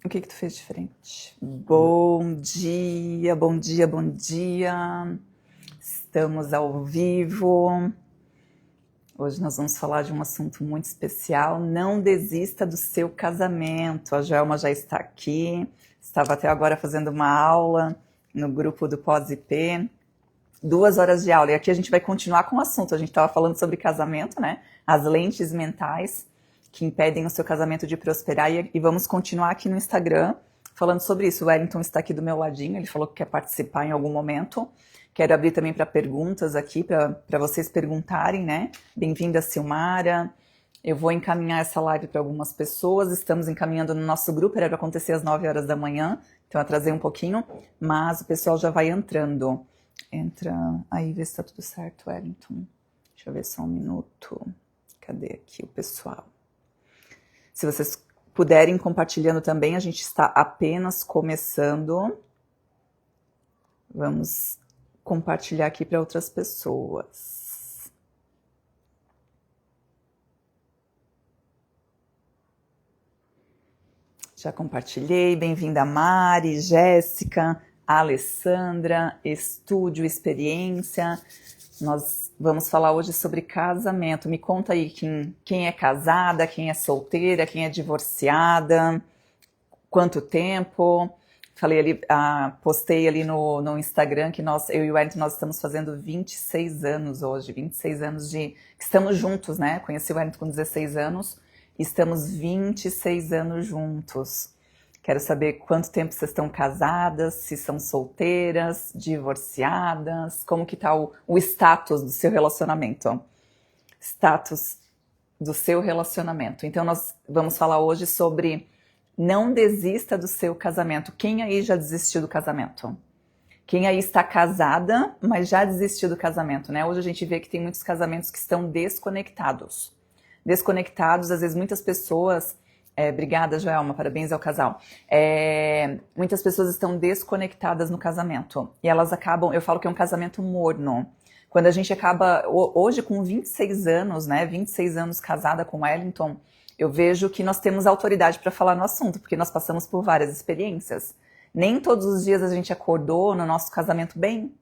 O que que tu fez diferente? Bom dia, bom dia, bom dia. Estamos ao vivo. Hoje nós vamos falar de um assunto muito especial. Não desista do seu casamento. A Joelma já está aqui. Estava até agora fazendo uma aula no grupo do Pós-IP. 2 horas de aula. E aqui a gente vai continuar com o assunto. A gente estava falando sobre casamento, né? As lentes mentais que impedem o seu casamento de prosperar, e vamos continuar aqui no Instagram falando sobre isso. O Wellington está aqui do meu ladinho, ele falou que quer participar em algum momento. Quero abrir também para perguntas aqui, para vocês perguntarem, né? Bem-vinda, Silmara. Eu vou encaminhar essa live para algumas pessoas, estamos encaminhando no nosso grupo, era para acontecer às 9 horas da manhã, então eu atrasei um pouquinho, mas o pessoal já vai entrando. Entra aí, vê se está tudo certo, Wellington. Deixa eu ver só um minuto. Cadê aqui o pessoal? Se vocês puderem compartilhando também, a gente está apenas começando. Vamos compartilhar aqui para outras pessoas. Já compartilhei. Bem-vinda Mari, Jéssica, Alessandra, Estúdio Experiência. Nós vamos falar hoje sobre casamento. Me conta aí quem é casada, quem é solteira, quem é divorciada, quanto tempo. Falei ali, postei ali no Instagram que eu e o Wellington, nós estamos fazendo 26 anos hoje, 26 anos que estamos juntos, né? Conheci o Wellington com 16 anos e estamos 26 anos juntos. Quero saber quanto tempo vocês estão casadas, se são solteiras, divorciadas, como que tá o status do seu relacionamento. Status do seu relacionamento. Então nós vamos falar hoje sobre não desista do seu casamento. Quem aí já desistiu do casamento? Quem aí está casada, mas já desistiu do casamento, né? Hoje a gente vê que tem muitos casamentos que estão desconectados. Desconectados, às vezes muitas pessoas... obrigada, Joelma, parabéns ao casal. Muitas pessoas estão desconectadas no casamento. E elas acabam, eu falo que é um casamento morno. Quando a gente acaba, hoje com 26 anos, né, 26 anos casada com o Wellington, eu vejo que nós temos autoridade para falar no assunto, porque nós passamos por várias experiências. Nem todos os dias a gente acordou no nosso casamento bem.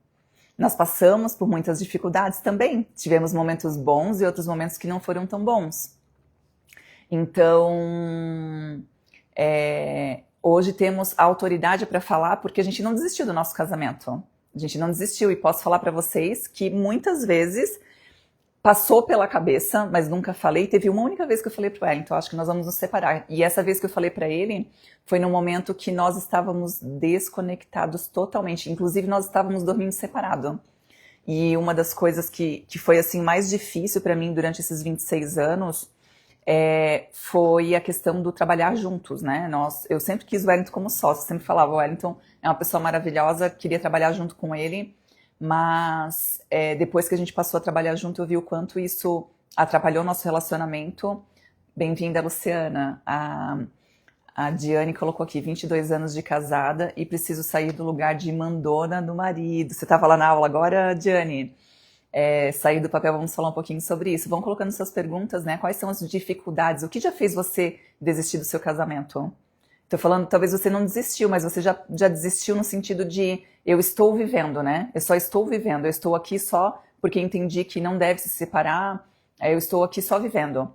Nós passamos por muitas dificuldades também. Tivemos momentos bons e outros momentos que não foram tão bons. Então, hoje temos a autoridade para falar porque a gente não desistiu do nosso casamento. A gente não desistiu e posso falar para vocês que muitas vezes passou pela cabeça, mas nunca falei. Teve uma única vez que eu falei para o Wellington, acho que nós vamos nos separar. E essa vez que eu falei para ele foi no momento que nós estávamos desconectados totalmente. Inclusive nós estávamos dormindo separado. E uma das coisas que foi assim mais difícil para mim durante esses 26 anos... foi a questão do trabalhar juntos, né? Eu sempre quis o Wellington como sócio, sempre falava, o Wellington é uma pessoa maravilhosa, queria trabalhar junto com ele, mas depois que a gente passou a trabalhar junto, eu vi o quanto isso atrapalhou nosso relacionamento. Bem-vinda, Luciana. A Diane colocou aqui, 22 anos de casada e preciso sair do lugar de mandona do marido. Você estava lá na aula agora, Diane? Sair do papel, vamos falar um pouquinho sobre isso. Vão colocando suas perguntas, né? Quais são as dificuldades? O que já fez você desistir do seu casamento? Tô falando, talvez você não desistiu, mas você já desistiu no sentido de eu estou vivendo, né? Eu só estou vivendo, eu estou aqui só porque entendi que não deve se separar, eu estou aqui só vivendo.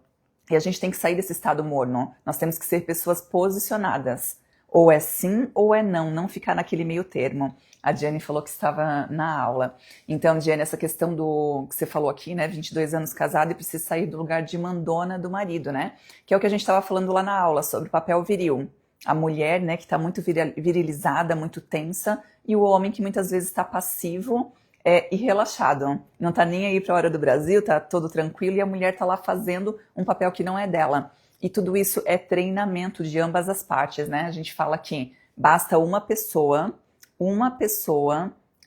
E a gente tem que sair desse estado morno. Nós temos que ser pessoas posicionadas. Ou é sim ou é não, não ficar naquele meio termo. A Diane falou que estava na aula. Então, Diane, essa questão do que você falou aqui, né? 22 anos casada e precisa sair do lugar de mandona do marido, né? Que é o que a gente estava falando lá na aula, sobre o papel viril. A mulher, né, que está muito virilizada, muito tensa, e o homem que muitas vezes está passivo e relaxado. Não está nem aí para a hora do Brasil, está todo tranquilo, e a mulher está lá fazendo um papel que não é dela. E tudo isso é treinamento de ambas as partes, né? A gente fala que basta uma pessoa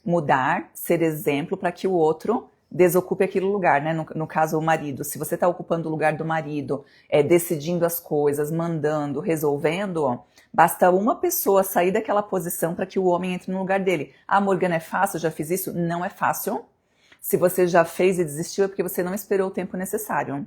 mudar, ser exemplo para que o outro desocupe aquele lugar, né? No caso, o marido. Se você está ocupando o lugar do marido, decidindo as coisas, mandando, resolvendo, basta uma pessoa sair daquela posição para que o homem entre no lugar dele. Ah, Morgana, é fácil? Já fiz isso? Não é fácil. Se você já fez e desistiu, é porque você não esperou o tempo necessário.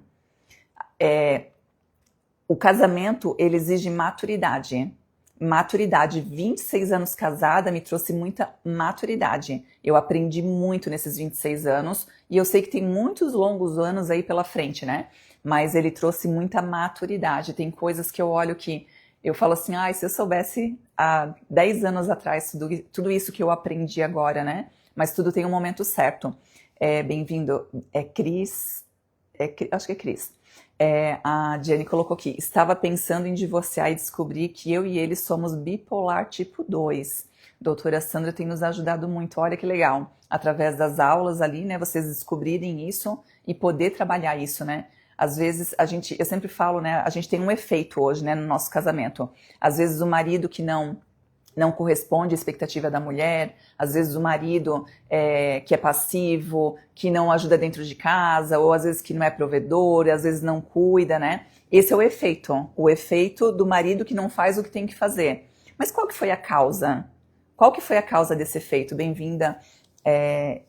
O casamento, ele exige maturidade. maturidade. 26 anos casada me trouxe muita maturidade. Eu aprendi muito nesses 26 anos e eu sei que tem muitos longos anos aí pela frente, né? Mas ele trouxe muita maturidade. Tem coisas que eu olho que eu falo assim, se eu soubesse há 10 anos atrás tudo isso que eu aprendi agora, né? Mas tudo tem um momento certo. Bem-vindo, Cris, acho que é Cris. A Diane colocou aqui, estava pensando em divorciar e descobri que eu e ele somos bipolar tipo 2. Doutora Sandra tem nos ajudado muito, olha que legal. Através das aulas ali, né, vocês descobrirem isso e poder trabalhar isso, né? Às vezes, eu sempre falo, né, a gente tem um efeito hoje, né, no nosso casamento. Às vezes o marido que não corresponde à expectativa da mulher, às vezes o marido que é passivo, que não ajuda dentro de casa, ou às vezes que não é provedor, às vezes não cuida, né? Esse é o efeito do marido que não faz o que tem que fazer. Mas qual que foi a causa? Qual que foi a causa desse efeito? Bem-vinda,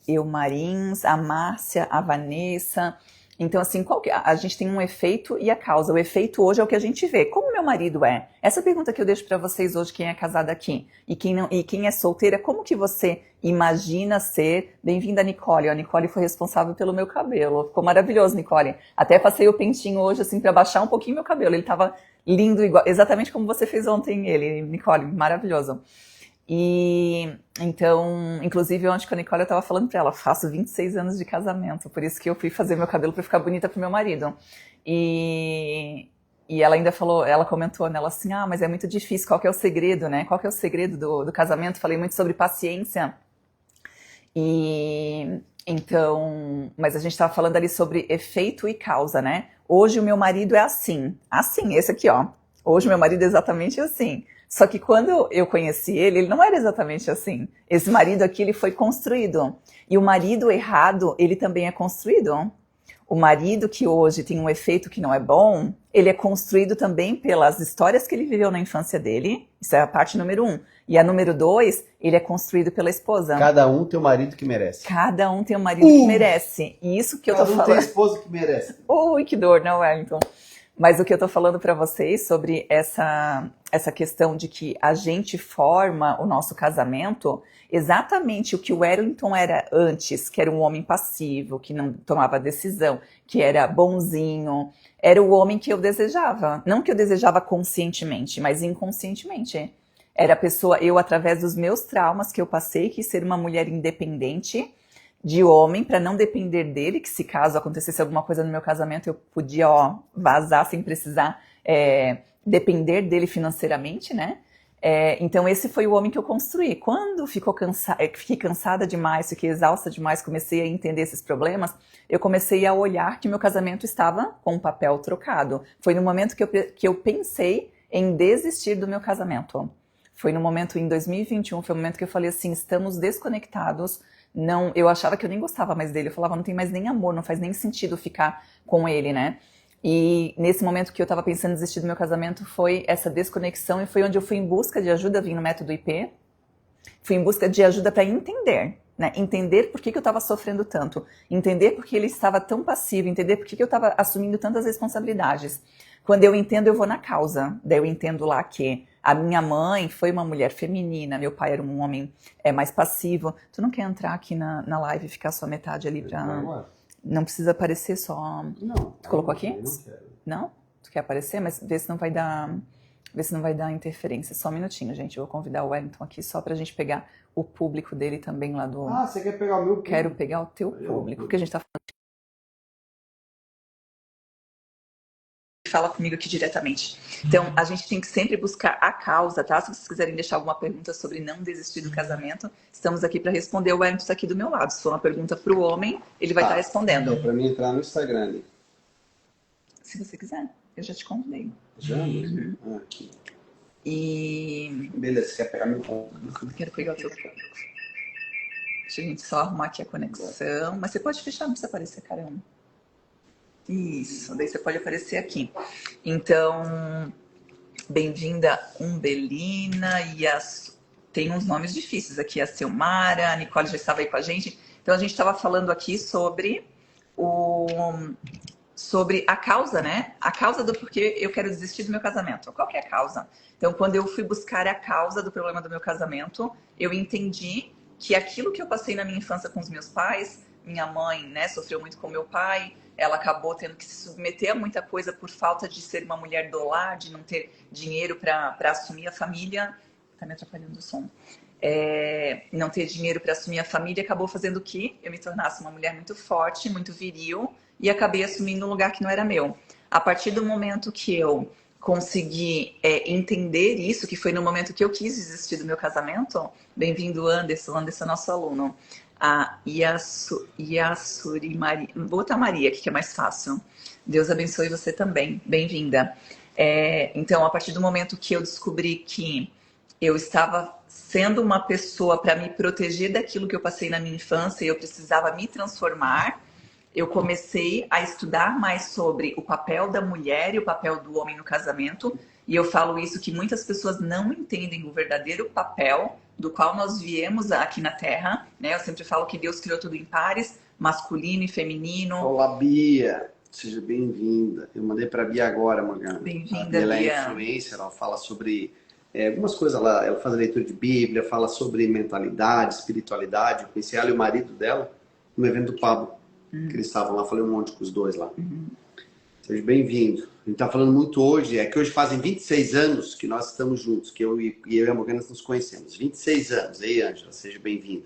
Eumarins, a Márcia, a Vanessa. Então, assim, a gente tem um efeito e a causa. O efeito hoje é o que a gente vê. Como meu marido é? Essa pergunta que eu deixo para vocês hoje, quem é casado aqui e quem é solteira, como que você imagina ser? Bem-vinda, Nicole. A Nicole foi responsável pelo meu cabelo. Ficou maravilhoso, Nicole. Até passei o pentinho hoje, assim, para baixar um pouquinho meu cabelo. Ele tava lindo, igual, exatamente como você fez ontem ele, Nicole. Maravilhoso. E então, inclusive ontem com a Nicole eu tava falando pra ela, faço 26 anos de casamento, por isso que eu fui fazer meu cabelo pra ficar bonita pro meu marido. E ela ainda falou, ela comentou nela assim, mas é muito difícil, qual que é o segredo, né? Qual que é o segredo do casamento? Falei muito sobre paciência. E então, mas a gente tava falando ali sobre efeito e causa, né? Hoje o meu marido é assim, esse aqui, ó. Hoje o meu marido é exatamente assim. Só que quando eu conheci ele não era exatamente assim. Esse marido aqui, ele foi construído. E o marido errado, ele também é construído. O marido que hoje tem um efeito que não é bom, ele é construído também pelas histórias que ele viveu na infância dele. Isso é a parte número 1. E a número 2, ele é construído pela esposa. Cada um tem o marido que merece. Cada um tem o marido que merece. E isso que eu tô falando. Cada um tem a esposa que merece. Ui, que dor, não, Wellington? Mas o que eu tô falando para vocês sobre essa questão de que a gente forma o nosso casamento exatamente o que o Wellington era antes, que era um homem passivo, que não tomava decisão, que era bonzinho, era o homem que eu desejava. Não que eu desejava conscientemente, mas inconscientemente. Era a pessoa, eu através dos meus traumas que eu passei, quis ser uma mulher independente, de homem, para não depender dele, que se caso acontecesse alguma coisa no meu casamento, eu podia, vazar sem precisar depender dele financeiramente, né? Então esse foi o homem que eu construí. Quando fiquei cansada demais, fiquei exausta demais, comecei a entender esses problemas, eu comecei a olhar que meu casamento estava com o papel trocado. Foi no momento que eu pensei em desistir do meu casamento. Foi no momento, em 2021, foi o momento que eu falei assim, estamos desconectados. Não, eu achava que eu nem gostava mais dele, eu falava, não tem mais nem amor, não faz nem sentido ficar com ele, né? E nesse momento que eu tava pensando em desistir do meu casamento, foi essa desconexão e foi onde eu fui em busca de ajuda, vim no método IP, fui em busca de ajuda para entender, né? Entender por que eu tava sofrendo tanto, entender por que ele estava tão passivo, entender por que eu tava assumindo tantas responsabilidades. Quando eu entendo, eu vou na causa, daí eu entendo lá que a minha mãe foi uma mulher feminina, meu pai era um homem mais passivo. Tu não quer entrar aqui na live e ficar só metade ali pra... Não precisa aparecer só... Não. Tu colocou aqui? Eu não quero. Não? Tu quer aparecer? Mas vê se não vai dar interferência. Só um minutinho, gente. Eu vou convidar o Wellington aqui só pra gente pegar o público dele também lá do... Você quer pegar o meu público? Quero pegar o teu público, porque a gente tá falando... Fala comigo aqui diretamente. Então, a gente tem que sempre buscar a causa, tá? Se vocês quiserem deixar alguma pergunta sobre não desistir do casamento, estamos aqui para responder. O Wellington está aqui do meu lado. Se for uma pergunta para o homem, ele vai estar respondendo. Então, para mim entrar no Instagram ali. Se você quiser, eu já te convidei. Já? Uhum. Aqui. E... Beleza, você quer pegar meu público? Quero pegar o teu público. Deixa a gente só arrumar aqui a conexão. Mas você pode fechar, não precisa aparecer, caramba. Isso, daí você pode aparecer aqui. Então, bem-vinda Umbelina e tem uns nomes difíceis aqui, a Silmara, a Nicole já estava aí com a gente. Então a gente estava falando aqui sobre sobre a causa, né? A causa do porquê eu quero desistir do meu casamento. Qual que é a causa? Então, quando eu fui buscar a causa do problema do meu casamento, eu entendi que aquilo que eu passei na minha infância com os meus pais, minha mãe, né, sofreu muito com meu pai, ela acabou tendo que se submeter a muita coisa por falta de ser uma mulher do lar, de não ter dinheiro para assumir a família. Tá me atrapalhando o som. Não ter dinheiro para assumir a família acabou fazendo que eu me tornasse uma mulher muito forte, muito viril, e acabei assumindo um lugar que não era meu. A partir do momento que eu consegui entender isso, que foi no momento que eu quis desistir do meu casamento, bem-vindo Anderson, Anderson é nosso aluno, a Yasuri Maria, vou botar Maria aqui que é mais fácil. Deus abençoe você também, bem-vinda. Então, a partir do momento que eu descobri que eu estava sendo uma pessoa para me proteger daquilo que eu passei na minha infância e eu precisava me transformar, eu comecei a estudar mais sobre o papel da mulher e o papel do homem no casamento. E eu falo isso que muitas pessoas não entendem o verdadeiro papel do qual nós viemos aqui na Terra, né? Eu sempre falo que Deus criou tudo em pares, masculino e feminino. Olá, Bia. Seja bem-vinda. Eu mandei para a Bia agora, Morgana. Bem-vinda, Bia. Ela é Bia. influencer, ela fala sobre algumas coisas lá. Ela faz leitura de Bíblia, fala sobre mentalidade, espiritualidade. Eu conheci ela e o marido dela no evento do Pablo, que eles estavam lá. Falei um monte com os dois lá. Seja bem-vindo. A gente está falando muito hoje, que hoje fazem 26 anos que nós estamos juntos, que eu e a Morgana nos conhecemos. 26 anos. Ei, Ângela, seja bem-vinda.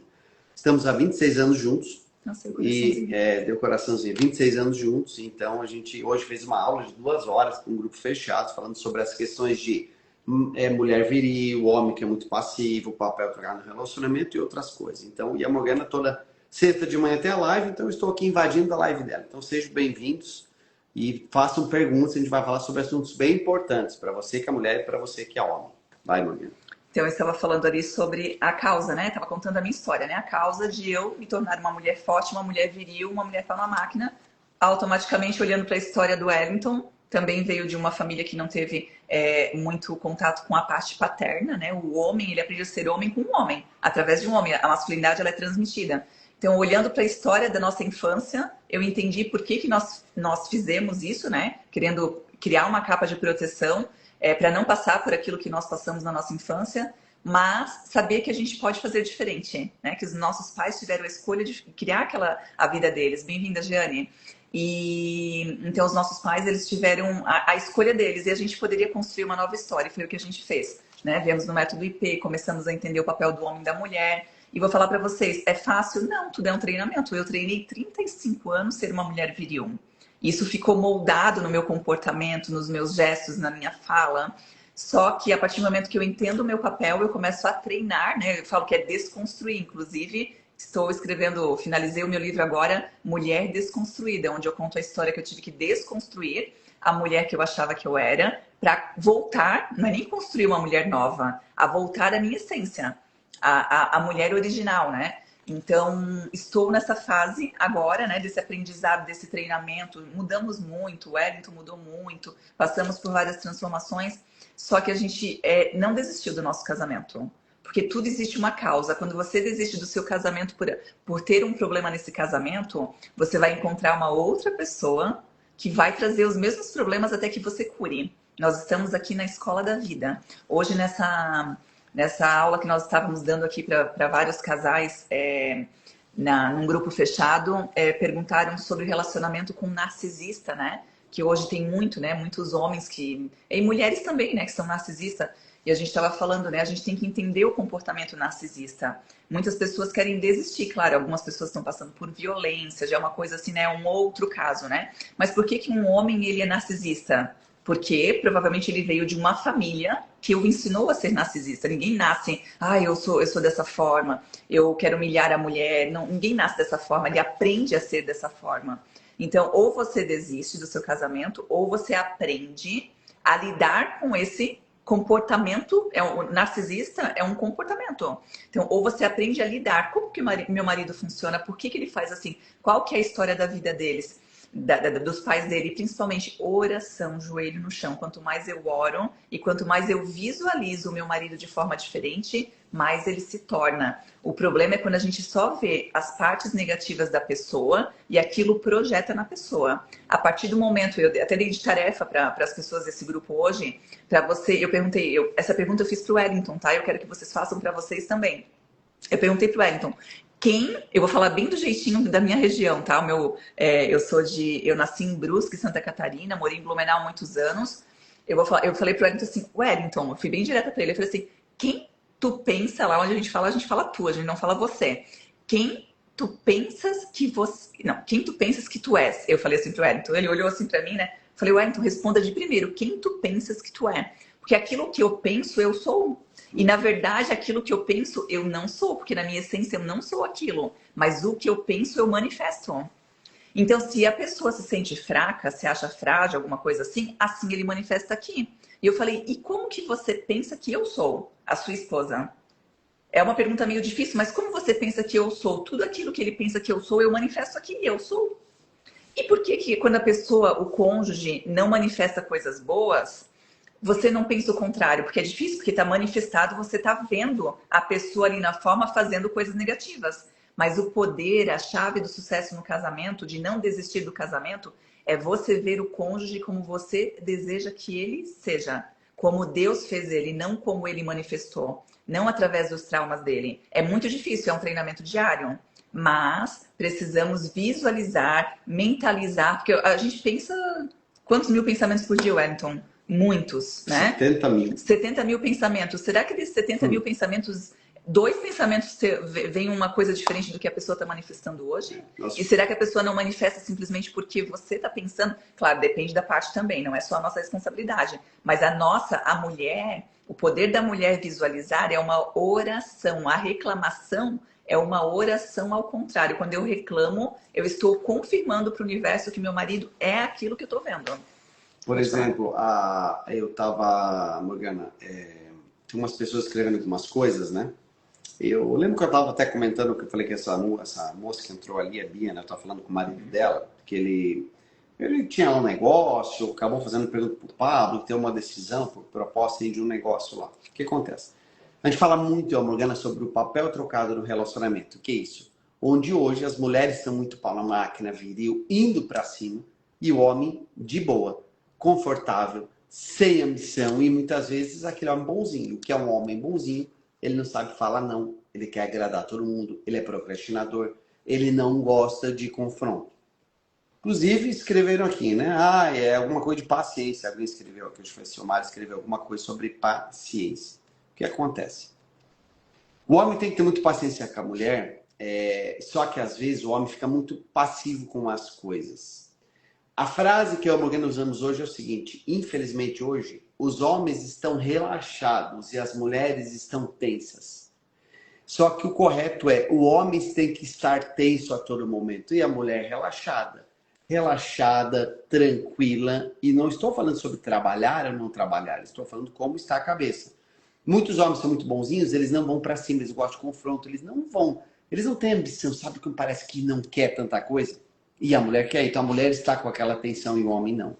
Estamos há 26 anos juntos. Nossa, E deu coraçãozinho, 26 anos juntos. Então a gente hoje fez uma aula de 2 horas com um grupo fechado, falando sobre as questões de mulher viril, homem que é muito passivo, o papel que no relacionamento e outras coisas. Então, e a Morgana toda sexta de manhã até a live, então eu estou aqui invadindo a live dela. Então sejam bem-vindos e façam perguntas, a gente vai falar sobre assuntos bem importantes para você que é mulher e para você que é homem. Vai, Morgana. Então, eu estava falando ali sobre a causa, né? Estava contando a minha história, né? A causa de eu me tornar uma mulher forte, uma mulher viril, uma mulher para uma máquina. Automaticamente, olhando para a história do Wellington, também veio de uma família que não teve muito contato com a parte paterna, né? O homem, ele aprende a ser homem com um homem, através de um homem. A masculinidade, ela é transmitida. Então, olhando para a história da nossa infância, eu entendi por que nós fizemos isso, né? Querendo criar uma capa de proteção, para não passar por aquilo que nós passamos na nossa infância, mas saber que a gente pode fazer diferente, né? Que os nossos pais tiveram a escolha de criar a vida deles. Bem-vinda, Jeane. E então os nossos pais, eles tiveram a escolha deles e a gente poderia construir uma nova história. Foi o que a gente fez, né? Viemos no método IP, começamos a entender o papel do homem e da mulher. E vou falar para vocês, é fácil? Não, tudo é um treinamento. Eu treinei 35 anos ser uma mulher viril. Isso ficou moldado no meu comportamento, nos meus gestos, na minha fala. Só que a partir do momento que eu entendo o meu papel, eu começo a treinar, né? Eu falo que é desconstruir. Inclusive, estou escrevendo, finalizei o meu livro agora, Mulher Desconstruída, onde eu conto a história que eu tive que desconstruir a mulher que eu achava que eu era, para voltar, não é nem construir uma mulher nova, a voltar à minha essência, a mulher original, né? Então, estou nessa fase agora, né, desse aprendizado, desse treinamento. Mudamos muito, o Wellington mudou muito, passamos por várias transformações, só que a gente não desistiu do nosso casamento. Porque tudo existe uma causa. Quando você desiste do seu casamento por ter um problema nesse casamento, você vai encontrar uma outra pessoa que vai trazer os mesmos problemas até que você cure. Nós estamos aqui na escola da vida. Hoje, nessa aula que nós estávamos dando aqui para vários casais num grupo fechado, perguntaram sobre relacionamento com narcisista, né? Que hoje tem muito, né? Muitos homens e mulheres também, né? Que são narcisistas. E a gente estava falando, né? A gente tem que entender o comportamento narcisista. Muitas pessoas querem desistir, claro. Algumas pessoas estão passando por violência, já é uma coisa assim, né? Um outro caso, né? Mas por que um homem, ele é narcisista? Porque provavelmente ele veio de uma família que o ensinou a ser narcisista. Ninguém nasce, eu sou dessa forma, eu quero humilhar a mulher. Não, ninguém nasce dessa forma, ele aprende a ser dessa forma. Então, ou você desiste do seu casamento, ou você aprende a lidar com esse comportamento. O narcisista é um comportamento. Então, ou você aprende a lidar. Como que meu marido funciona? Por que ele faz assim? Qual que é a história da vida deles? dos pais dele, principalmente oração, joelho no chão. Quanto mais eu oro e quanto mais eu visualizo o meu marido de forma diferente, mais ele se torna. O problema é quando a gente só vê as partes negativas da pessoa e aquilo projeta na pessoa. A partir do momento, eu até dei de tarefa para as pessoas desse grupo hoje, para você, eu perguntei, essa pergunta eu fiz para o Wellington, tá? Eu quero que vocês façam para vocês também. Eu perguntei para o Wellington, eu vou falar bem do jeitinho da minha região, tá? Eu nasci em Brusque, Santa Catarina, morei em Blumenau há muitos anos. Eu falei pro Wellington assim, Wellington, eu fui bem direta para ele, eu falei assim, quem tu pensa, lá onde a gente fala tu, a gente não fala você. Quem tu pensas que você, não, quem tu pensas que tu és? Eu falei assim pro Wellington, ele olhou assim para mim, né? Falei, Wellington, responda de primeiro, quem tu pensas que tu é? Porque aquilo que eu penso, eu sou. E, na verdade, aquilo que eu penso, eu não sou. Porque, na minha essência, eu não sou aquilo. Mas o que eu penso, eu manifesto. Então, se a pessoa se sente fraca, se acha frágil, alguma coisa assim ele manifesta aqui. E eu falei, e como que você pensa que eu sou? A sua esposa. É uma pergunta meio difícil, mas como você pensa que eu sou? Tudo aquilo que ele pensa que eu sou, eu manifesto aqui. Eu sou. E por que quando a pessoa, o cônjuge, não manifesta coisas boas, você não pensa o contrário? Porque é difícil, porque está manifestado, você está vendo a pessoa ali na forma fazendo coisas negativas. Mas o poder, a chave do sucesso no casamento, de não desistir do casamento, é você ver o cônjuge como você deseja que ele seja. Como Deus fez ele, não como ele manifestou. Não através dos traumas dele. É muito difícil, é um treinamento diário. Mas precisamos visualizar, mentalizar, porque a gente pensa quantos mil pensamentos por dia, Wellington? Muitos, né? 70 mil. 70 mil pensamentos. Será que desses 70 mil pensamentos, 2 pensamentos vem uma coisa diferente do que a pessoa está manifestando hoje? Nossa. E será que a pessoa não manifesta simplesmente porque você está pensando? Claro, depende da parte também, não é só a nossa responsabilidade. Mas a mulher, o poder da mulher visualizar é uma oração. A reclamação é uma oração ao contrário. Quando eu reclamo, eu estou confirmando para o universo que meu marido é aquilo que eu estou vendo. Por exemplo, eu tava, Morgana, tem umas pessoas escrevendo algumas coisas, né? Eu lembro que eu tava até comentando que eu falei que essa moça que entrou ali, a Bia, né? Eu tava falando com o marido dela, que ele tinha um negócio, acabou fazendo pergunta pro Pablo, ter uma decisão, por proposta de um negócio lá. O que acontece? A gente fala muito, Morgana, sobre o papel trocado no relacionamento. O que é isso? Onde hoje as mulheres estão muito pau na máquina, viril, indo para cima, e o homem de boa, confortável, sem ambição, e muitas vezes aquele homem bonzinho. O que é um homem bonzinho? Ele não sabe falar não, ele quer agradar todo mundo, ele é procrastinador, ele não gosta de confronto. Inclusive, escreveram aqui, né? É alguma coisa de paciência. Alguém escreveu aqui, acho que foi o Silmar, escreveu alguma coisa sobre paciência. O que acontece? O homem tem que ter muita paciência com a mulher, só que às vezes o homem fica muito passivo com as coisas. A frase que eu e a Morgana usamos hoje é o seguinte: infelizmente hoje, os homens estão relaxados e as mulheres estão tensas. Só que o correto é, o homem tem que estar tenso a todo momento e a mulher relaxada. Relaxada, tranquila. E não estou falando sobre trabalhar ou não trabalhar, estou falando como está a cabeça. Muitos homens são muito bonzinhos, eles não vão para cima, eles gostam de confronto, eles não têm ambição, sabe que parece que não quer tanta coisa? E a mulher quer, então a mulher está com aquela tensão e o homem não.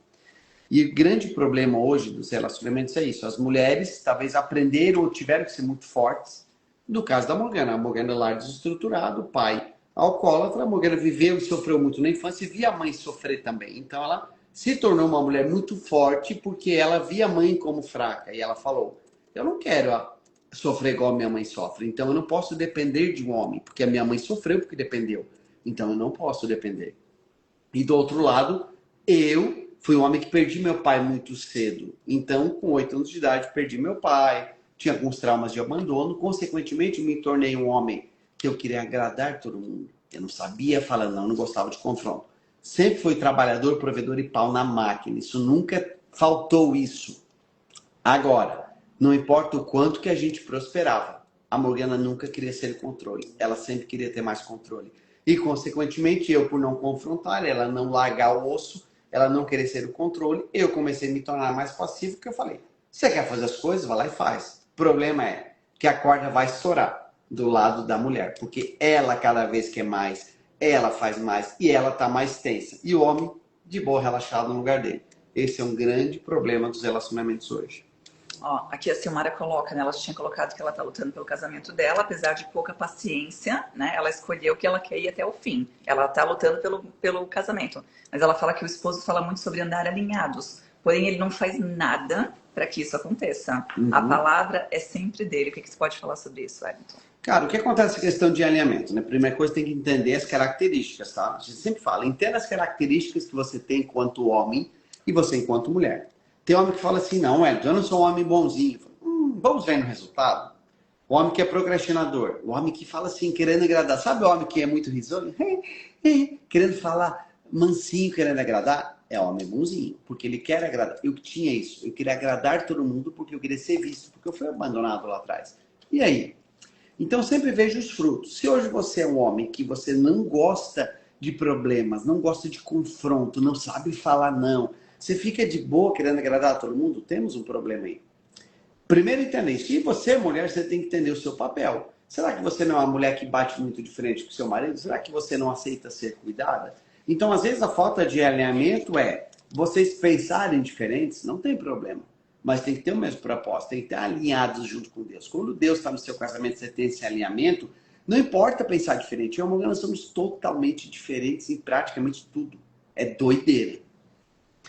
E o grande problema hoje dos relacionamentos é isso, as mulheres talvez aprenderam ou tiveram que ser muito fortes. No caso da Morgana, a Morgana é lar desestruturado, o pai alcoólatra, a Morgana viveu e sofreu muito na infância e via a mãe sofrer também. Então ela se tornou uma mulher muito forte porque ela via a mãe como fraca e ela falou: eu não quero sofrer igual a minha mãe sofre, então eu não posso depender de um homem, porque a minha mãe sofreu porque dependeu, então eu não posso depender. E do outro lado, eu fui um homem que perdi meu pai muito cedo, então com 8 anos de idade perdi meu pai, tinha alguns traumas de abandono, consequentemente me tornei um homem que eu queria agradar todo mundo, eu não sabia falar não gostava de confronto. Sempre fui trabalhador, provedor e pau na máquina, isso nunca faltou isso. Agora, não importa o quanto que a gente prosperava, a Morgana nunca queria ser controle. Ela sempre queria ter mais controle. E, consequentemente, eu, por não confrontar, ela não largar o osso, ela não querer ser o controle, eu comecei a me tornar mais passivo, porque eu falei: você quer fazer as coisas? Vai lá e faz. O problema é que a corda vai estourar do lado da mulher, porque ela cada vez quer mais, ela faz mais e ela está mais tensa. E o homem de boa, relaxado no lugar dele. Esse é um grande problema dos relacionamentos hoje. Ó, aqui a Silmara coloca, né? Ela tinha colocado que ela tá lutando pelo casamento dela, apesar de pouca paciência, né? Ela escolheu que ela quer ir até o fim. Ela tá lutando pelo casamento. Mas ela fala que o esposo fala muito sobre andar alinhados. Porém, ele não faz nada para que isso aconteça. A palavra é sempre dele. O que você pode falar sobre isso, Wellington? Cara, o que acontece com a questão de alinhamento, né? Primeira coisa, tem que entender as características, tá? A gente sempre fala, entenda as características que você tem enquanto homem e você enquanto mulher. Tem homem que fala assim, não, eu não sou um homem bonzinho. Vamos ver no resultado. O homem que é procrastinador, o homem que fala assim, querendo agradar. Sabe o homem que é muito risonho? Querendo falar mansinho, querendo agradar? É homem bonzinho, porque ele quer agradar. Eu tinha isso, eu queria agradar todo mundo porque eu queria ser visto, porque eu fui abandonado lá atrás. E aí? Então, eu sempre vejo os frutos. Se hoje você é um homem que você não gosta de problemas, não gosta de confronto, não sabe falar não, você fica de boa querendo agradar a todo mundo, temos um problema aí. Primeiro, entender. Se você é mulher, você tem que entender o seu papel. Será que você não é uma mulher que bate muito de frente com o seu marido? Será que você não aceita ser cuidada? Então, às vezes, a falta de alinhamento é vocês pensarem diferentes, não tem problema. Mas tem que ter o mesmo propósito, tem que estar alinhados junto com Deus. Quando Deus está no seu casamento, você tem esse alinhamento, não importa pensar diferente. Eu e a mulher, nós somos totalmente diferentes em praticamente tudo. É doideira.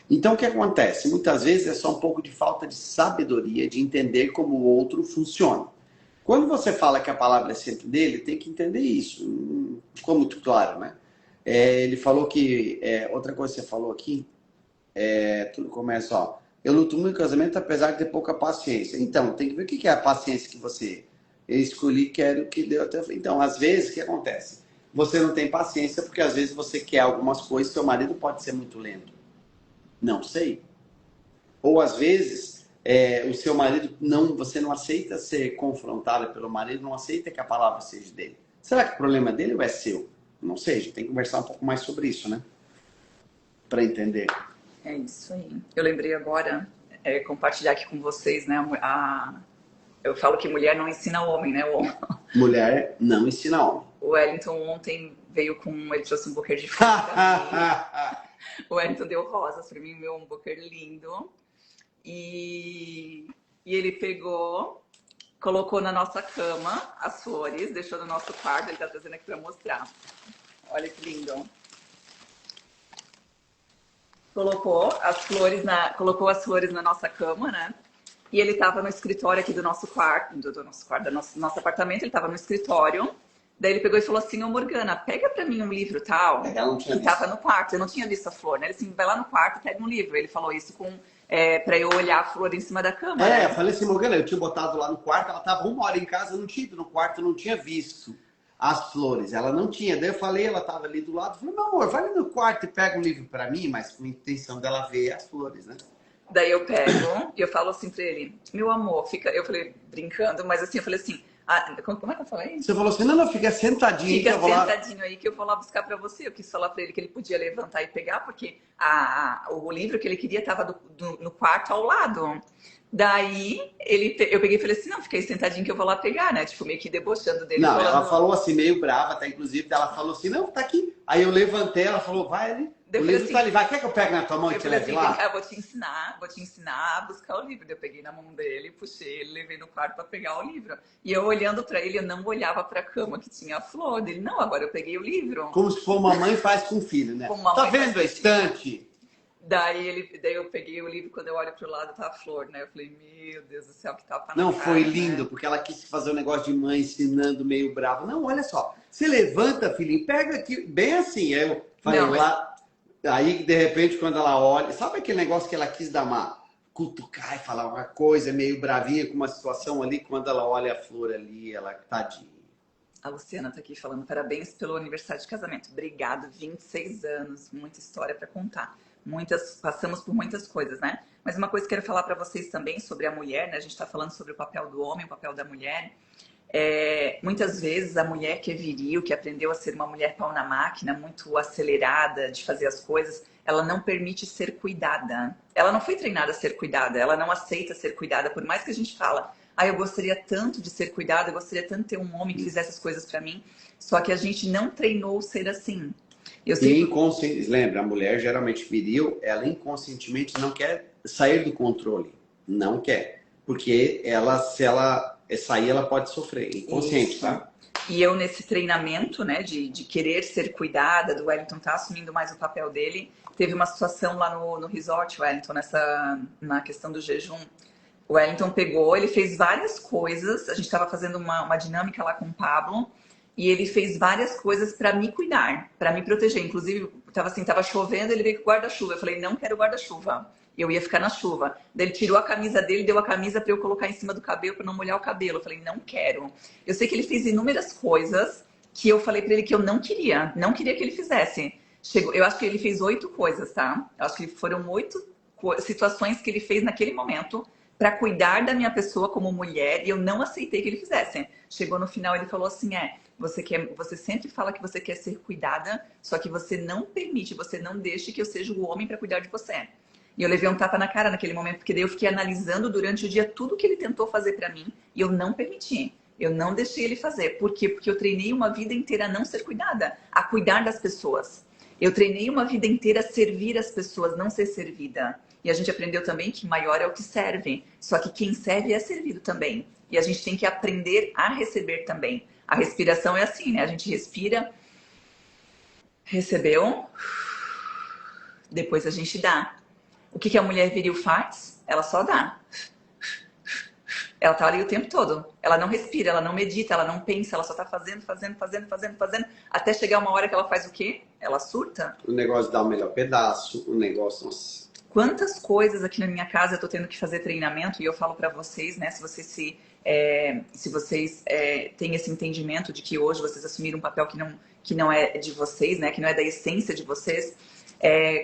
Então, o que acontece? Muitas vezes é só um pouco de falta de sabedoria, de entender como o outro funciona. Quando você fala que a palavra é sempre dele, tem que entender isso. Não ficou muito claro, né? Ele falou que... outra coisa que você falou aqui, tudo começa, ó. Eu luto muito no casamento, apesar de ter pouca paciência. Então, tem que ver o que é a paciência que você... Eu escolhi, quero que deu até... Então, às vezes, o que acontece? Você não tem paciência porque, às vezes, você quer algumas coisas, seu marido pode ser muito lento. Não sei. Ou às vezes o seu marido você não aceita ser confrontado pelo marido, não aceita que a palavra seja dele. Será que o problema é dele ou é seu? Não sei, a gente tem que conversar um pouco mais sobre isso, né? Para entender. É isso aí. Eu lembrei agora, compartilhar aqui com vocês, né? Eu falo que mulher não ensina homem, né? Mulher não ensina homem. O Wellington ontem veio com... Ele trouxe um buquê de flores pra mim. O Wellington deu rosas pra mim, um buquê lindo. E ele pegou, colocou na nossa cama as flores, deixou no nosso quarto. Ele tá trazendo aqui pra mostrar. Olha que lindo. Colocou as flores na nossa cama, né? E ele tava no escritório aqui do nosso quarto, do nosso apartamento. Ele tava no escritório. Daí ele pegou e falou assim, ô Morgana, pega pra mim um livro tal. E tava no quarto, eu não tinha visto a flor, né? Ele assim, vai lá no quarto, pega um livro. Ele falou isso pra eu olhar a flor em cima da cama. Eu falei assim, Morgana, eu tinha botado lá no quarto, ela tava 1 hora em casa, eu não tinha ido no quarto, eu não tinha visto as flores. Ela não tinha. Daí eu falei, ela tava ali do lado, eu falei, meu amor, vai ali no quarto e pega um livro pra mim, mas com a intenção dela ver as flores, né? Daí eu pego e eu falo assim pra ele, meu amor, fica... Eu falei, brincando, mas assim, eu falei assim... como é que eu falei? Você falou assim, não, fica sentadinho. Fica sentadinho aí que eu vou lá buscar pra você. Eu quis falar pra ele que ele podia levantar e pegar, porque o livro que ele queria tava no quarto ao lado. Daí, eu peguei e falei assim, não, fiquei sentadinho que eu vou lá pegar, né? Tipo, meio que debochando dele. Não, falando... ela falou assim, meio brava, tá? Inclusive, ela falou assim, não, tá aqui. Aí eu levantei, ela falou, vai ali. O livro assim, tá ali, vai, quer que eu pegue na tua mão e te leve lá? Eu vou te ensinar a buscar o livro. Eu peguei na mão dele, puxei ele, levei no quarto pra pegar o livro. E eu olhando pra ele, eu não olhava pra cama que tinha a flor dele. Não, agora eu peguei o livro. Como se for uma mãe faz com o filho, né? Tá vendo a estante? Daí eu peguei o livro, quando eu olho pro lado tá a flor, né? Eu falei, meu Deus do céu, que tapa na Não, cara, foi lindo, né? porque ela quis fazer um negócio de mãe ensinando meio bravo. Não, olha só, você levanta, filhinho, pega aqui, bem assim. Aí eu falei lá, aí de repente quando ela olha, sabe aquele negócio que ela quis dar uma cutucar e falar uma coisa meio bravinha com uma situação ali, quando ela olha a flor ali, ela, tadinha. A Luciana tá aqui falando, parabéns pelo aniversário de casamento. Obrigado, 26 anos, muita história pra contar. Passamos por muitas coisas, né? Mas uma coisa que eu quero falar para vocês também sobre a mulher, né? A gente está falando sobre o papel do homem, o papel da mulher. Muitas vezes a mulher que é viril, que aprendeu a ser uma mulher pau na máquina, muito acelerada de fazer as coisas, ela não permite ser cuidada. Ela não foi treinada a ser cuidada, ela não aceita ser cuidada, por mais que a gente fala, eu gostaria tanto de ser cuidada, eu gostaria tanto de ter um homem que fizesse as coisas para mim, só que a gente não treinou ser assim. Eu E sempre... inconsciente, lembra, a mulher geralmente viril, ela inconscientemente não quer sair do controle. Não quer. Porque ela, se ela sair, ela pode sofrer. Inconsciente, Isso. tá? E eu, nesse treinamento, né, de querer ser cuidada, do Wellington tá assumindo mais o papel dele, teve uma situação lá no resort, Wellington, na questão do jejum. O Wellington pegou, ele fez várias coisas, a gente estava fazendo uma dinâmica lá com o Pablo, e ele fez várias coisas para me cuidar, para me proteger. Inclusive, estava assim, tava chovendo, ele veio com guarda-chuva. Eu falei, não quero guarda-chuva. Eu ia ficar na chuva. Daí ele tirou a camisa dele, deu a camisa para eu colocar em cima do cabelo, para não molhar o cabelo. Eu falei, não quero. Eu sei que ele fez inúmeras coisas que eu falei para ele que eu não queria que ele fizesse. Chegou, eu acho que ele fez 8 coisas, tá? Eu acho que foram 8 situações que ele fez naquele momento para cuidar da minha pessoa como mulher, e eu não aceitei que ele fizesse. Chegou no final, ele falou assim, você sempre fala que você quer ser cuidada, só que você não permite, você não deixa que eu seja o homem para cuidar de você. E eu levei um tapa na cara naquele momento, porque daí eu fiquei analisando durante o dia tudo que ele tentou fazer para mim, e eu não permiti. Eu não deixei ele fazer. Por quê? Porque eu treinei uma vida inteira a não ser cuidada, a cuidar das pessoas. Eu treinei uma vida inteira a servir as pessoas, não ser servida. E a gente aprendeu também que maior é o que serve. Só que quem serve é servido também. E a gente tem que aprender a receber também. A respiração é assim, né? A gente respira, recebeu, depois a gente dá. O que a mulher viril faz? Ela só dá. Ela tá ali o tempo todo. Ela não respira, ela não medita, ela não pensa, ela só tá fazendo, até chegar uma hora que ela faz o quê? Ela surta. O negócio de dar o melhor pedaço, o negócio... Nossa. Quantas coisas aqui na minha casa eu tô tendo que fazer treinamento, e eu falo para vocês, né, se vocês têm esse entendimento de que hoje vocês assumiram um papel que não é de vocês, né, que não é da essência de vocês,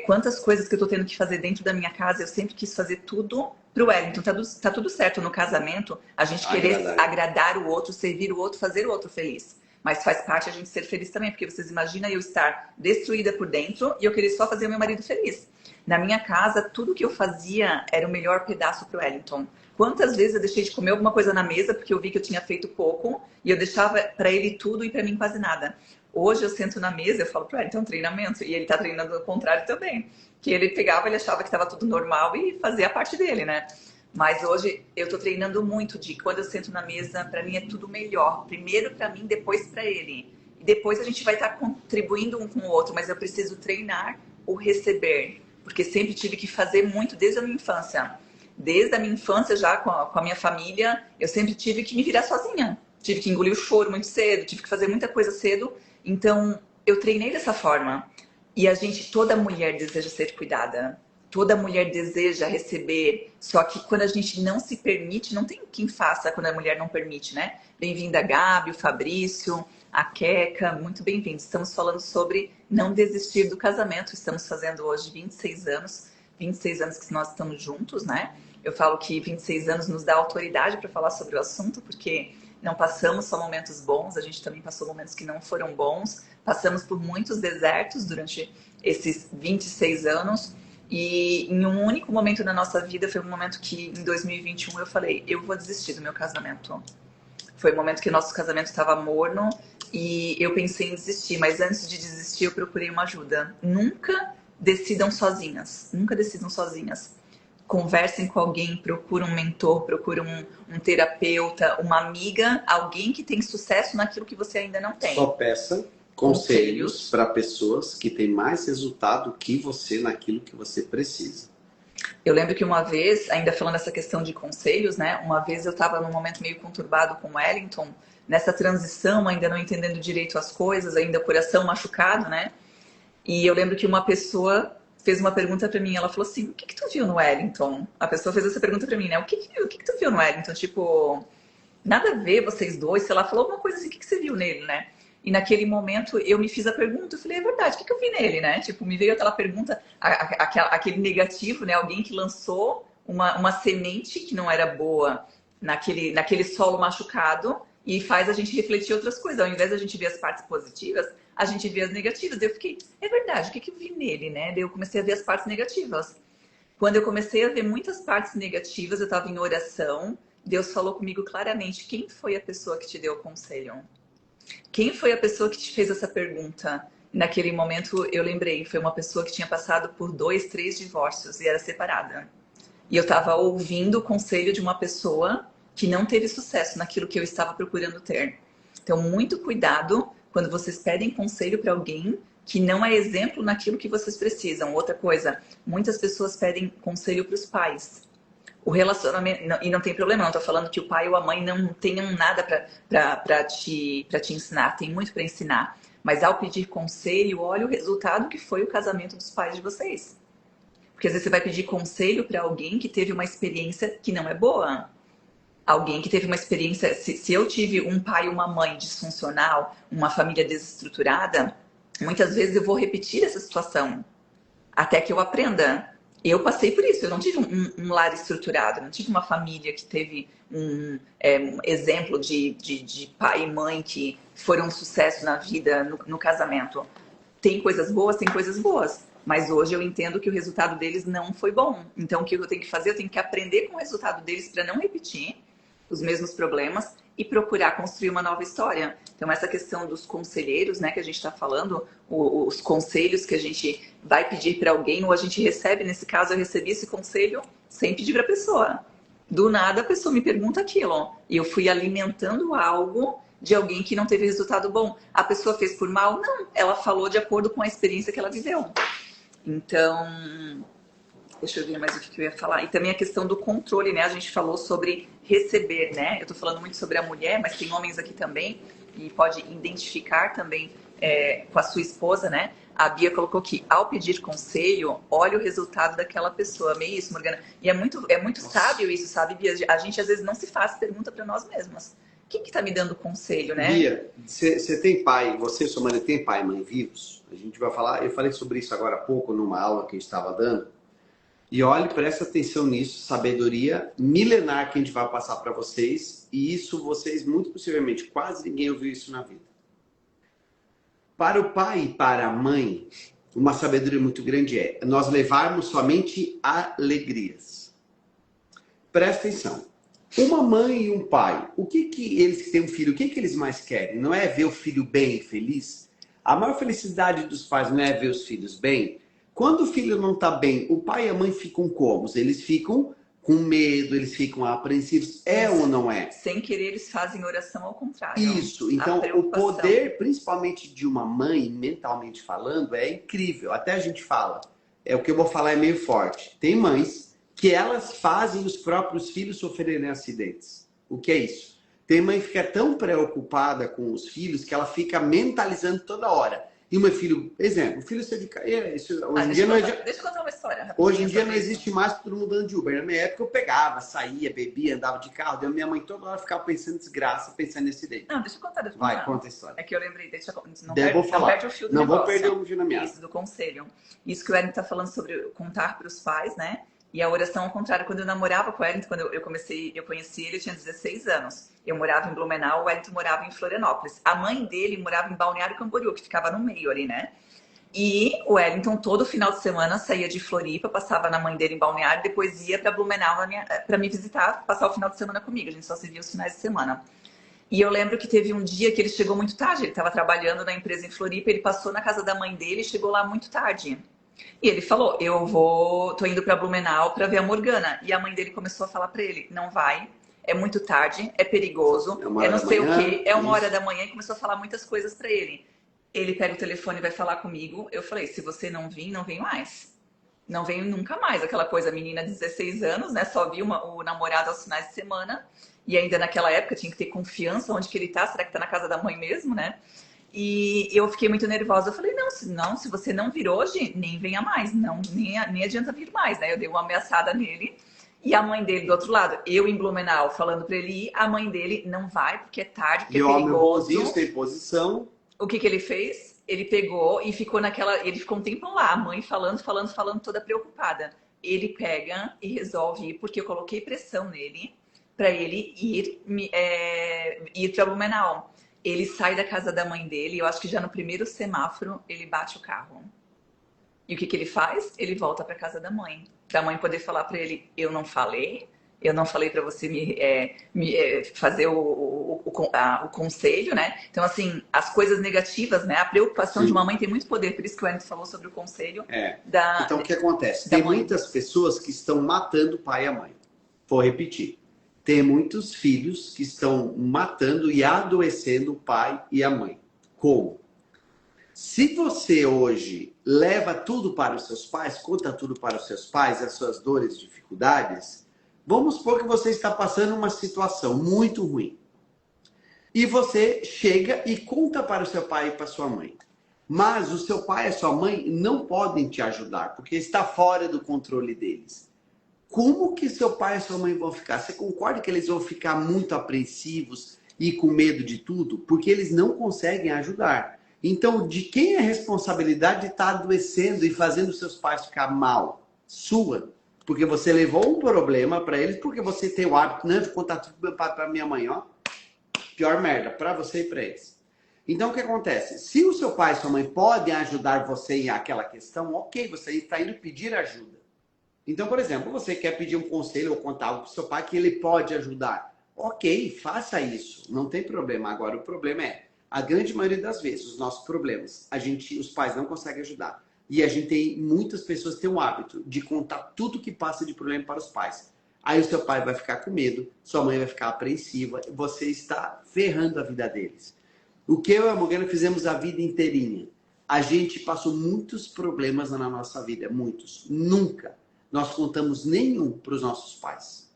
quantas coisas que eu tô tendo que fazer dentro da minha casa, eu sempre quis fazer tudo pro Wellington. Tá tudo certo no casamento, a gente querer agradar o outro, servir o outro, fazer o outro feliz. Mas faz parte a gente ser feliz também, porque vocês imaginam eu estar destruída por dentro e eu querer só fazer o meu marido feliz. Na minha casa, tudo que eu fazia era o melhor pedaço pro Wellington. Quantas vezes eu deixei de comer alguma coisa na mesa porque eu vi que eu tinha feito pouco e eu deixava para ele tudo e para mim quase nada. Hoje eu sento na mesa e eu falo pro Wellington, é um treinamento, e ele tá treinando ao contrário também. Que ele pegava, ele achava que estava tudo normal e fazia a parte dele, né? Mas hoje eu tô treinando muito de quando eu sento na mesa, para mim é tudo melhor. Primeiro para mim, depois para ele. E depois a gente vai estar contribuindo um com o outro, mas eu preciso treinar o receber. Porque sempre tive que fazer muito desde a minha infância. Desde a minha infância já com a minha família, eu sempre tive que me virar sozinha. Tive que engolir o choro muito cedo, tive que fazer muita coisa cedo. Então eu treinei dessa forma. E toda mulher deseja ser cuidada. Toda mulher deseja receber, só que quando a gente não se permite, não tem quem faça quando a mulher não permite, né? Bem-vinda a Gabi, o Fabrício, a Queca, muito bem-vindos. Estamos falando sobre não desistir do casamento. Estamos fazendo hoje 26 anos que nós estamos juntos, né? Eu falo que 26 anos nos dá autoridade para falar sobre o assunto, porque não passamos só momentos bons, a gente também passou momentos que não foram bons. Passamos por muitos desertos durante esses 26 anos. E em um único momento da nossa vida, foi um momento que em 2021 eu falei, eu vou desistir do meu casamento. Foi um momento que o nosso casamento estava morno e eu pensei em desistir, mas antes de desistir eu procurei uma ajuda. Nunca decidam sozinhas, nunca decidam sozinhas. Conversem com alguém, procurem um mentor, procurem um terapeuta, uma amiga, alguém que tem sucesso naquilo que você ainda não tem. Só peça conselhos para pessoas que têm mais resultado que você naquilo que você precisa. Eu lembro que uma vez, ainda falando essa questão de conselhos, né? Uma vez eu estava num momento meio conturbado com o Wellington, nessa transição, ainda não entendendo direito as coisas, ainda o coração machucado, né? E eu lembro que uma pessoa fez uma pergunta para mim, ela falou assim, o que tu viu no Wellington? A pessoa fez essa pergunta para mim, né? O que tu viu no Wellington? Tipo, nada a ver vocês dois, sei lá, falou alguma coisa assim, o que você viu nele, né? E naquele momento eu me fiz a pergunta, eu falei, é verdade, o que eu vi nele, né? Tipo, me veio aquela pergunta, aquele negativo, né? Alguém que lançou uma semente que não era boa naquele solo machucado e faz a gente refletir outras coisas. Ao invés de a gente ver as partes positivas, a gente vê as negativas. Daí eu fiquei, é verdade, o que eu vi nele, né? Daí eu comecei a ver as partes negativas. Quando eu comecei a ver muitas partes negativas, eu estava em oração, Deus falou comigo claramente, quem foi a pessoa que te deu o conselho? Quem foi a pessoa que te fez essa pergunta? naquele momento eu lembrei, foi uma pessoa que tinha passado por 2, 3 divórcios e era separada. E eu estava ouvindo o conselho de uma pessoa que não teve sucesso naquilo que eu estava procurando ter. Então, muito cuidado quando vocês pedem conselho para alguém que não é exemplo naquilo que vocês precisam. Outra coisa, muitas pessoas pedem conselho para os pais. O relacionamento, e não tem problema, não estou falando que o pai ou a mãe não tenham nada para te ensinar, tem muito para ensinar. Mas ao pedir conselho, olha o resultado que foi o casamento dos pais de vocês. Porque às vezes você vai pedir conselho para alguém que teve uma experiência que não é boa. Alguém que teve uma experiência. Se eu tive um pai e uma mãe disfuncional, uma família desestruturada, muitas vezes eu vou repetir essa situação até que eu aprenda. Eu passei por isso, eu não tive um lar estruturado, não tive uma família que teve um exemplo de pai e mãe que foram um sucesso na vida, no casamento. Tem coisas boas, mas hoje eu entendo que o resultado deles não foi bom. Então o que eu tenho que fazer? Eu tenho que aprender com o resultado deles para não repetir os mesmos problemas e procurar construir uma nova história. Então essa questão dos conselheiros, né, que a gente está falando, os conselhos que a gente vai pedir para alguém, ou a gente recebe, nesse caso eu recebi esse conselho sem pedir para a pessoa. Do nada a pessoa me pergunta aquilo. E eu fui alimentando algo de alguém que não teve resultado bom. A pessoa fez por mal? Não. Ela falou de acordo com a experiência que ela viveu. Então, deixa eu ver mais o que eu ia falar. E também a questão do controle, né? A gente falou sobre receber, né? Eu tô falando muito sobre a mulher, mas tem homens aqui também. E pode identificar também com a sua esposa, né? A Bia colocou que ao pedir conselho, olha o resultado daquela pessoa. Meio isso, Morgana. E é muito sábio isso, sabe, Bia? A gente às vezes não se faz pergunta para nós mesmas. Quem que tá me dando conselho, né? Bia, você tem pai, você e sua mãe tem pai e mãe vivos? A gente vai falar, eu falei sobre isso agora há pouco numa aula que a gente estava dando. E olhe, presta atenção nisso, sabedoria milenar que a gente vai passar para vocês. E isso vocês, muito possivelmente, quase ninguém ouviu isso na vida. Para o pai e para a mãe, uma sabedoria muito grande é nós levarmos somente alegrias. Presta atenção. Uma mãe e um pai, o que eles que têm um filho, o que eles mais querem? Não é ver o filho bem e feliz? A maior felicidade dos pais não é ver os filhos bem? Quando o filho não está bem, o pai e a mãe ficam como? Eles ficam com medo, eles ficam apreensivos. É ou não é? Sem querer, eles fazem oração ao contrário. Isso. Então, o poder, principalmente de uma mãe, mentalmente falando, é incrível. Até a gente fala. O que eu vou falar é meio forte. Tem mães que elas fazem os próprios filhos sofrerem acidentes. O que é isso? Tem mãe que fica tão preocupada com os filhos que ela fica mentalizando toda hora. E o meu filho, exemplo, o filho você fica. Deixa eu contar uma história. Hoje em dia não existe mais todo mundo andando de Uber. Na minha época eu pegava, saía, bebia, andava de carro. Daí minha mãe toda hora ficava pensando em desgraça, pensando nesse acidente. Não, deixa eu contar. Vai, conta a história. É que eu lembrei, não perde o fio do negócio. Não vou negócio. perder o fio na minha. Isso, do conselho. Isso que o Wellington tá falando sobre contar para os pais, né? E a oração ao contrário, quando eu namorava com o Wellington, quando eu conheci ele, eu tinha 16 anos. Eu morava em Blumenau, o Wellington morava em Florianópolis. A mãe dele morava em Balneário Camboriú, que ficava no meio ali, né? E o Wellington, todo final de semana, saía de Floripa, passava na mãe dele em Balneário, depois ia para Blumenau para me visitar, passar o final de semana comigo. A gente só se via os finais de semana. E eu lembro que teve um dia que ele chegou muito tarde. Ele estava trabalhando na empresa em Floripa, ele passou na casa da mãe dele e chegou lá muito tarde. E ele falou, tô indo para Blumenau para ver a Morgana. E a mãe dele começou a falar para ele, não vai, é muito tarde, é perigoso, é não sei o quê, é 1h da manhã, e começou a falar muitas coisas para ele. Ele pega o telefone e vai falar comigo. Eu falei, se você não vir, não vem mais. Não venho nunca mais. Aquela coisa, menina de 16 anos, né? Só vi o namorado aos finais de semana. E ainda naquela época tinha que ter confiança onde que ele tá. Será que tá na casa da mãe mesmo, né? E eu fiquei muito nervosa. Eu falei, não, se você não vir hoje, nem venha mais. Não, nem adianta vir mais, né? Eu dei uma ameaçada nele. E a mãe dele do outro lado, eu em Blumenau, falando pra ele ir. A mãe dele, não vai, porque é tarde, porque é perigoso. E o homem bonzinho, tem posição. O que ele fez? Ele pegou e ficou ele ficou um tempão lá, a mãe falando, toda preocupada. Ele pega e resolve ir, porque eu coloquei pressão nele para ele ir para Blumenau. Ele sai da casa da mãe dele, eu acho que já no primeiro semáforo ele bate o carro. E o que ele faz? Ele volta para casa da mãe. Para a mãe poder falar para ele, eu não falei para você fazer o o conselho, né? Então, assim, as coisas negativas, né? A preocupação Sim. de uma mãe tem muito poder, por isso que o Wellington falou sobre o conselho Então, o que acontece? da Tem mãe. muitas pessoas que estão matando o pai e a mãe. Vou repetir. Tem muitos filhos que estão matando e adoecendo o pai e a mãe. Como? Se você hoje leva tudo para os seus pais, conta tudo para os seus pais, as suas dores, dificuldades, vamos supor que você está passando uma situação muito ruim. E você chega e conta para o seu pai e para a sua mãe. Mas o seu pai e a sua mãe não podem te ajudar, porque está fora do controle deles. Como que seu pai e sua mãe vão ficar? Você concorda que eles vão ficar muito apreensivos e com medo de tudo? Porque eles não conseguem ajudar. Então, de quem é a responsabilidade de estar adoecendo e fazendo seus pais ficar mal? Sua. Porque você levou um problema para eles, porque você tem o hábito, não, vou contar tudo pro meu pai, para minha mãe, ó. Pior merda, para você e para eles. Então, o que acontece? Se o seu pai e sua mãe podem ajudar você em aquela questão, ok, você está indo pedir ajuda. Então, por exemplo, você quer pedir um conselho ou contar algo para o seu pai que ele pode ajudar. Ok, faça isso, não tem problema. Agora, o problema é, a grande maioria das vezes, os nossos problemas, os pais não conseguem ajudar. E a gente tem, muitas pessoas têm o hábito de contar tudo que passa de problema para os pais. Aí o seu pai vai ficar com medo, sua mãe vai ficar apreensiva, você está ferrando a vida deles. O que eu e a Morgana fizemos a vida inteirinha? A gente passou muitos problemas na nossa vida, muitos. Nunca nós contamos nenhum para os nossos pais.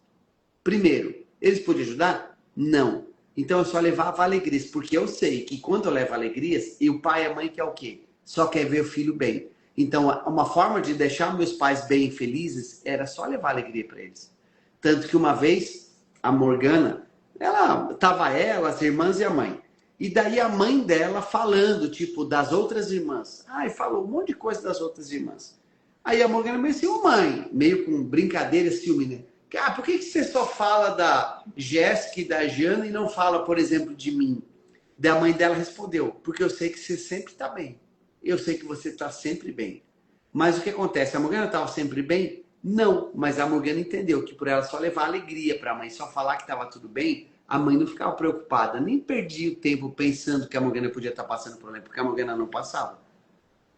Primeiro, eles podiam ajudar? Não. Então eu só levava alegrias, porque eu sei que quando eu levo alegrias, e o pai e a mãe quer o quê? Só quer ver o filho bem. Então uma forma de deixar meus pais bem felizes era só levar alegria para eles. Tanto que uma vez, a Morgana, ela, as irmãs e a mãe. E daí a mãe dela falando, tipo, das outras irmãs. Ai, falou um monte de coisa das outras irmãs. Aí a Morgana me disse, ô mãe, meio com brincadeira, ciúme, né? Ah, por que você só fala da Jéssica e da Jana e não fala, por exemplo, de mim? Daí a mãe dela respondeu, porque eu sei que você sempre está bem. Eu sei que você está sempre bem. Mas o que acontece? A Morgana estava sempre bem? Não, mas a Morgana entendeu que por ela só levar alegria para a mãe, só falar que estava tudo bem, a mãe não ficava preocupada, nem perdia o tempo pensando que a Morgana podia estar passando problema, porque a Morgana não passava.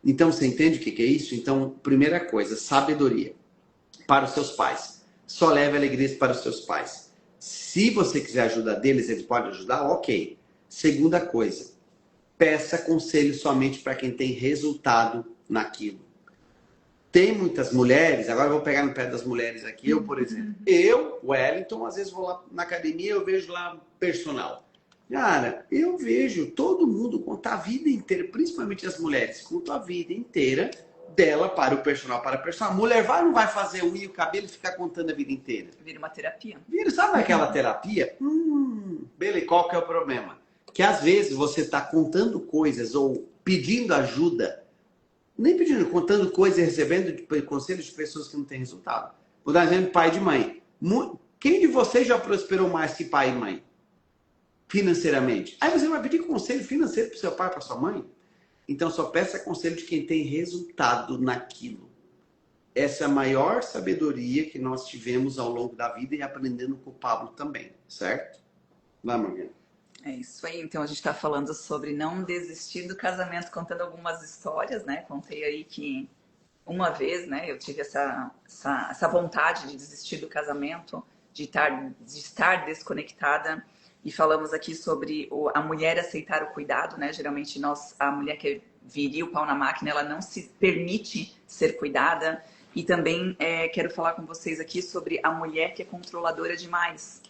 Então, você entende o que é isso? Então, primeira coisa, sabedoria para os seus pais. Só leve alegrias para os seus pais. Se você quiser ajuda deles, eles podem ajudar, ok. Segunda coisa, peça conselho somente para quem tem resultado naquilo. Tem muitas mulheres, agora eu vou pegar no pé das mulheres aqui, eu, por exemplo. Eu, Wellington, às vezes vou lá na academia, eu vejo lá personal. Cara, eu vejo todo mundo contar a vida inteira, principalmente as mulheres, contam a vida inteira dela para o personal, para a personal. A mulher vai ou não vai fazer unha e o cabelo e ficar contando a vida inteira? Vira uma terapia. Vira, sabe aquela terapia? Beleza, qual que é o problema? Que às vezes você está contando coisas ou pedindo ajuda, nem pedindo, contando coisas e recebendo conselhos de pessoas que não têm resultado. Vou dar um exemplo, pai e mãe. Quem de vocês já prosperou mais que pai e mãe? Financeiramente. Aí você vai pedir conselho financeiro para o seu pai, para sua mãe? Então só peça conselho de quem tem resultado naquilo. Essa é a maior sabedoria que nós tivemos ao longo da vida e aprendendo com o Pablo também, certo? Vai, Morgana. É isso aí, então a gente está falando sobre não desistir do casamento, contando algumas histórias, né? Contei aí que uma vez, né, eu tive essa vontade de desistir do casamento, de estar desconectada, e falamos aqui sobre a mulher aceitar o cuidado, né? Geralmente a mulher que é viril, pau na máquina, ela não se permite ser cuidada. E também quero falar com vocês aqui sobre a mulher que é controladora demais.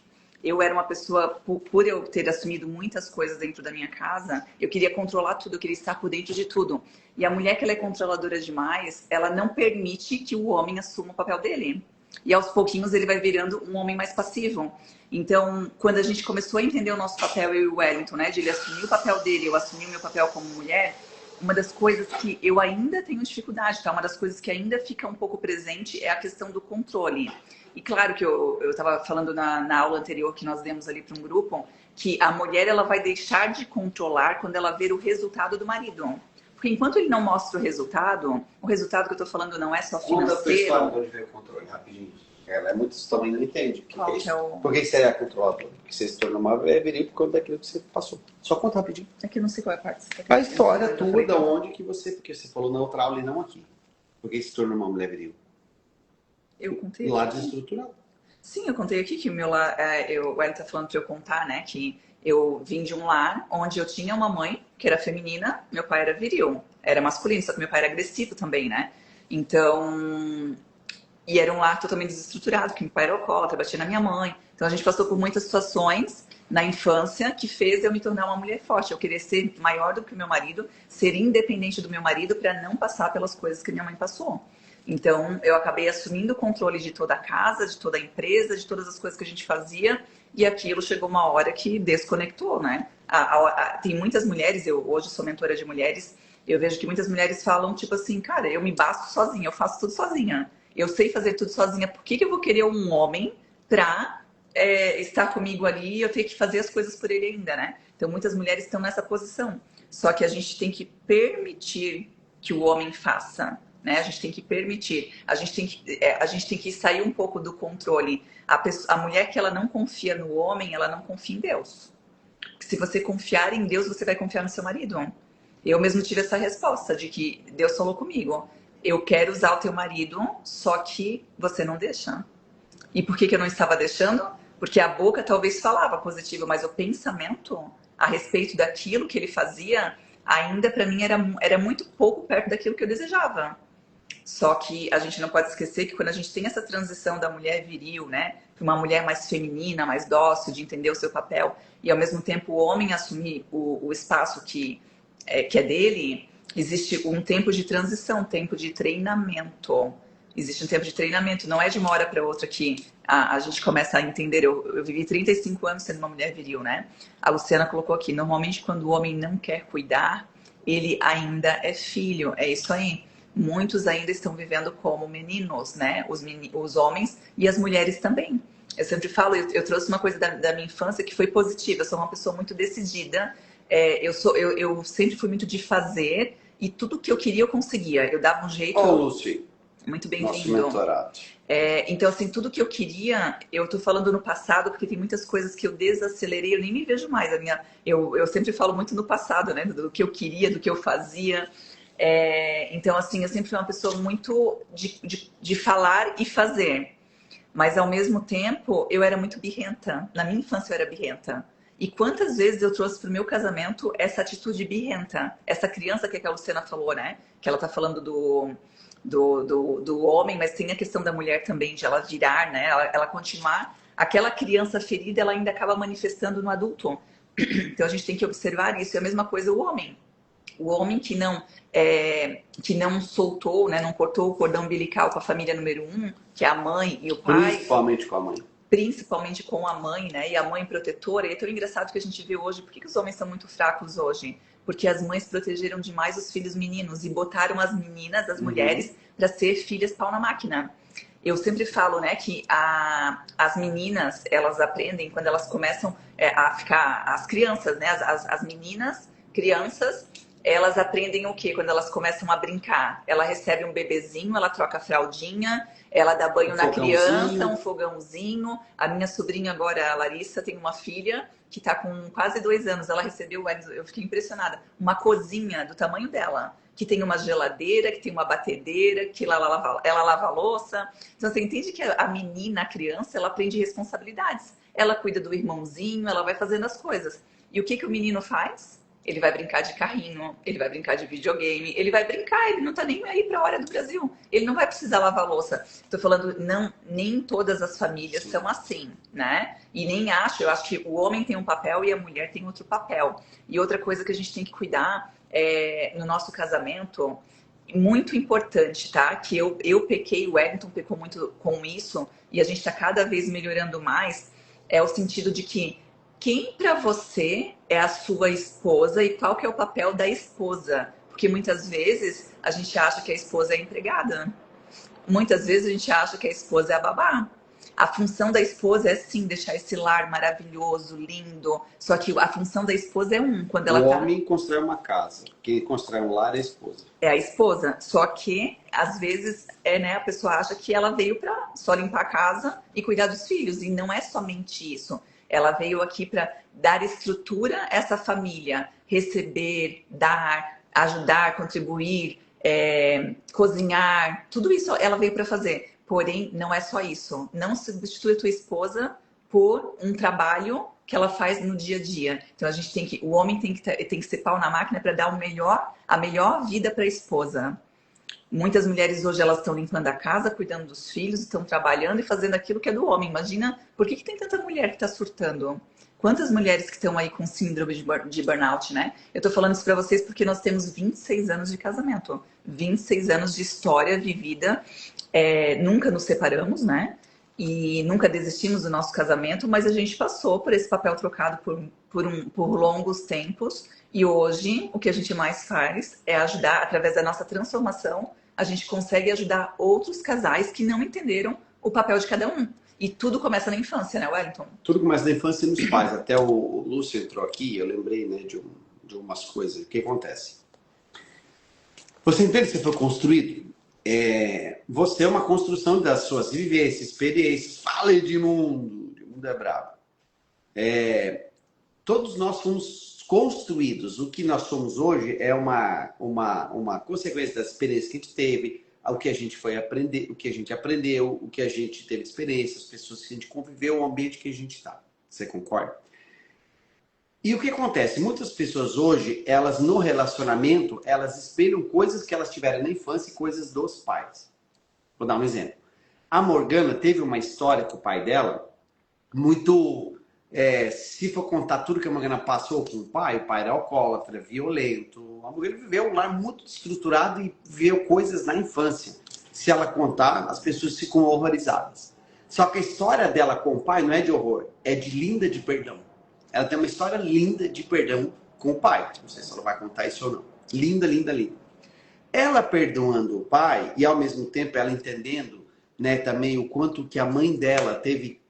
Eu era uma pessoa, por eu ter assumido muitas coisas dentro da minha casa, eu queria controlar tudo, eu queria estar por dentro de tudo. E a mulher que ela é controladora demais, ela não permite que o homem assuma o papel dele. E aos pouquinhos ele vai virando um homem mais passivo. Então, quando a gente começou a entender o nosso papel, eu e o Wellington, né, de ele assumir o papel dele, eu assumir o meu papel como mulher, uma das coisas que eu ainda tenho dificuldade, tá? Uma das coisas que ainda fica um pouco presente é a questão do controle. E claro que eu estava falando na aula anterior que nós demos ali para um grupo, que a mulher ela vai deixar de controlar quando ela ver o resultado do marido. Porque enquanto ele não mostra o resultado que eu estou falando não é só financeiro. Conta a tua história de ver o controle, rapidinho. ela é muito, você também não entende. Qual que é o... Por que você é controlador? Porque você se tornou uma mulher viril por conta daquilo que você passou. Só conta rapidinho. É que eu não sei qual é a parte. A história tua, da onde que você... Porque você falou neutral e não aqui. Por que se tornou uma mulher viril? Eu contei. Lá desestruturado. Sim, eu contei aqui que o meu lar, o Ellen tá falando pra eu contar, né, que eu vim de um lar onde eu tinha uma mãe que era feminina, meu pai era viril, era masculino, só que meu pai era agressivo também, né? Então, e era um lar totalmente desestruturado, porque meu pai era alcoólatra, batia na minha mãe. Então a gente passou por muitas situações na infância que fez eu me tornar uma mulher forte. Eu queria ser maior do que o meu marido, ser independente do meu marido para não passar pelas coisas que minha mãe passou. Então, eu acabei assumindo o controle de toda a casa, de toda a empresa, de todas as coisas que a gente fazia, e aquilo chegou uma hora que desconectou, né? Tem muitas mulheres, eu hoje sou mentora de mulheres, eu vejo que muitas mulheres falam, tipo assim, cara, eu me basto sozinha, eu faço tudo sozinha. Eu sei fazer tudo sozinha, por que eu vou querer um homem pra estar comigo ali e eu ter que fazer as coisas por ele ainda, né? Então, muitas mulheres estão nessa posição. Só que a gente tem que permitir que o homem faça. Né? A gente tem que permitir, a gente tem que sair um pouco do controle. A mulher que ela não confia no homem, ela não confia em Deus. Se você confiar em Deus, você vai confiar no seu marido. Eu mesmo tive essa resposta de que Deus falou comigo: eu quero usar o teu marido, só que você não deixa. E por que eu não estava deixando? Porque a boca talvez falava positivo, mas o pensamento a respeito daquilo que ele fazia ainda para mim era muito pouco perto daquilo que eu desejava. Só que a gente não pode esquecer que quando a gente tem essa transição da mulher viril, né, para uma mulher mais feminina, mais dócil, de entender o seu papel, e ao mesmo tempo o homem assumir o espaço que é dele, existe um tempo de transição, um tempo de treinamento. Existe um tempo de treinamento, não é de uma hora para outra que a gente começa a entender. Eu vivi 35 anos sendo uma mulher viril, né? A Luciana colocou aqui, normalmente quando o homem não quer cuidar, ele ainda é filho, é isso aí. Muitos ainda estão vivendo como meninos, né? Os homens e as mulheres também. Eu sempre falo, eu trouxe uma coisa da minha infância que foi positiva. Eu sou uma pessoa muito decidida. Eu sempre fui muito de fazer e tudo que eu queria eu conseguia. Eu dava um jeito. Ô, Lucy. Muito Nosso bem-vindo. mentorado. Então, assim, tudo que eu queria, eu tô falando no passado, porque tem muitas coisas que eu desacelerei, eu nem me vejo mais. Eu sempre falo muito no passado, né? Do que eu queria, do que eu fazia. Então, assim, eu sempre fui uma pessoa muito de falar e fazer. Mas, ao mesmo tempo, eu era muito birrenta. Na minha infância, eu era birrenta. E quantas vezes eu trouxe pro meu casamento essa atitude birrenta? Essa criança que a Luciana falou, né? Que ela tá falando do homem, mas tem a questão da mulher também, de ela virar, né? Ela continuar. Aquela criança ferida, ela ainda acaba manifestando no adulto. Então, a gente tem que observar isso. E a mesma coisa o homem. O homem que não soltou, né, não cortou o cordão umbilical com a família número 1, que é a mãe e o pai. Principalmente com a mãe. Principalmente com a mãe, né? E a mãe protetora. E é tão engraçado que a gente vê hoje. Por que os homens são muito fracos hoje? Porque as mães protegeram demais os filhos meninos e botaram as meninas, as mulheres, para ser filhas pau na máquina. Eu sempre falo, né, que as meninas, elas aprendem quando elas começam a ficar... As crianças, né? As meninas, crianças... Elas aprendem o quê? Quando elas começam a brincar. Ela recebe um bebezinho, ela troca a fraldinha, ela dá banho na criança, um fogãozinho. A minha sobrinha agora, a Larissa, tem uma filha que está com quase 2 anos. Ela recebeu, eu fiquei impressionada, uma cozinha do tamanho dela, que tem uma geladeira, que tem uma batedeira, que ela lava a louça. Então você entende que a menina, a criança, ela aprende responsabilidades. Ela cuida do irmãozinho, ela vai fazendo as coisas. E o que o menino faz? Ele vai brincar de carrinho, ele vai brincar de videogame, ele vai brincar, ele não tá nem aí pra hora do Brasil. Ele não vai precisar lavar louça. Tô falando, não, nem todas as famílias são assim, né? E nem eu acho que o homem tem um papel e a mulher tem outro papel. E outra coisa que a gente tem que cuidar no nosso casamento, muito importante, tá? Que eu pequei, o Wellington pecou muito com isso, e a gente tá cada vez melhorando mais, é o sentido de que quem para você é a sua esposa e qual que é o papel da esposa? Porque muitas vezes a gente acha que a esposa é a empregada. Muitas vezes a gente acha que a esposa é a babá. a função da esposa é sim deixar esse lar maravilhoso, lindo. Só que a função da esposa é quando O ela tá homem constrói uma casa, quem constrói um lar é a esposa. é a esposa. Só que às vezes né, a pessoa acha que ela veio para só limpar a casa e cuidar dos filhos e não é somente isso. Ela veio aqui para dar estrutura a essa família, receber, dar, ajudar, contribuir, cozinhar, tudo isso ela veio para fazer. Porém, não é só isso. Não substitui a tua esposa por um trabalho que ela faz no dia a dia. Então a gente o homem tem que ser pau na máquina para dar a melhor vida para a esposa. Muitas mulheres hoje elas estão limpando a casa, cuidando dos filhos, estão trabalhando e fazendo aquilo que é do homem. Imagina, por que tem tanta mulher que está surtando? Quantas mulheres que estão aí com síndrome de burnout, né? Eu tô falando isso para vocês porque nós temos 26 anos de casamento, 26 anos de história vivida, nunca nos separamos, né? E nunca desistimos do nosso casamento, mas a gente passou por esse papel trocado por longos tempos. E hoje, o que a gente mais faz é ajudar, através da nossa transformação, a gente consegue ajudar outros casais que não entenderam o papel de cada um. E tudo começa na infância, né, Wellington? Tudo começa na infância e nos pais. Até o Lúcio entrou aqui, eu lembrei, né, de umas coisas. O que acontece? Você entende que você foi construído? Você é uma construção das suas vivências, experiências. Fala, Edmundo! Edmundo é bravo. Todos nós fomos construídos. O que nós somos hoje é uma consequência das experiências que a gente teve, o que a gente foi aprender, o que a gente aprendeu, o que a gente teve de experiência, as pessoas que a gente conviveu, o ambiente que a gente está. Você concorda? E o que acontece? Muitas pessoas hoje, elas no relacionamento, elas espelham coisas que elas tiveram na infância e coisas dos pais. Vou dar um exemplo. A Morgana teve uma história com o pai dela muito... se for contar tudo que a Morgana passou com o pai era alcoólatra, violento. A Morgana viveu um lar muito estruturado e viveu coisas na infância. Se ela contar, as pessoas ficam horrorizadas. Só que a história dela com o pai não é de horror, é de linda de perdão. Ela tem uma história linda de perdão com o pai. Não sei se ela vai contar isso ou não. Linda, linda, linda. Ela perdoando o pai e ao mesmo tempo ela entendendo, né, também o quanto que a mãe dela teve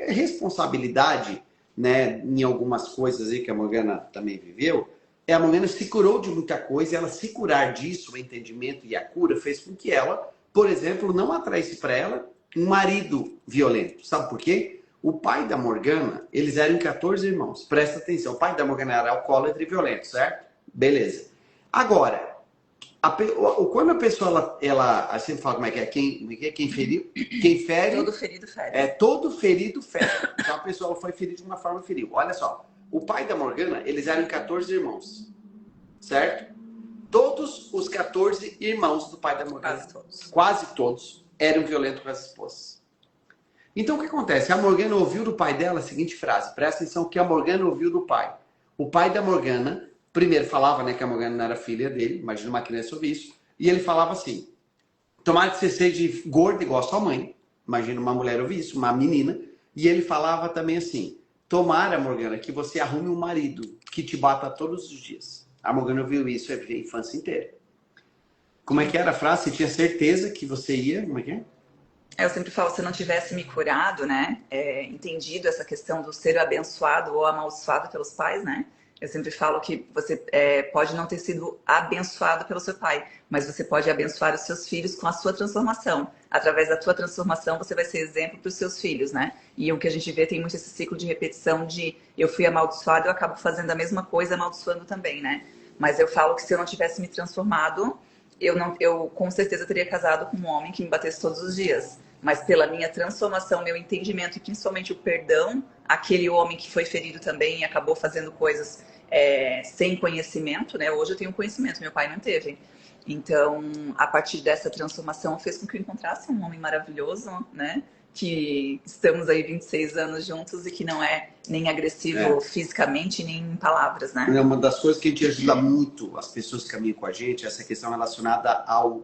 responsabilidade, né, em algumas coisas aí que a Morgana também viveu, a Morgana se curou de muita coisa e ela se curar disso, o entendimento e a cura fez com que ela, por exemplo, não atraísse para ela um marido violento. Sabe por quê? O pai da Morgana, eles eram 14 irmãos. Presta atenção, o pai da Morgana era alcoólatra e violento, certo? Beleza. Agora, quando a pessoa, ela sempre fala como é que é, quem feriu, quem fere... Todo ferido fere. Todo ferido fere. Então a pessoa foi ferida de uma forma feriu. Olha só, o pai da Morgana, eles eram 14 irmãos, certo? Todos os 14 irmãos do pai da Morgana, quase todos eram violentos com as esposas. Então o que acontece? A Morgana ouviu do pai dela a seguinte frase, presta atenção que a Morgana ouviu do pai. O pai da Morgana, primeiro falava, né, que a Morgana não era filha dele, imagina uma criança ouvir isso, e ele falava assim, tomara que você seja gorda igual a sua mãe, imagina uma mulher ouvir isso, uma menina, e ele falava também assim, tomara, Morgana, que você arrume um marido que te bata todos os dias. A Morgana ouviu isso a infância inteira. Como é que era a frase? Você tinha certeza que você ia, como é que é? Eu sempre falo, se eu não tivesse me curado, né, entendido essa questão do ser abençoado ou amaldiçoado pelos pais, né, eu sempre falo que você pode não ter sido abençoado pelo seu pai, mas você pode abençoar os seus filhos com a sua transformação. Através da tua transformação, você vai ser exemplo para os seus filhos, né? E o que a gente vê tem muito esse ciclo de repetição de eu fui amaldiçoado, eu acabo fazendo a mesma coisa, amaldiçoando também, né? Mas eu falo que se eu não tivesse me transformado, eu com certeza teria casado com um homem que me batesse todos os dias. Mas pela minha transformação, meu entendimento e principalmente o perdão, aquele homem que foi ferido também e acabou fazendo coisas sem conhecimento, né? Hoje eu tenho conhecimento, meu pai não teve. Então, a partir dessa transformação, fez com que eu encontrasse um homem maravilhoso, né? Que estamos aí 26 anos juntos e que não é nem agressivo fisicamente, nem em palavras, né? Uma das coisas que a gente ajuda muito as pessoas que caminham com a gente é essa questão relacionada ao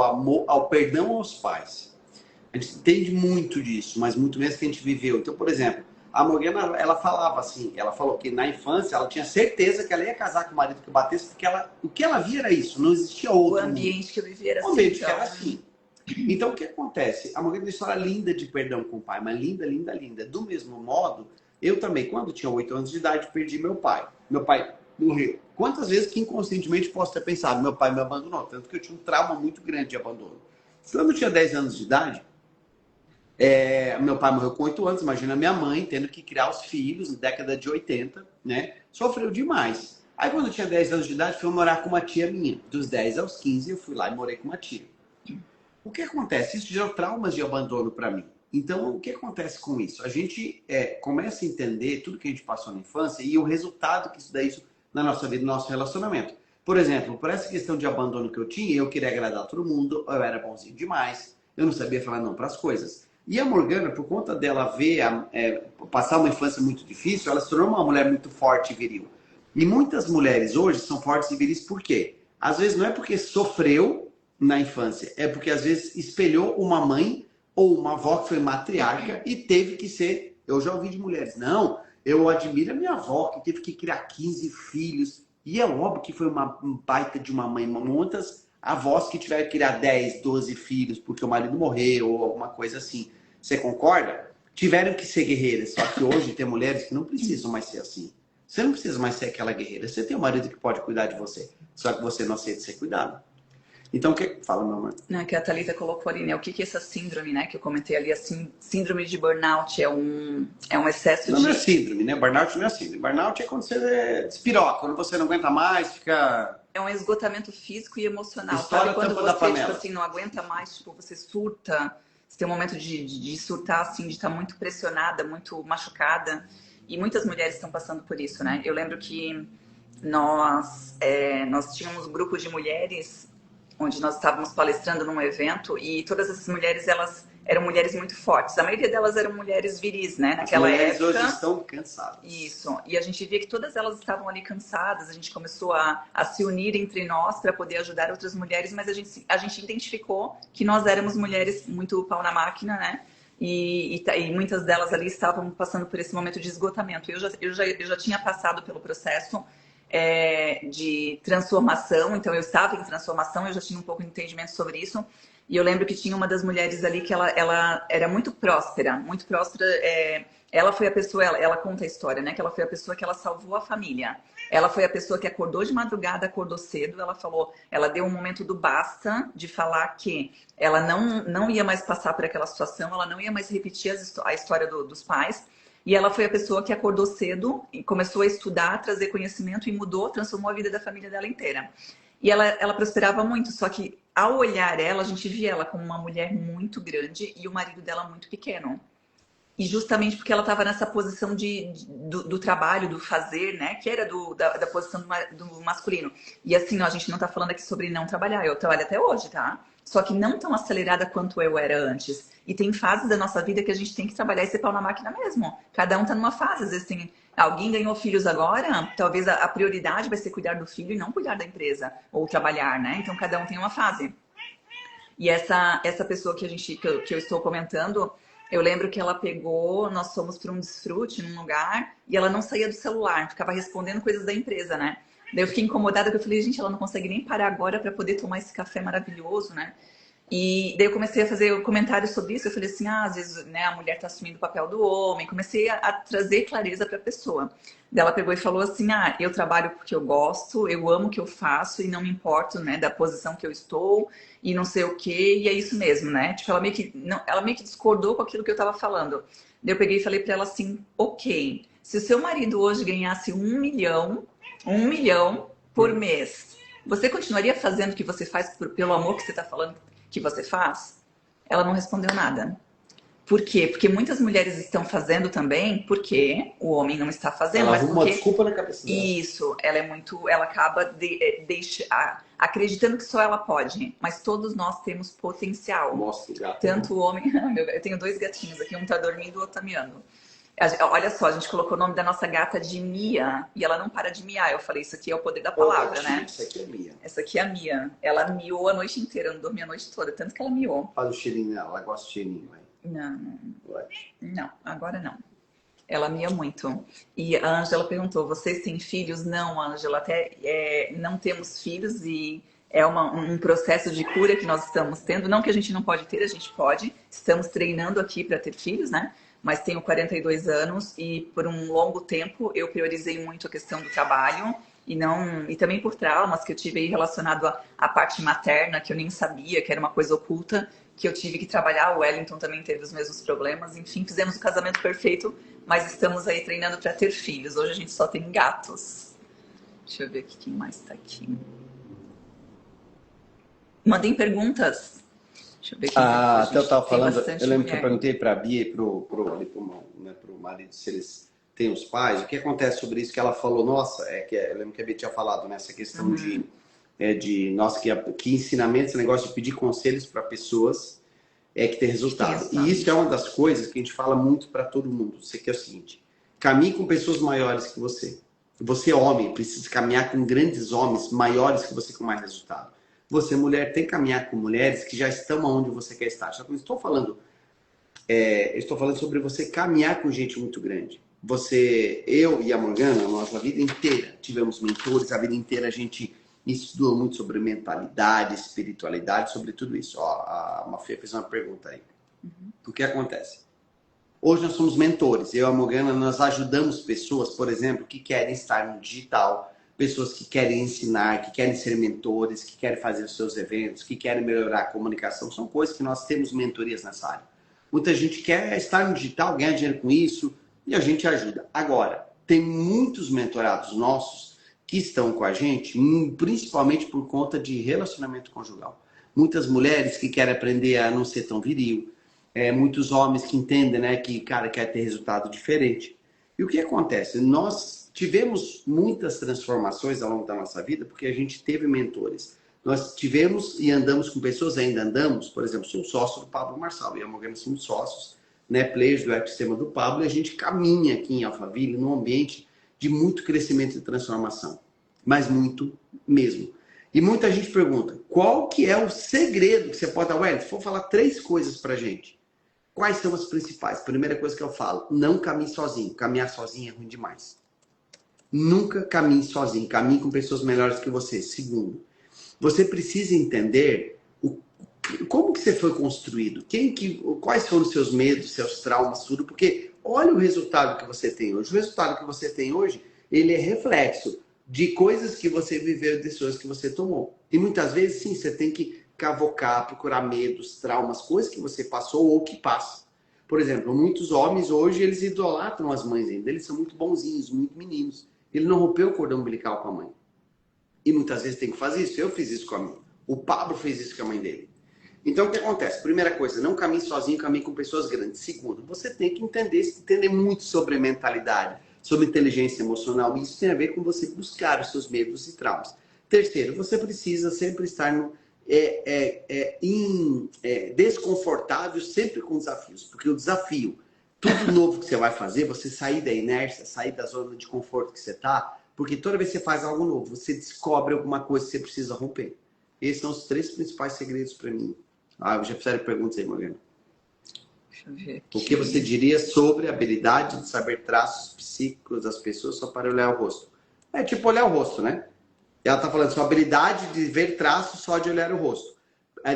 amor, ao perdão aos pais. A gente entende muito disso, mas muito mesmo que a gente viveu. Então, por exemplo, a Morgana, ela falava assim, ela falou que na infância ela tinha certeza que ela ia casar com o marido que batesse, porque o que ela via era isso, não existia outro. O ambiente que eu vivia era assim. O ambiente que era assim. Então, o que acontece? A Morgana tem uma história linda de perdão com o pai, mas linda, linda, linda. Do mesmo modo, eu também, quando tinha 8 anos de idade, perdi meu pai. Meu pai morreu. Quantas vezes que inconscientemente posso ter pensado, meu pai me abandonou? Tanto que eu tinha um trauma muito grande de abandono. Quando eu tinha 10 anos de idade, meu pai morreu com 8 anos, imagina minha mãe tendo que criar os filhos na década de 80, né? Sofreu demais. Aí quando eu tinha 10 anos de idade, fui morar com uma tia minha. Dos 10 aos 15, eu fui lá e morei com uma tia. O que acontece? Isso gerou traumas de abandono para mim. Então, o que acontece com isso? A gente começa a entender tudo que a gente passou na infância e o resultado que isso dá isso na nossa vida, no nosso relacionamento. Por exemplo, por essa questão de abandono que eu tinha, eu queria agradar todo mundo, eu era bonzinho demais, eu não sabia falar não para as coisas. E a Morgana, por conta dela passar uma infância muito difícil, ela se tornou uma mulher muito forte e viril. E muitas mulheres hoje são fortes e viris por quê? Às vezes não é porque sofreu na infância, é porque às vezes espelhou uma mãe ou uma avó que foi matriarca e teve que ser. Eu já ouvi de mulheres, não, eu admiro a minha avó que teve que criar 15 filhos. E é óbvio que foi uma baita de uma mãe. Muitas avós que tiveram que criar 10, 12 filhos porque o marido morreu ou alguma coisa assim. Você concorda? Tiveram que ser guerreiras. Só que hoje tem mulheres que não precisam mais ser assim. Você não precisa mais ser aquela guerreira. Você tem um marido que pode cuidar de você. Só que você não aceita ser cuidado. Então, o que... Fala, meu amor. Não, que a Thalita colocou ali, né? O que é essa síndrome, né? Que eu comentei ali, assim, síndrome de burnout é um excesso não, de... Não é síndrome, né? Burnout não é síndrome. Burnout é quando você despiroca, quando você não aguenta mais, fica... É um esgotamento físico e emocional. Estoura sabe? Quando você, tipo assim, não aguenta mais, tipo, você surta, você tem um momento de surtar, assim, de estar muito pressionada, muito machucada. E muitas mulheres estão passando por isso, né? Eu lembro que nós tínhamos um grupo de mulheres onde nós estávamos palestrando num evento e todas essas mulheres, elas eram mulheres muito fortes. A maioria delas eram mulheres viris, né? Naquela época. As mulheres hoje estão cansadas. Isso. E a gente via que todas elas estavam ali cansadas. A gente começou a se unir entre nós para poder ajudar outras mulheres, mas a gente identificou que nós éramos mulheres muito pau na máquina, né? E muitas delas ali estavam passando por esse momento de esgotamento. Eu já tinha passado pelo processo de transformação, então eu estava em transformação, eu já tinha um pouco de entendimento sobre isso. E eu lembro que tinha uma das mulheres ali que ela era muito próspera, muito próspera. Ela foi a pessoa, ela conta a história, né? Que ela foi a pessoa que ela salvou a família. Ela foi a pessoa que acordou de madrugada, acordou cedo. Ela falou, ela deu um momento do basta de falar que ela não ia mais passar por aquela situação, ela não ia mais repetir a história dos pais. E ela foi a pessoa que acordou cedo e começou a estudar, trazer conhecimento e mudou, transformou a vida da família dela inteira. E ela prosperava muito, só que ao olhar ela, a gente via ela como uma mulher muito grande e o marido dela muito pequeno. E justamente porque ela estava nessa posição do trabalho, do fazer, né? Que era da posição do masculino. E assim, ó, a gente não tá falando aqui sobre não trabalhar. Eu trabalho até hoje, tá? Só que não tão acelerada quanto eu era antes. E tem fases da nossa vida que a gente tem que trabalhar esse pau na máquina mesmo. Cada um tá numa fase. Às vezes tem... Alguém ganhou filhos agora, talvez a prioridade vai ser cuidar do filho e não cuidar da empresa. Ou trabalhar, né? Então cada um tem uma fase. E essa pessoa que eu estou comentando... Eu lembro que ela pegou, nós fomos para um desfrute num lugar e ela não saía do celular, ficava respondendo coisas da empresa, né? Daí eu fiquei incomodada porque eu falei, gente, ela não consegue nem parar agora para poder tomar esse café maravilhoso, né? E daí eu comecei a fazer comentários sobre isso. Eu falei assim, às vezes, né, a mulher tá assumindo o papel do homem. Comecei a trazer clareza para a pessoa. Daí ela pegou e falou assim, eu trabalho porque eu gosto, eu amo o que eu faço e não me importo, né, da posição que eu estou e não sei o quê. E é isso mesmo, né? Tipo, ela meio que discordou com aquilo que eu tava falando. Daí eu peguei e falei para ela assim, ok, se o seu marido hoje ganhasse 1 milhão por mês, você continuaria fazendo o que você faz pelo amor que você tá falando que você faz? Ela não respondeu nada. Por quê? Porque muitas mulheres estão fazendo também porque o homem não está fazendo. Ela mas arruma porque... uma desculpa na cabeça dela. Isso, ela acaba acreditando que só ela pode. Mas todos nós temos potencial. Mostra o gato. Tanto o homem... Eu tenho 2 gatinhos aqui, um tá dormindo e o outro tá miando. Olha só, a gente colocou o nome da nossa gata de Mia e ela não para de miar. Eu falei, isso aqui é o poder da palavra, né? Essa aqui é Mia. Essa aqui é a Mia. Ela miou a noite inteira, não dormia a noite toda, tanto que ela miou. Faz o cheirinho nela, ela gosta de cheirinho, vai. Não, agora não. Ela mia muito. E a Ângela perguntou, vocês têm filhos? Não, Ângela, até não temos filhos e é um processo de cura que nós estamos tendo. Não que a gente não pode ter, a gente pode. Estamos treinando aqui para ter filhos, né? Mas tenho 42 anos e por um longo tempo eu priorizei muito a questão do trabalho e também por traumas que eu tive aí relacionado à parte materna, que eu nem sabia, que era uma coisa oculta, que eu tive que trabalhar. O Wellington também teve os mesmos problemas. Enfim, fizemos o casamento perfeito, mas estamos aí treinando para ter filhos. Hoje a gente só tem gatos. Deixa eu ver aqui quem mais está aqui. Mandem perguntas. Deixa eu ver quem Até eu estava falando, eu lembro mulher. que eu perguntei para a Bia e para o marido se eles têm os pais. O que acontece sobre isso que ela falou? Nossa, eu lembro que a Bia tinha falado nessa questão nossa, que ensinamento, esse negócio de pedir conselhos para pessoas que tem resultado. E isso é uma das coisas que a gente fala muito para todo mundo. Você quer o seguinte: caminhe com pessoas maiores que você. Você, homem, precisa caminhar com grandes homens maiores que você com mais resultado. Você, mulher, tem que caminhar com mulheres que já estão onde você quer estar. Só que eu estou falando sobre você caminhar com gente muito grande. Eu e a Morgana, a vida inteira tivemos mentores, a vida inteira a gente estudou muito sobre mentalidade, espiritualidade, sobre tudo isso. Ó, a Mafia fez uma pergunta aí. O que acontece? Hoje nós somos mentores. Eu e a Morgana, nós ajudamos pessoas, por exemplo, que querem estar no digital, pessoas que querem ensinar, que querem ser mentores, que querem fazer os seus eventos, que querem melhorar a comunicação. São coisas que nós temos mentorias nessa área. Muita gente quer estar no digital, ganhar dinheiro com isso, e a gente ajuda. Agora, tem muitos mentorados nossos que estão com a gente, principalmente por conta de relacionamento conjugal. Muitas mulheres que querem aprender a não ser tão viril, muitos homens que entendem, né, que cara quer ter resultado diferente. E o que acontece? Nós tivemos muitas transformações ao longo da nossa vida porque a gente teve mentores. Nós tivemos e andamos com pessoas, ainda andamos, por exemplo, sou sócio do Pablo Marçal e a Morgana somos sócios, né, players do ecossistema do Pablo, e a gente caminha aqui em Alphaville num ambiente de muito crescimento e transformação, mas muito mesmo. E muita gente pergunta, qual que é o segredo que você pode dar? Ué, se for falar 3 coisas pra gente, quais são as principais? Primeira coisa que eu falo, não caminhe sozinho. Caminhar sozinho é ruim demais. Nunca caminhe sozinho. Caminhe com pessoas melhores que você. Segundo, você precisa entender como que você foi construído. Quais foram os seus medos, seus traumas, tudo. Porque olha o resultado que você tem hoje. O resultado que você tem hoje, ele é reflexo de coisas que você viveu, decisões que você tomou. E muitas vezes, sim, você tem que cavocar, procurar medos, traumas, coisas que você passou ou que passa. Por exemplo, muitos homens hoje, eles idolatram as mães ainda. Eles são muito bonzinhos, muito meninos. Ele não rompeu o cordão umbilical com a mãe. E muitas vezes tem que fazer isso. Eu fiz isso com a minha. O Pablo fez isso com a mãe dele. Então, o que acontece? Primeira coisa, não caminhe sozinho, caminhe com pessoas grandes. Segundo, você tem que entender muito sobre mentalidade, sobre inteligência emocional. E isso tem a ver com você buscar os seus medos e traumas. Terceiro, você precisa sempre estar desconfortável, sempre com desafios. Porque o desafio, tudo novo que você vai fazer, você sair da inércia, sair da zona de conforto que você está, porque toda vez que você faz algo novo, você descobre alguma coisa que você precisa romper. Esses são os 3 principais segredos para mim. Já fizeram perguntas aí, Morgana. Deixa eu ver aqui. O que você diria sobre a habilidade de saber traços psíquicos das pessoas só para olhar o rosto? É tipo olhar o rosto, né? Ela está falando sua habilidade de ver traços só de olhar o rosto.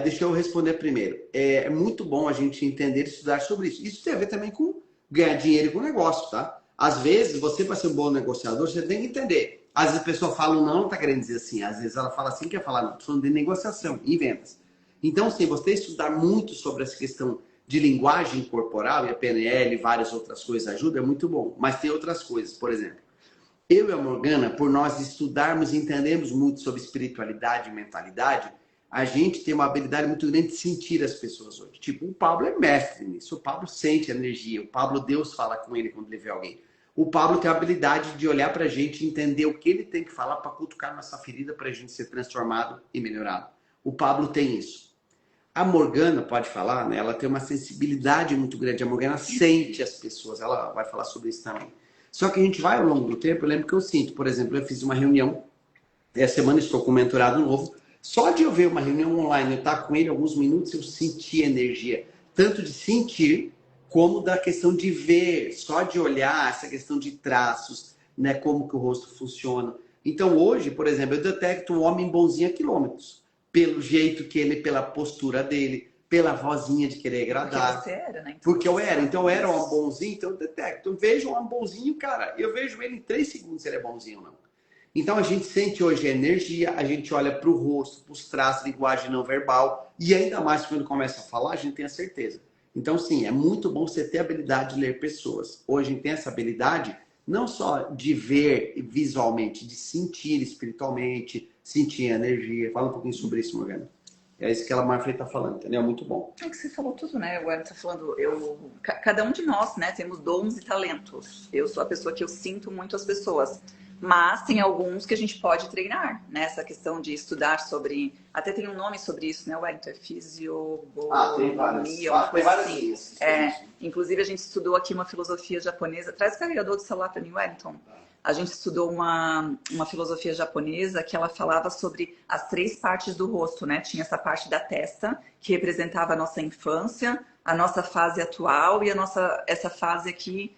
Deixa eu responder primeiro. É muito bom a gente entender e estudar sobre isso. Isso tem a ver também com ganhar dinheiro com negócio, tá? Às vezes, você para ser um bom negociador, você tem que entender. Às vezes a pessoa fala não está querendo dizer assim. Às vezes ela fala assim, quer falar não. Estou falando de negociação e vendas. Então, sim, você estudar muito sobre essa questão de linguagem corporal, e a PNL e várias outras coisas ajudam, é muito bom. Mas tem outras coisas, por exemplo. Eu e a Morgana, por nós estudarmos e entendermos muito sobre espiritualidade e mentalidade, a gente tem uma habilidade muito grande de sentir as pessoas hoje. Tipo, o Pablo é mestre nisso. O Pablo sente energia. O Pablo, Deus fala com ele quando ele vê alguém. O Pablo tem a habilidade de olhar pra gente e entender o que ele tem que falar para cutucar nossa ferida pra gente ser transformado e melhorado. O Pablo tem isso. A Morgana pode falar, né? Ela tem uma sensibilidade muito grande. A Morgana sente as pessoas. Ela vai falar sobre isso também. Só que a gente vai ao longo do tempo. Eu lembro que eu sinto, por exemplo, eu fiz uma reunião. Essa semana estou com um mentorado novo. Só de eu ver uma reunião online, eu estar com ele alguns minutos, eu senti energia. Tanto de sentir, como da questão de ver. Só de olhar, essa questão de traços, né? Como que o rosto funciona. Então hoje, por exemplo, eu detecto um homem bonzinho a quilômetros. Pelo jeito que ele, pela postura dele, pela vozinha de querer agradar. Porque você era, né? Então, porque eu era. Então eu era um bonzinho, então eu detecto. Eu vejo um bonzinho, cara, eu vejo ele em 3 segundos se ele é bonzinho ou não. Então a gente sente hoje a energia, a gente olha para o rosto, para os traços, linguagem não verbal, e ainda mais quando começa a falar, a gente tem a certeza. Então, sim, é muito bom você ter a habilidade de ler pessoas. Hoje a gente tem essa habilidade não só de ver visualmente, de sentir espiritualmente, sentir a energia. Fala um pouquinho sobre isso, Morgana. É isso que a Marfrey está falando, entendeu? Muito bom. É que você falou tudo, né? O Aaron tá falando, cada um de nós, né, temos dons e talentos. Eu sou a pessoa que eu sinto muito as pessoas. Mas tem alguns que a gente pode treinar, né? Essa questão de estudar sobre... Até tem um nome sobre isso, né, Wellington? É fisionomia, uma coisa assim. Inclusive, a gente estudou aqui uma filosofia japonesa. Traz o carregador do celular para mim, Wellington. A gente estudou uma filosofia japonesa que ela falava sobre as 3 partes do rosto, né? Tinha essa parte da testa, que representava a nossa infância, a nossa fase atual e essa fase aqui...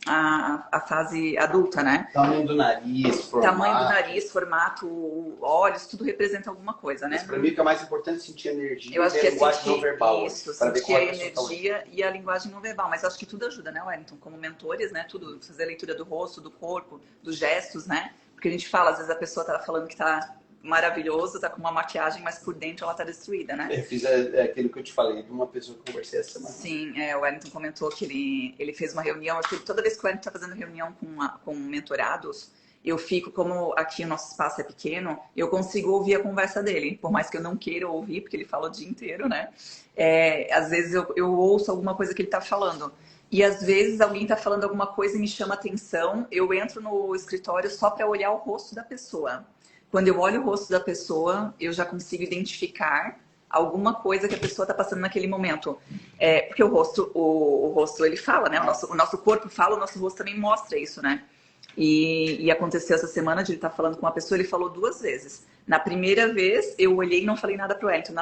a fase adulta, né? Tamanho do nariz, formato. Tamanho do nariz, formato, olhos, tudo representa alguma coisa, né? Mas para mim o que é mais importante é sentir a energia. Eu acho que é linguagem não verbal. Isso, sentir a energia e a linguagem não verbal. Mas eu acho que tudo ajuda, né, Wellington? Como mentores, né? Tudo, fazer a leitura do rosto, do corpo, dos gestos, né? Porque a gente fala, às vezes a pessoa tá falando que tá maravilhoso, tá com uma maquiagem, mas por dentro ela tá destruída, né? Eu fiz aquilo que eu te falei, de uma pessoa que eu conversei essa semana. Sim, o Wellington comentou que ele fez uma reunião, acho que toda vez que o Wellington tá fazendo reunião com mentorados, eu fico, como aqui o nosso espaço é pequeno, eu consigo ouvir a conversa dele, por mais que eu não queira ouvir, porque ele fala o dia inteiro, né? Às vezes eu ouço alguma coisa que ele tá falando. E às vezes alguém tá falando alguma coisa e me chama atenção, eu entro no escritório só para olhar o rosto da pessoa. Quando eu olho o rosto da pessoa, eu já consigo identificar alguma coisa que a pessoa está passando naquele momento. Porque o rosto ele fala, né? O nosso corpo fala, o nosso rosto também mostra isso, né? E aconteceu essa semana de ele estar falando com uma pessoa, ele falou 2 vezes. Na primeira vez, eu olhei e não falei nada pro Wellington.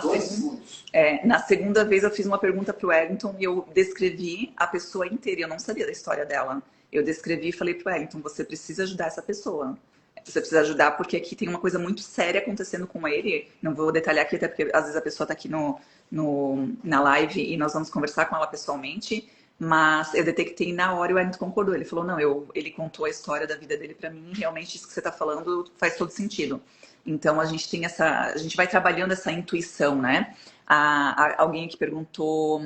Na segunda vez, eu fiz uma pergunta pro Wellington e eu descrevi a pessoa inteira. Eu não sabia da história dela. Eu descrevi e falei pro Wellington, você precisa ajudar essa pessoa. Você precisa ajudar porque aqui tem uma coisa muito séria acontecendo com ele. Não vou detalhar aqui, até porque às vezes a pessoa está aqui na live e nós vamos conversar com ela pessoalmente. Mas eu detectei na hora e o Wellington concordou. Ele falou, não, ele contou a história da vida dele para mim e realmente isso que você está falando faz todo sentido. Então a gente tem a gente vai trabalhando essa intuição, né? Alguém aqui perguntou...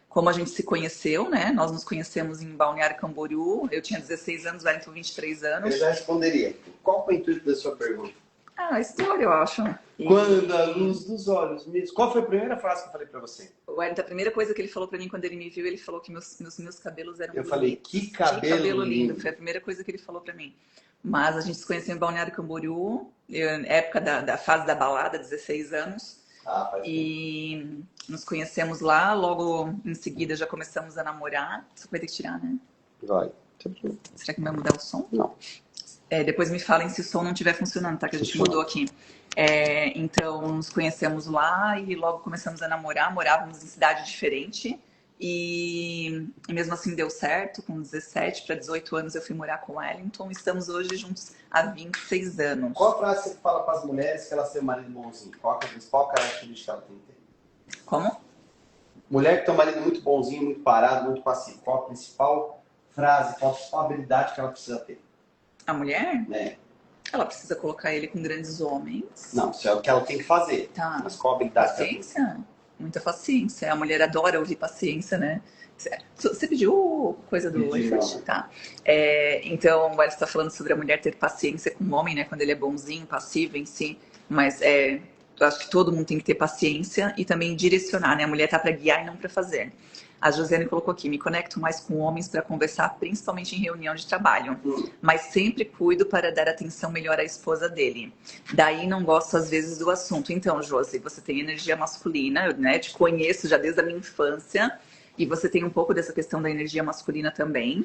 como a gente se conheceu, né? Nós nos conhecemos em Balneário Camboriú. Eu tinha 16 anos, o Wellington 23 anos. Eu já responderia. Qual foi o intuito da sua pergunta? A história, eu acho. Quando a luz dos olhos mesmo. Qual foi a primeira frase que eu falei pra você? O Wellington, a primeira coisa que ele falou pra mim quando ele me viu, ele falou que meus cabelos eram Eu falei, que cabelo lindo. Foi a primeira coisa que ele falou pra mim. Mas a gente se conheceu em Balneário Camboriú, época da fase da balada, 16 anos. E nos conhecemos lá, logo em seguida já começamos a namorar. Você vai ter que tirar, né? Vai. Será que vai mudar o som? Não. Depois me falem se o som não estiver funcionando, tá? Que a gente mudou aqui. Então, nos conhecemos lá e logo começamos a namorar. Morávamos em cidade diferente. E mesmo assim deu certo. Com 17 para 18 anos eu fui morar com o Wellington. Estamos hoje juntos há 26 anos. Qual a frase que você fala para as mulheres que elas têm um marido bonzinho? Qual a principal característica ela tem que ter? Como? Mulher que tem um marido muito bonzinho, muito parado, muito passivo. Qual a principal frase, qual a principal habilidade que ela precisa ter? A mulher? Ela precisa colocar ele com grandes homens. Não, isso é o que ela tem que fazer. Tá. Mas qual a habilidade? Paciência? Muita paciência. A mulher adora ouvir paciência, né? Você pediu coisa do iFood? Tá. Então, o Alice está falando sobre a mulher ter paciência com o homem, né? Quando ele é bonzinho, passivo em si. Mas eu acho que todo mundo tem que ter paciência e também direcionar, né? A mulher tá para guiar e não para fazer. A Josiane colocou aqui, me conecto mais com homens para conversar, principalmente em reunião de trabalho. Mas sempre cuido para dar atenção melhor à esposa dele. Daí não gosto, às vezes, do assunto. Então, Josi, você tem energia masculina, eu, né, te conheço já desde a minha infância. E você tem um pouco dessa questão da energia masculina também.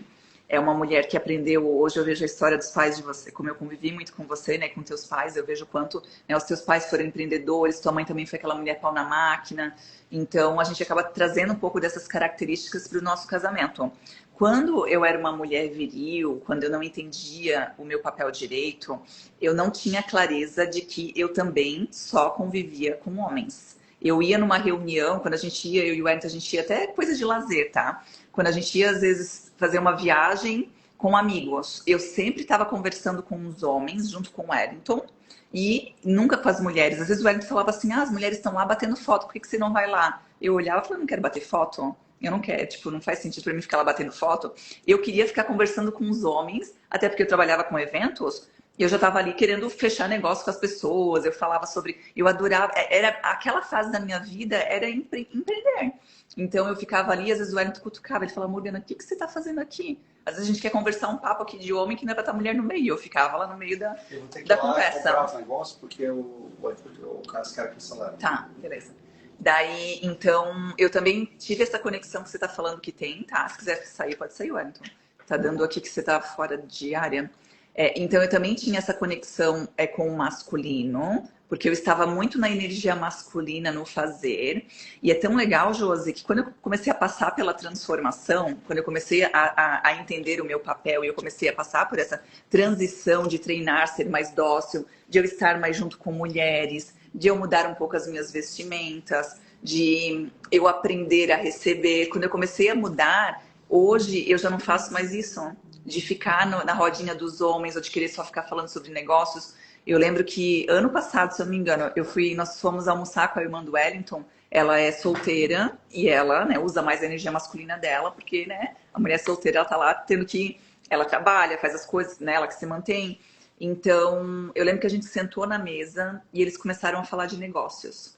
É uma mulher que aprendeu, hoje eu vejo a história dos pais de você, como eu convivi muito com você, né, com teus pais, eu vejo o quanto, né, os teus pais foram empreendedores, tua mãe também foi aquela mulher pau na máquina, então a gente acaba trazendo um pouco dessas características para o nosso casamento. Quando eu era uma mulher viril, quando eu não entendia o meu papel direito, eu não tinha clareza de que eu também só convivia com homens. Eu ia numa reunião, quando a gente ia, eu e o Wellington, a gente ia até coisa de lazer, tá? Quando a gente ia, às vezes, fazer uma viagem com amigos, eu sempre estava conversando com os homens, junto com o Wellington, e nunca com as mulheres. Às vezes o Wellington falava assim, as mulheres estão lá batendo foto, por que você não vai lá? Eu olhava e falava, não quero bater foto. Eu não quero, tipo, não faz sentido para mim ficar lá batendo foto. Eu queria ficar conversando com os homens, até porque eu trabalhava com eventos, e eu já estava ali querendo fechar negócio com as pessoas, eu falava sobre... Eu adorava... Era, aquela fase da minha vida era empreender. Então eu ficava ali, às vezes o Wellington cutucava, ele falava, Morgana, o que você está fazendo aqui? Às vezes a gente quer conversar um papo aqui de homem que não é para estar mulher no meio. Eu ficava lá no meio da conversa. Eu vou ter que ir lá comprar os negócios porque o cara quer aqui o salário. Tá, beleza. Daí, então, eu também tive essa conexão que você tá falando que tem, tá? Se quiser sair, pode sair, Wellington. Tá dando aqui que você tá fora de área. Então, eu também tinha essa conexão com o masculino, porque eu estava muito na energia masculina no fazer. E é tão legal, Josi, que quando eu comecei a passar pela transformação, quando eu comecei a entender o meu papel e eu comecei a passar por essa transição de treinar, ser mais dócil, de eu estar mais junto com mulheres, de eu mudar um pouco as minhas vestimentas, de eu aprender a receber. Quando eu comecei a mudar, hoje eu já não faço mais isso, de ficar na rodinha dos homens ou de querer só ficar falando sobre negócios. Eu lembro que ano passado, se eu não me engano, nós fomos almoçar com a irmã do Wellington. Ela é solteira e ela, né, usa mais a energia masculina dela, porque, né, a mulher solteira, ela tá lá tendo que... Ela trabalha, faz as coisas, né, ela que se mantém. Então, eu lembro que a gente sentou na mesa e eles começaram a falar de negócios.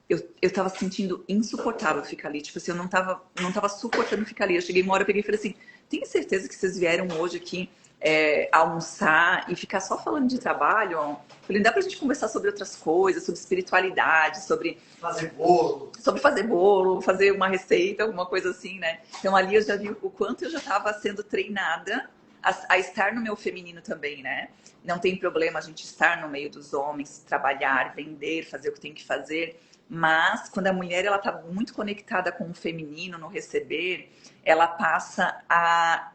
Eu tava sentindo insuportável ficar ali. Tipo assim, eu não tava suportando ficar ali. Eu cheguei uma hora, eu peguei e falei assim, tem certeza que vocês vieram hoje aqui almoçar e ficar só falando de trabalho? Eu falei, dá pra gente conversar sobre outras coisas, sobre espiritualidade, sobre... Fazer bolo. Sobre fazer bolo, fazer uma receita, alguma coisa assim, né? Então ali eu já vi o quanto eu já tava sendo treinada a estar no meu feminino também, né? Não tem problema a gente estar no meio dos homens, trabalhar, vender, fazer o que tem que fazer. Mas quando a mulher ela tá muito conectada com o feminino, no receber, ela passa a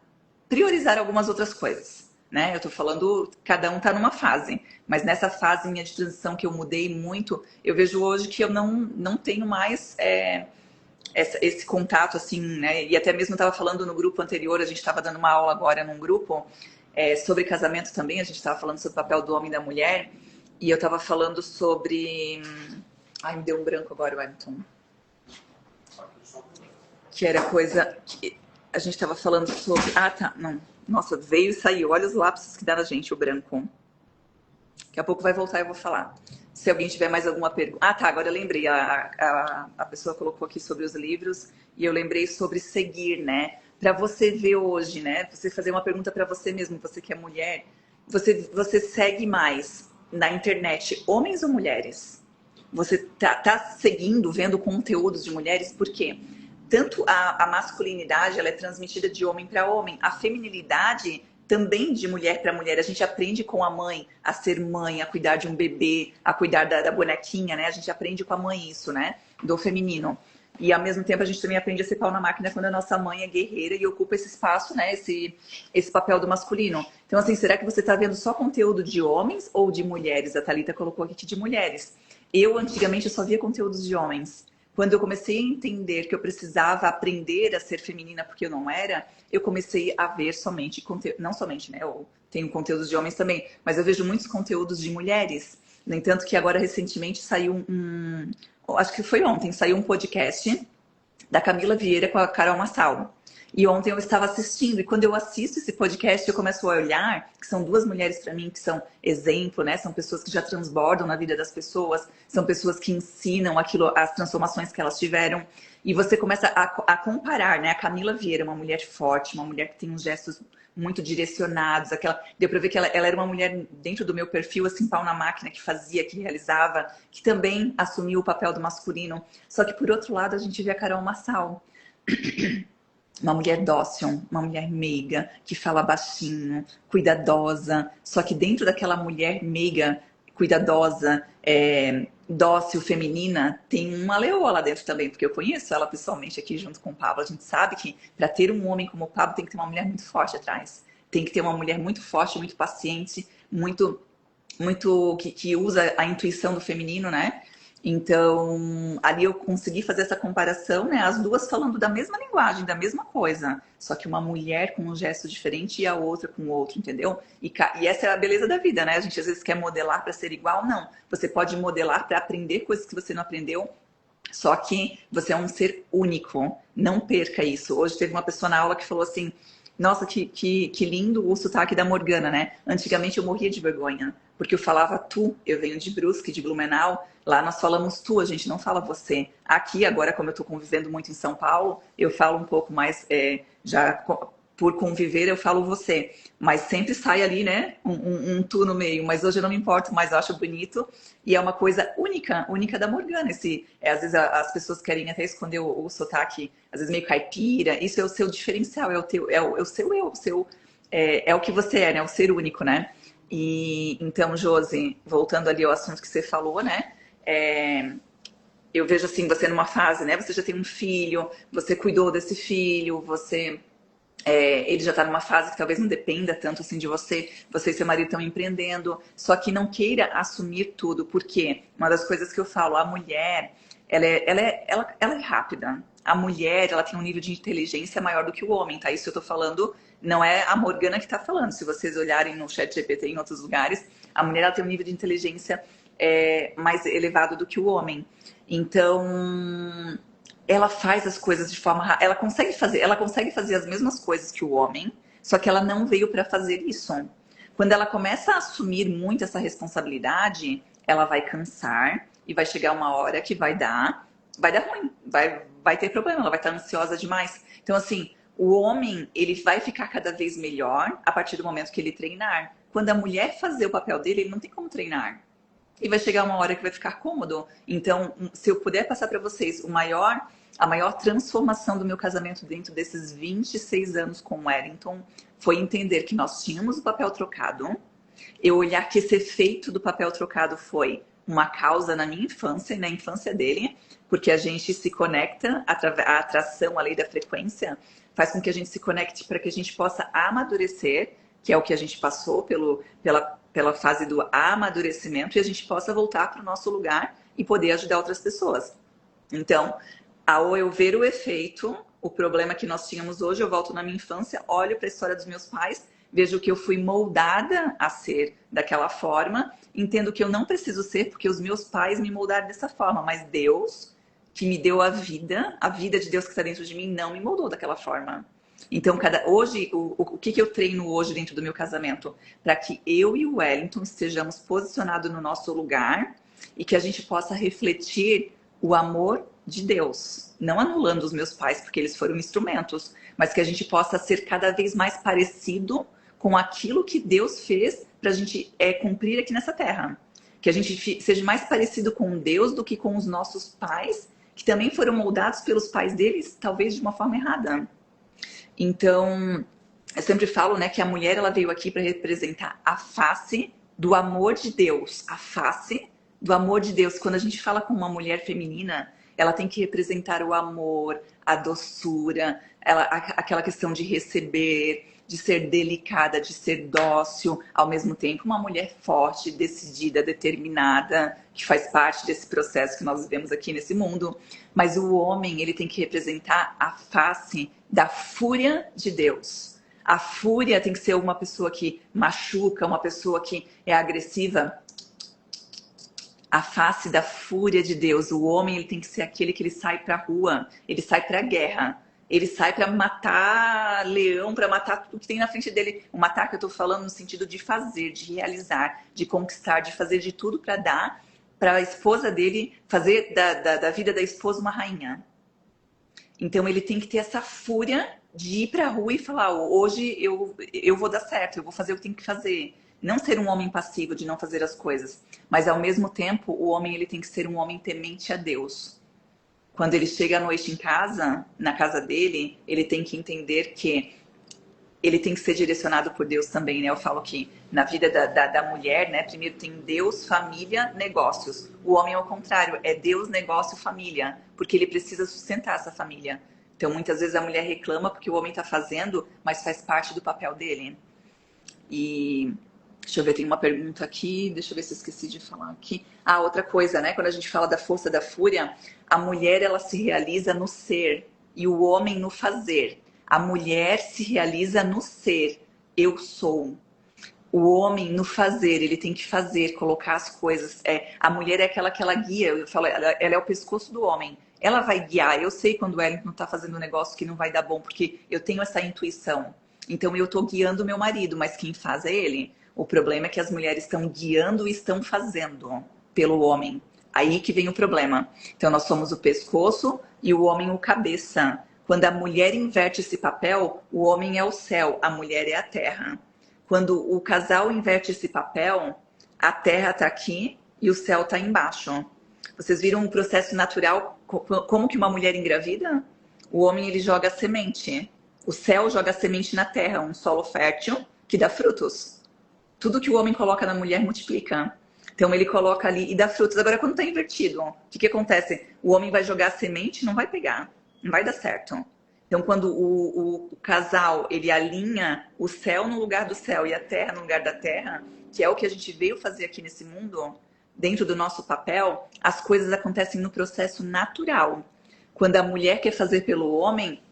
priorizar algumas outras coisas, né? Eu tô falando, cada um tá numa fase. Mas nessa fase minha de transição que eu mudei muito, eu vejo hoje que eu não tenho mais... esse contato, assim, né? E até mesmo estava falando no grupo anterior, a gente estava dando uma aula agora num grupo sobre casamento também, a gente estava falando sobre o papel do homem e da mulher, e eu estava falando sobre... Ai, me deu um branco agora, Wellington. Que era coisa que a gente estava falando sobre... Ah, tá, não. Nossa, veio e saiu. Olha os lapsos que dá na gente, o branco. Daqui a pouco vai voltar e eu vou falar. Se alguém tiver mais alguma pergunta... Ah, tá, agora eu lembrei. A pessoa colocou aqui sobre os livros e eu lembrei sobre seguir, né? Para você ver hoje, né? Você fazer uma pergunta para você mesmo, você que é mulher. Você segue mais na internet homens ou mulheres? Você tá seguindo, vendo conteúdos de mulheres? Por quê? Tanto a masculinidade, ela é transmitida de homem para homem. A feminilidade também de mulher para mulher. A gente aprende com a mãe a ser mãe, a cuidar de um bebê, a cuidar da bonequinha, né? A gente aprende com a mãe isso, né? Do feminino. E ao mesmo tempo a gente também aprende a ser pau na máquina quando a nossa mãe é guerreira e ocupa esse espaço, né? Esse papel do masculino. Então, assim, será que você está vendo só conteúdo de homens ou de mulheres? A Thalita colocou aqui de mulheres. Eu, antigamente, eu só via conteúdos de homens. Quando eu comecei a entender que eu precisava aprender a ser feminina porque eu não era, eu comecei a ver somente conteúdo, não somente, né? Eu tenho conteúdos de homens também, mas eu vejo muitos conteúdos de mulheres. No entanto, que agora recentemente saiu acho que foi ontem, saiu um podcast da Camila Vieira com a Carol Massal. E ontem eu estava assistindo, e quando eu assisto esse podcast, eu começo a olhar, que são duas mulheres para mim que são exemplo, né? São pessoas que já transbordam na vida das pessoas, são pessoas que ensinam aquilo, as transformações que elas tiveram. E você começa a comparar, né? A Camila Vieira, uma mulher forte, uma mulher que tem uns gestos muito direcionados, deu para ver que ela era uma mulher dentro do meu perfil, assim, pau na máquina, que fazia, que realizava, que também assumiu o papel do masculino. Só que, por outro lado, a gente vê a Carol Massal. Uma mulher dócil, uma mulher meiga, que fala baixinho, cuidadosa. Só que dentro daquela mulher meiga, cuidadosa, dócil, feminina, tem uma leoa lá dentro também, porque eu conheço ela pessoalmente aqui junto com o Pablo. A gente sabe que para ter um homem como o Pablo tem que ter uma mulher muito forte atrás. Tem que ter uma mulher muito forte, muito paciente, muito que usa a intuição do feminino, né? Então, ali eu consegui fazer essa comparação, né? As duas falando da mesma linguagem, da mesma coisa. Só que uma mulher com um gesto diferente e a outra com outro, entendeu? E essa é a beleza da vida, né? A gente às vezes quer modelar para ser igual, não. Você pode modelar para aprender coisas que você não aprendeu. Só que você é um ser único. Não perca isso. Hoje teve uma pessoa na aula que falou assim: nossa, que lindo o sotaque da Morgana, né? Antigamente eu morria de vergonha, porque eu falava tu. Eu venho de Brusque, de Blumenau. Lá nós falamos tu, a gente não fala você. Aqui, agora, como eu estou convivendo muito em São Paulo, eu falo um pouco mais, por conviver, eu falo você. Mas sempre sai ali, né, um tu no meio. Mas hoje eu não me importo mais, eu acho bonito. E é uma coisa única da Morgana. Às vezes as pessoas querem até esconder o sotaque, às vezes meio caipira. Isso é o seu diferencial, é o seu eu, é o que você é, né, o ser único, né? E então, Josi, voltando ali ao assunto que você falou, né? Eu vejo assim, você numa fase, né? Você já tem um filho, você cuidou desse filho, ele já está numa fase que talvez não dependa tanto assim de você. Você e seu marido estão empreendendo, só que não queira assumir tudo, porque uma das coisas que eu falo, a mulher, ela é rápida. A mulher, ela tem um nível de inteligência maior do que o homem, tá? Isso eu tô falando, não é a Morgana que tá falando. Se vocês olharem no chat GPT em outros lugares, a mulher, ela tem um nível de inteligência mais elevado do que o homem. Então, ela faz as coisas de forma... Ela consegue fazer as mesmas coisas que o homem, só que ela não veio para fazer isso. Quando ela começa a assumir muito essa responsabilidade, ela vai cansar e vai chegar uma hora que vai dar ruim, vai ter problema, ela vai estar ansiosa demais. Então, assim, o homem, ele vai ficar cada vez melhor a partir do momento que ele treinar. Quando a mulher fazer o papel dele, ele não tem como treinar. E vai chegar uma hora que vai ficar cômodo. Então, se eu puder passar para vocês a maior transformação do meu casamento dentro desses 26 anos com o Wellington foi entender que nós tínhamos o papel trocado. Eu olhar que esse efeito do papel trocado foi uma causa na minha infância e na infância dele, porque a gente se conecta, a atração, a lei da frequência, faz com que a gente se conecte para que a gente possa amadurecer, que é o que a gente passou pela fase do amadurecimento, e a gente possa voltar para o nosso lugar e poder ajudar outras pessoas. Então, ao eu ver o efeito, o problema que nós tínhamos hoje, eu volto na minha infância, olho para a história dos meus pais, vejo que eu fui moldada a ser daquela forma, entendo que eu não preciso ser porque os meus pais me moldaram dessa forma, mas Deus, que me deu a vida de Deus que está dentro de mim, não me moldou daquela forma. Então, hoje, o que eu treino hoje dentro do meu casamento? Para que eu e o Wellington estejamos posicionados no nosso lugar e que a gente possa refletir o amor de Deus. Não anulando os meus pais, porque eles foram instrumentos, mas que a gente possa ser cada vez mais parecido com aquilo que Deus fez para a gente cumprir aqui nessa terra. Que a gente seja mais parecido com Deus do que com os nossos pais, que também foram moldados pelos pais deles, talvez de uma forma errada. Então, eu sempre falo, né, que a mulher ela veio aqui para representar a face do amor de Deus. A face do amor de Deus. Quando a gente fala com uma mulher feminina, ela tem que representar o amor, a doçura, aquela questão de receber, de ser delicada, de ser dócil, ao mesmo tempo uma mulher forte, decidida, determinada, que faz parte desse processo que nós vivemos aqui nesse mundo. Mas o homem, ele tem que representar a face da fúria de Deus. A fúria tem que ser uma pessoa que machuca, uma pessoa que é agressiva. A face da fúria de Deus. O homem, ele tem que ser aquele que ele sai para a rua, ele sai para a guerra. Ele sai para matar leão, para matar tudo que tem na frente dele. O matar que eu estou falando no sentido de fazer, de realizar, de conquistar, de fazer de tudo para dar para a esposa dele, fazer da vida da esposa uma rainha. Então ele tem que ter essa fúria de ir para a rua e falar, hoje eu vou dar certo, eu vou fazer o que tenho que fazer. Não ser um homem passivo de não fazer as coisas. Mas ao mesmo tempo, o homem ele tem que ser um homem temente a Deus. Quando ele chega à noite em casa, na casa dele, ele tem que entender que ele tem que ser direcionado por Deus também, né? Eu falo que na vida da mulher, né? Primeiro tem Deus, família, negócios. O homem é o contrário, é Deus, negócio, família. Porque ele precisa sustentar essa família. Então, muitas vezes a mulher reclama porque o homem está fazendo, mas faz parte do papel dele. E deixa eu ver, tem uma pergunta aqui. Deixa eu ver se eu esqueci de falar aqui. Ah, outra coisa, né? Quando a gente fala da força da fúria, a mulher, ela se realiza no ser e o homem no fazer. A mulher se realiza no ser, eu sou. O homem no fazer, ele tem que fazer, colocar as coisas. A mulher é aquela que ela guia, eu falo, ela é o pescoço do homem. Ela vai guiar, eu sei quando o Wellington está fazendo um negócio que não vai dar bom, porque eu tenho essa intuição. Então eu estou guiando o meu marido, mas quem faz é ele. O problema é que as mulheres estão guiando e estão fazendo pelo homem. Aí que vem o problema. Então nós somos o pescoço e o homem o cabeça. Quando a mulher inverte esse papel, o homem é o céu, a mulher é a terra. Quando o casal inverte esse papel, a terra está aqui e o céu está embaixo. Vocês viram um processo natural, como que uma mulher engravida? O homem, ele joga a semente. O céu joga a semente na terra, um solo fértil que dá frutos. Tudo que o homem coloca na mulher multiplica. Então ele coloca ali e dá frutos. Agora, quando está invertido, o que acontece? O homem vai jogar a semente e não vai pegar. Não vai dar certo. Então, quando o casal, ele alinha o céu no lugar do céu e a terra no lugar da terra, que é o que a gente veio fazer aqui nesse mundo, dentro do nosso papel, as coisas acontecem no processo natural. Quando a mulher quer fazer pelo homem,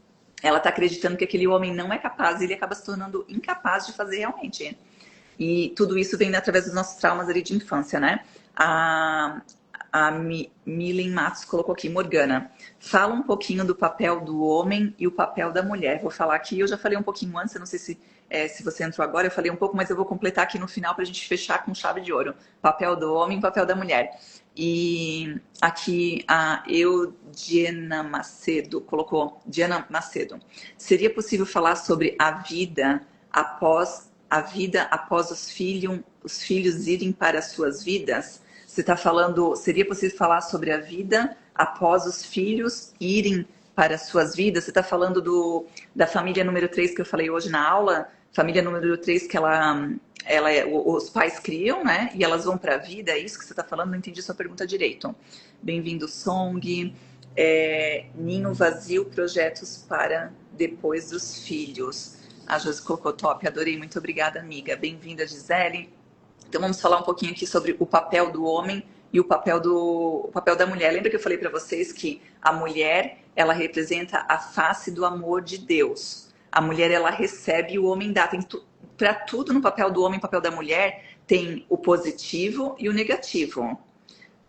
ela está acreditando que aquele homem não é capaz e ele acaba se tornando incapaz de fazer realmente. E tudo isso vem através dos nossos traumas ali de infância, né? A Milen Matos colocou aqui, Morgana, fala um pouquinho do papel do homem e o papel da mulher. Vou falar aqui, eu já falei um pouquinho antes, eu não sei se você entrou agora, eu falei um pouco, mas eu vou completar aqui no final para a gente fechar com chave de ouro. Papel do homem e papel da mulher. E aqui a Diana Macedo colocou, Diana Macedo, seria possível falar sobre a vida após os filhos irem para as suas vidas? Você está falando, seria possível falar sobre a vida após os filhos irem para as suas vidas? Você está falando da família número 3 que eu falei hoje na aula? Família número 3 que os pais criam, né? E elas vão para a vida, é isso que você está falando? Não entendi sua pergunta direito. Bem-vindo, Song. Ninho vazio, projetos para depois dos filhos. A Josi colocou top, adorei, muito obrigada, amiga. Bem-vinda, Gisele. Então vamos falar um pouquinho aqui sobre o papel do homem e o papel da mulher. Lembra que eu falei para vocês que a mulher, ela representa a face do amor de Deus. A mulher, ela recebe e o homem dá. Para tudo no papel do homem e papel da mulher, tem o positivo e o negativo.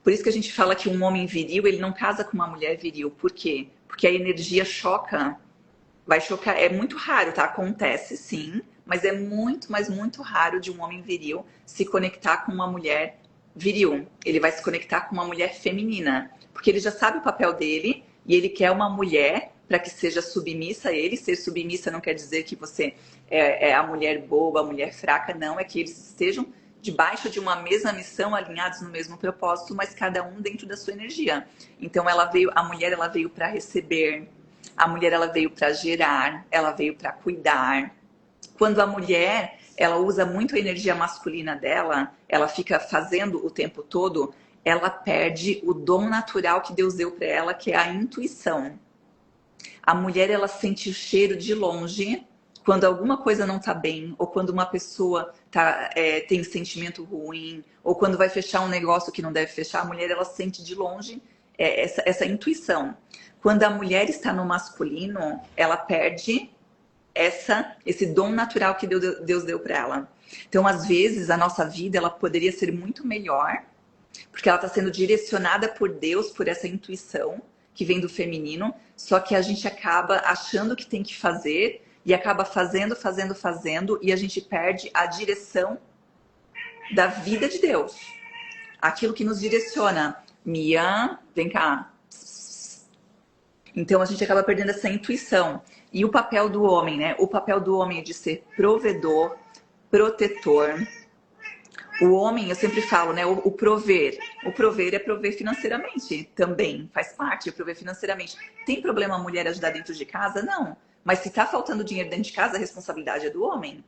Por isso que a gente fala que um homem viril, ele não casa com uma mulher viril. Por quê? Porque a energia choca. Vai chocar, é muito raro, tá? Acontece sim, mas é muito, mas muito raro de um homem viril se conectar com uma mulher viril. Ele vai se conectar com uma mulher feminina, porque ele já sabe o papel dele e ele quer uma mulher para que seja submissa a ele. Ser submissa não quer dizer que você é a mulher boba, a mulher fraca, não. É que eles estejam debaixo de uma mesma missão, alinhados no mesmo propósito, mas cada um dentro da sua energia. Então a mulher ela veio para receber. A mulher, ela veio para gerar, ela veio para cuidar. Quando a mulher, ela usa muito a energia masculina dela, ela fica fazendo o tempo todo, ela perde o dom natural que Deus deu para ela, que é a intuição. A mulher, ela sente o cheiro de longe, quando alguma coisa não está bem, ou quando uma pessoa tem um sentimento ruim, ou quando vai fechar um negócio que não deve fechar, a mulher, ela sente de longe essa intuição. Quando a mulher está no masculino, ela perde esse dom natural que Deus deu para ela. Então, às vezes, a nossa vida ela poderia ser muito melhor, porque ela está sendo direcionada por Deus, por essa intuição que vem do feminino, só que a gente acaba achando que tem que fazer e acaba fazendo, e a gente perde a direção da vida de Deus. Aquilo que nos direciona. Mia, vem cá. Então a gente acaba perdendo essa intuição. E o papel do homem, né? O papel do homem é de ser provedor, protetor. O homem, eu sempre falo, né? O prover. O prover é prover financeiramente também. Faz parte de prover financeiramente. Tem problema a mulher ajudar dentro de casa? Não. Mas se tá faltando dinheiro dentro de casa, a responsabilidade é do homem.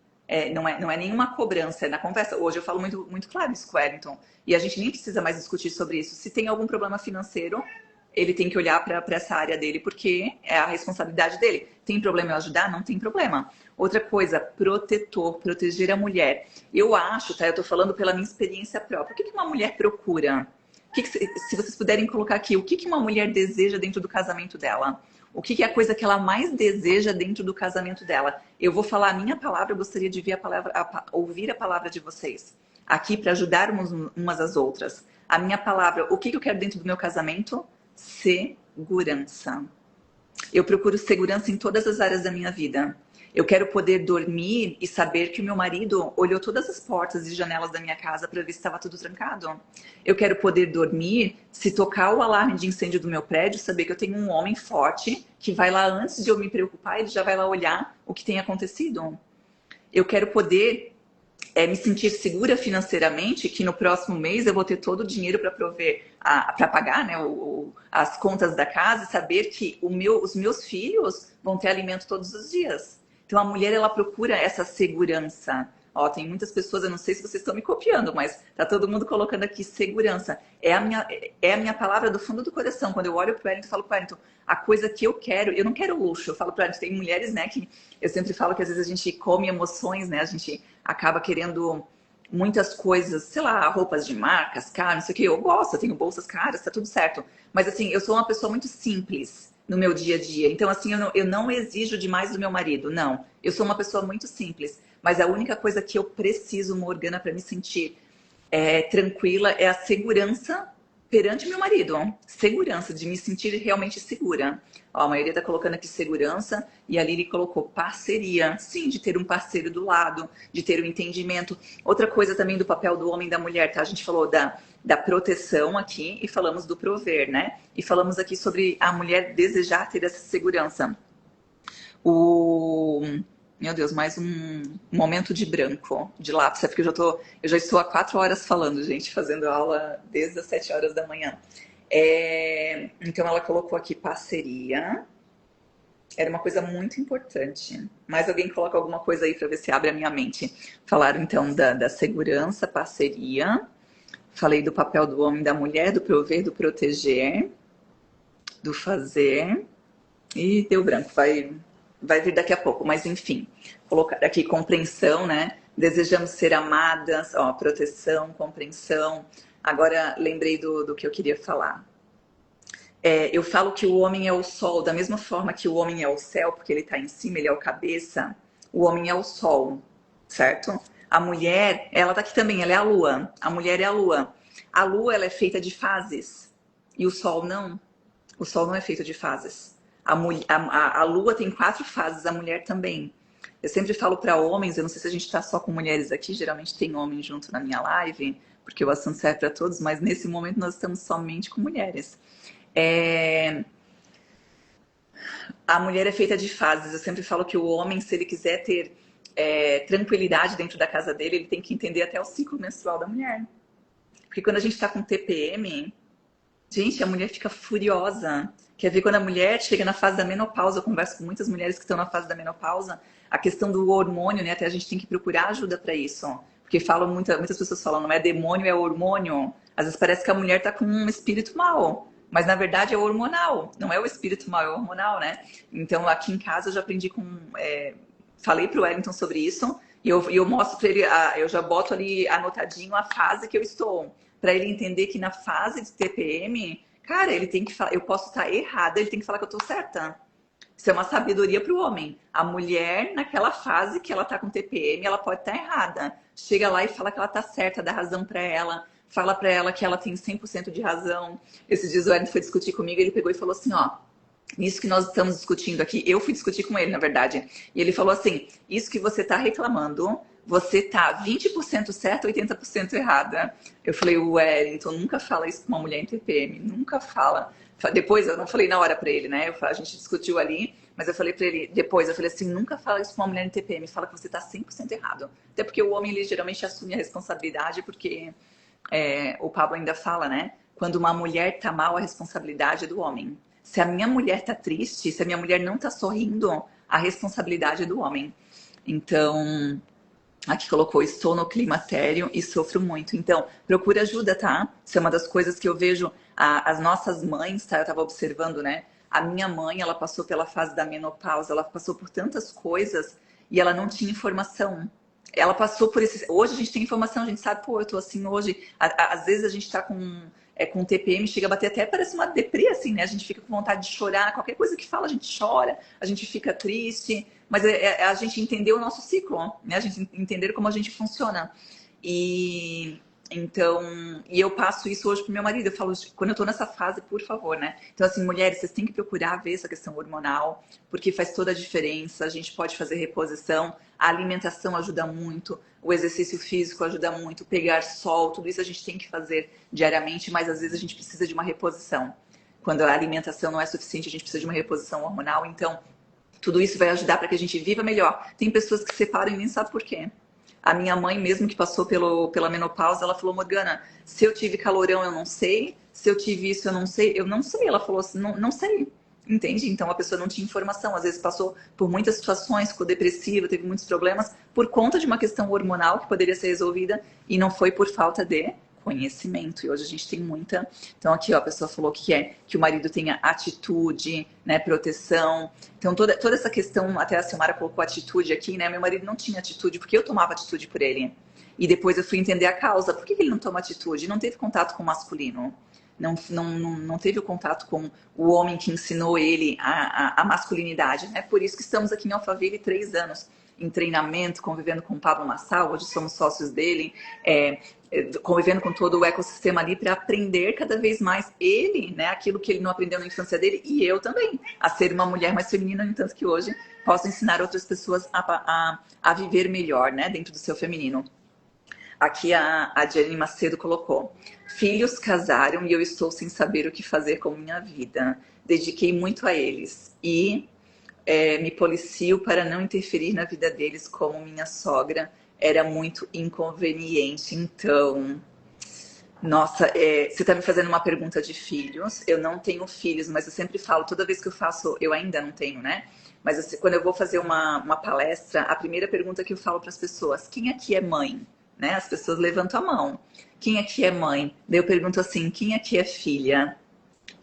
Não é nenhuma cobrança, é na conversa. Hoje eu falo muito, muito claro isso com o Wellington. E a gente nem precisa mais discutir sobre isso. Se tem algum problema financeiro, ele tem que olhar para essa área dele, porque é a responsabilidade dele. Tem problema em ajudar? Não tem problema. Outra coisa, protetor, proteger a mulher. Eu acho, tá? Eu tô falando pela minha experiência própria. O que uma mulher procura? Se vocês puderem colocar aqui, o que uma mulher deseja dentro do casamento dela? O que é a coisa que ela mais deseja dentro do casamento dela? Eu vou falar a minha palavra, eu gostaria de ouvir a palavra de vocês. Aqui para ajudarmos umas às outras. A minha palavra, o que eu quero dentro do meu casamento? Segurança. Eu procuro segurança em todas as áreas da minha vida. Eu quero poder dormir e saber que o meu marido olhou todas as portas e janelas da minha casa para ver se estava tudo trancado. Eu quero poder dormir, se tocar o alarme de incêndio do meu prédio, saber que eu tenho um homem forte que vai lá antes de eu me preocupar, ele já vai lá olhar o que tem acontecido. Eu quero poder me sentir segura financeiramente, que no próximo mês eu vou ter todo o dinheiro para prover, para pagar, né, as contas da casa e saber que os meus filhos vão ter alimento todos os dias. Então a mulher, ela procura essa segurança. Ó, tem muitas pessoas, eu não sei se vocês estão me copiando, mas tá todo mundo colocando aqui segurança. É a minha palavra do fundo do coração. Quando eu olho pro Wellington, eu falo pro Wellington, a coisa que eu quero, eu não quero luxo. Eu falo pro Wellington, tem mulheres, né, que eu sempre falo que às vezes a gente come emoções, né, a gente acaba querendo muitas coisas, sei lá, roupas de marcas, caras, não sei o que. Eu gosto, eu tenho bolsas caras, tá tudo certo. Mas assim, eu sou uma pessoa muito simples no meu dia a dia. Então, assim, eu não exijo demais do meu marido, não. Eu sou uma pessoa muito simples. Mas a única coisa que eu preciso, Morgana, para me sentir tranquila é a segurança perante meu marido. Segurança, de me sentir realmente segura. Ó, a maioria tá colocando aqui segurança e a Lili colocou parceria. Sim, de ter um parceiro do lado, de ter um entendimento. Outra coisa também do papel do homem e da mulher, tá? A gente falou da proteção aqui e falamos do prover, né? E falamos aqui sobre a mulher desejar ter essa segurança. Meu Deus, mais um momento de branco, de lápis, é porque eu já estou há 4 horas falando, gente, fazendo aula desde as 7 horas da manhã. Então ela colocou aqui parceria. Era uma coisa muito importante. Mais alguém coloca alguma coisa aí para ver se abre a minha mente. Falaram então da segurança, parceria. Falei do papel do homem e da mulher, do prover, do proteger, do fazer. E deu branco, vai vir daqui a pouco, mas enfim. Colocar aqui compreensão, né? Desejamos ser amadas, ó, proteção, compreensão. Agora lembrei do que eu queria falar. Eu falo que o homem é o sol, da mesma forma que o homem é o céu, porque ele está em cima, ele é o cabeça. O homem é o sol, certo? A mulher, ela tá aqui também, ela é a lua. A mulher é a lua. A lua, ela é feita de fases. E o sol não. O sol não é feito de fases. A lua tem 4 fases, a mulher também. Eu sempre falo para homens, eu não sei se a gente está só com mulheres aqui, geralmente tem homem junto na minha live, porque o assunto serve para todos, mas nesse momento nós estamos somente com mulheres. A mulher é feita de fases. Eu sempre falo que o homem, se ele quiser ter tranquilidade dentro da casa dele, ele tem que entender até o ciclo menstrual da mulher. Porque quando a gente está com TPM, gente, a mulher fica furiosa. Quer ver quando a mulher chega na fase da menopausa? Eu converso com muitas mulheres que estão na fase da menopausa. A questão do hormônio, né? Até a gente tem que procurar ajuda para isso. Porque muitas pessoas falam, não é demônio, é hormônio. Às vezes parece que a mulher está com um espírito mau. Mas na verdade é hormonal. Não é o espírito mau, é hormonal, né? Então aqui em casa eu já aprendi falei pro Wellington sobre isso. E eu mostro para ele, eu já boto ali anotadinho a fase que eu estou. Para ele entender que na fase de TPM, cara, ele tem que falar, eu posso estar errada, ele tem que falar que eu estou certa. Isso é uma sabedoria para o homem. A mulher, naquela fase que ela está com TPM, ela pode estar errada. Chega lá e fala que ela está certa, dá razão para ela. Fala para ela que ela tem 100% de razão. Esses dias o Wellington foi discutir comigo, ele pegou e falou assim, ó, isso que nós estamos discutindo aqui, eu fui discutir com ele, na verdade. E ele falou assim, isso que você está reclamando, você tá 20% certa, 80% errada. Eu falei, Wellington, nunca fala isso com uma mulher em TPM, nunca fala. Depois, eu não falei na hora pra ele, né? A gente discutiu ali, mas eu falei pra ele depois, eu falei assim, nunca fala isso com uma mulher em TPM, fala que você tá 100% errado. Até porque o homem, ele geralmente assume a responsabilidade, porque o Pablo ainda fala, né? Quando uma mulher tá mal, a responsabilidade é do homem. Se a minha mulher tá triste, se a minha mulher não tá sorrindo, a responsabilidade é do homem. Então, aqui colocou, estou no climatério e sofro muito. Então, procura ajuda, tá? Isso é uma das coisas que eu vejo as nossas mães, tá? Eu tava observando, né? A minha mãe, ela passou pela fase da menopausa, ela passou por tantas coisas e ela não tinha informação. Ela passou por esse... Hoje a gente tem informação, a gente sabe, pô, eu tô assim hoje. Às vezes a gente tá com TPM, chega a bater até, parece uma deprê, assim, né? A gente fica com vontade de chorar, qualquer coisa que fala, a gente chora, a gente fica triste, mas a gente entendeu o nosso ciclo, né? A gente entender como a gente funciona. Então, eu passo isso hoje pro meu marido, eu falo, quando eu tô nessa fase, por favor, né? Então, assim, mulheres, vocês têm que procurar ver essa questão hormonal, porque faz toda a diferença, a gente pode fazer reposição, a alimentação ajuda muito, o exercício físico ajuda muito, pegar sol, tudo isso a gente tem que fazer diariamente, mas às vezes a gente precisa de uma reposição. Quando a alimentação não é suficiente, a gente precisa de uma reposição hormonal, então tudo isso vai ajudar para que a gente viva melhor. Tem pessoas que se separam e nem sabem por quê. A minha mãe, mesmo que passou pela menopausa, ela falou, Morgana, se eu tive calorão, eu não sei. Se eu tive isso, eu não sei. Eu não sei. Ela falou assim, não sei. Entende? Então, a pessoa não tinha informação. Às vezes passou por muitas situações, ficou depressiva, teve muitos problemas, por conta de uma questão hormonal que poderia ser resolvida e não foi por falta de conhecimento. E hoje a gente tem muita... Então, aqui, ó, a pessoa falou que o marido tenha atitude, né, proteção. Então, toda essa questão, até a Silmara colocou atitude aqui, né? Meu marido não tinha atitude, porque eu tomava atitude por ele. E depois eu fui entender a causa. Por que ele não toma atitude? Não teve contato com o masculino. Não teve o contato com o homem que ensinou ele a masculinidade, né? Por isso que estamos aqui em Alphaville 3 anos, em treinamento, convivendo com o Pablo Massal, hoje somos sócios dele, convivendo com todo o ecossistema ali para aprender cada vez mais ele, né, aquilo que ele não aprendeu na infância dele, e eu também, a ser uma mulher mais feminina, no entanto que hoje posso ensinar outras pessoas a viver melhor, né, dentro do seu feminino. Aqui a Jenny Macedo colocou, filhos casaram e eu estou sem saber o que fazer com minha vida. Dediquei muito a eles e me policio para não interferir na vida deles, como minha sogra era muito inconveniente. Então, nossa, você está me fazendo uma pergunta de filhos. Eu não tenho filhos, mas eu sempre falo, toda vez que eu faço, eu ainda não tenho, né? Mas assim, quando eu vou fazer uma palestra, a primeira pergunta que eu falo para as pessoas, quem aqui é mãe? Né? As pessoas levantam a mão. Quem aqui é mãe? Daí eu pergunto assim, quem aqui é filha?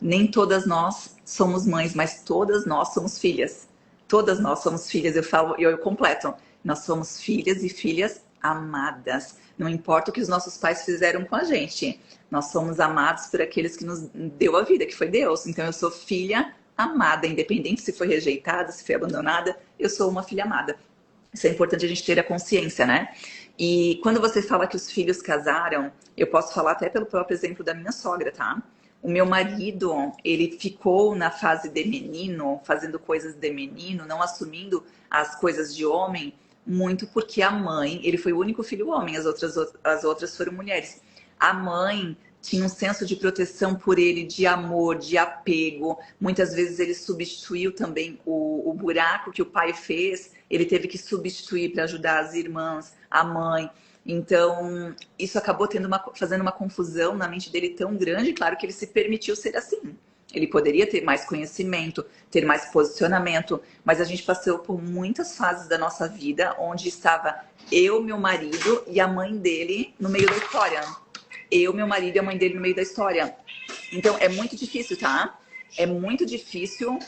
Nem todas nós somos mães, mas todas nós somos filhas. Todas nós somos filhas, eu falo, eu completo. Nós somos filhas e filhas amadas. Não importa o que os nossos pais fizeram com a gente. Nós somos amados por aqueles que nos deu a vida, que foi Deus. Então eu sou filha amada, independente se foi rejeitada, se foi abandonada, eu sou uma filha amada. Isso é importante a gente ter a consciência, né? E quando você fala que os filhos casaram, eu posso falar até pelo próprio exemplo da minha sogra, tá? O meu marido, ele ficou na fase de menino, fazendo coisas de menino, não assumindo as coisas de homem, muito porque a mãe, ele foi o único filho homem, as outras foram mulheres. A mãe tinha um senso de proteção por ele, de amor, de apego. Muitas vezes ele substituiu também o buraco que o pai fez, ele teve que substituir para ajudar as irmãs, a mãe. Então, isso acabou fazendo uma confusão na mente dele tão grande, claro que ele se permitiu ser assim. Ele poderia ter mais conhecimento, ter mais posicionamento, mas a gente passou por muitas fases da nossa vida onde estava eu, meu marido e a mãe dele no meio da história. Eu, meu marido e a mãe dele no meio da história. Então, é muito difícil, tá? É muito difícil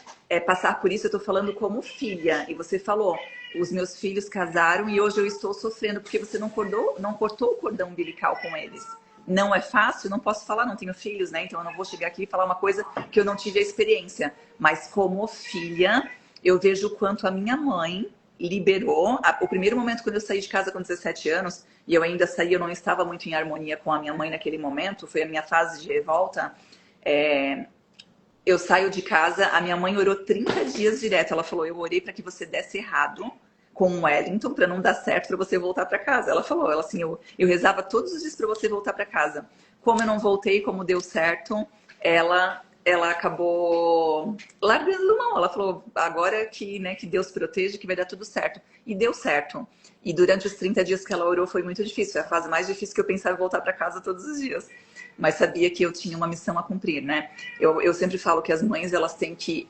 passar por isso. Eu tô falando como filha. E você falou, os meus filhos casaram e hoje eu estou sofrendo porque você não cortou o cordão umbilical com eles. Não é fácil, não posso falar, não tenho filhos, né? Então eu não vou chegar aqui e falar uma coisa que eu não tive a experiência. Mas como filha, eu vejo o quanto a minha mãe liberou. O primeiro momento quando eu saí de casa com 17 anos, e eu ainda saí, eu não estava muito em harmonia com a minha mãe naquele momento, foi a minha fase de revolta. Eu saio de casa, a minha mãe orou 30 dias direto. Ela falou, eu orei para que você desse errado com o Wellington para não dar certo para você voltar para casa. Ela falou, eu rezava todos os dias para você voltar para casa. Como eu não voltei, como deu certo, ela acabou largando mão. Ela falou, agora que Deus proteja, que vai dar tudo certo. E deu certo. E durante os 30 dias que ela orou foi muito difícil. Foi a fase mais difícil que eu pensava em voltar para casa todos os dias. Mas sabia que eu tinha uma missão a cumprir, né? Eu sempre falo que as mães, elas têm que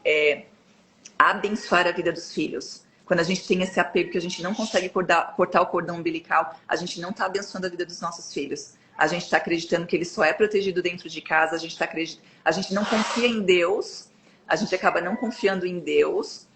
abençoar a vida dos filhos. Quando a gente tem esse apego que a gente não consegue cortar o cordão umbilical, a gente não está abençoando a vida dos nossos filhos. A gente está acreditando que ele só é protegido dentro de casa, a gente não confia em Deus, a gente acaba não confiando em Deus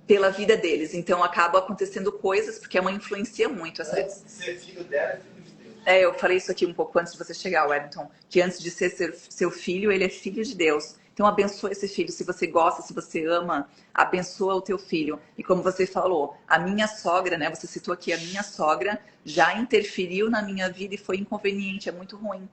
pela vida deles. Então acaba acontecendo coisas, porque a mãe influencia muito. Antes de ser filho dela, é filho de Deus. Eu falei isso aqui um pouco antes de você chegar, Wellington, que antes de ser seu filho, ele é filho de Deus. Então abençoa esse filho, se você gosta, se você ama, abençoa o teu filho. E como você falou, a minha sogra, né, você citou aqui, a minha sogra já interferiu na minha vida e foi inconveniente, é muito ruim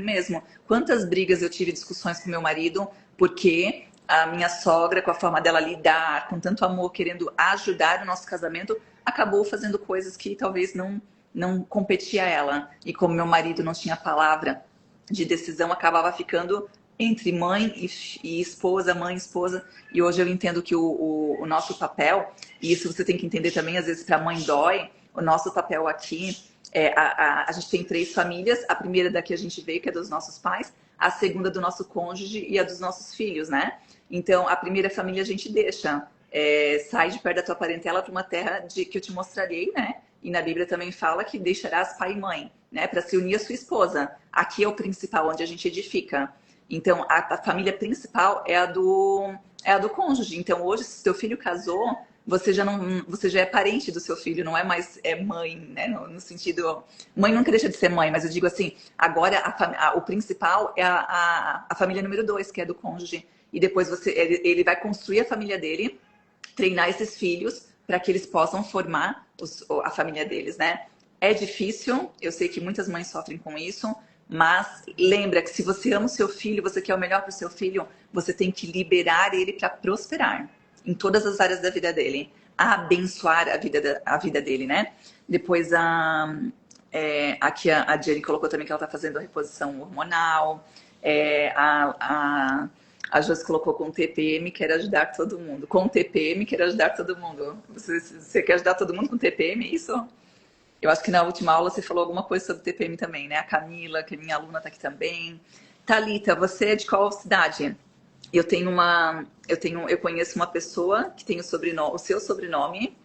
mesmo. Quantas brigas eu tive, discussões com meu marido, porque a minha sogra, com a forma dela lidar, com tanto amor, querendo ajudar o nosso casamento, acabou fazendo coisas que talvez não competia a ela. E como meu marido não tinha palavra de decisão, acabava ficando entre mãe e esposa, mãe e esposa. E hoje eu entendo que o nosso papel, e isso você tem que entender também, às vezes para a mãe dói, o nosso papel aqui, a gente tem 3 famílias, a primeira da que a gente veio, que é dos nossos pais, a segunda do nosso cônjuge e a dos nossos filhos, né? Então, a primeira família a gente deixa, sai de perto da tua parentela para uma terra que eu te mostrarei, né? E na Bíblia também fala que deixarás pai e mãe, né? Para se unir à sua esposa. Aqui é o principal, onde a gente edifica. Então, a família principal é a do cônjuge. Então, hoje, se seu filho casou, você já é parente do seu filho, não é mais mãe, né? No sentido, mãe nunca deixa de ser mãe, mas eu digo assim, agora o principal é a família número 2, que é do cônjuge. E depois ele vai construir a família dele, treinar esses filhos para que eles possam formar a família deles, né? É difícil, eu sei que muitas mães sofrem com isso, mas lembra que se você ama o seu filho, você quer o melhor para o seu filho, você tem que liberar ele para prosperar em todas as áreas da vida dele, abençoar a vida dele, né? Depois aqui a Jenny colocou também que ela está fazendo a reposição hormonal, a Josi colocou com TPM, quer ajudar todo mundo. Com TPM, quer ajudar todo mundo. Você quer ajudar todo mundo com TPM, é isso? Eu acho que na última aula você falou alguma coisa sobre TPM também, né? A Camila, que é minha aluna, tá aqui também. Thalita, você é de qual cidade? Eu conheço uma pessoa que tem o seu sobrenome,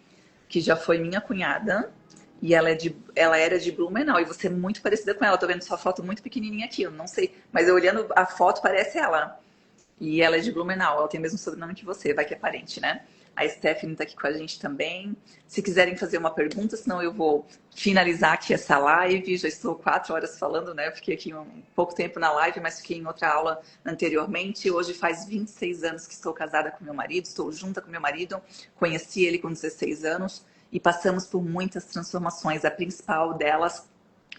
que já foi minha cunhada, e ela era de Blumenau, e você é muito parecida com ela. Eu tô vendo sua foto muito pequenininha aqui, eu não sei, mas eu olhando a foto parece ela. E ela é de Blumenau, ela tem o mesmo sobrenome que você, vai que é parente, né? A Stephanie tá aqui com a gente também. Se quiserem fazer uma pergunta, senão eu vou finalizar aqui essa live. Já estou 4 horas falando, né? Eu fiquei aqui um pouco tempo na live, mas fiquei em outra aula anteriormente. Hoje faz 26 anos que estou casada com meu marido, estou junta com meu marido. Conheci ele com 16 anos e passamos por muitas transformações. A principal delas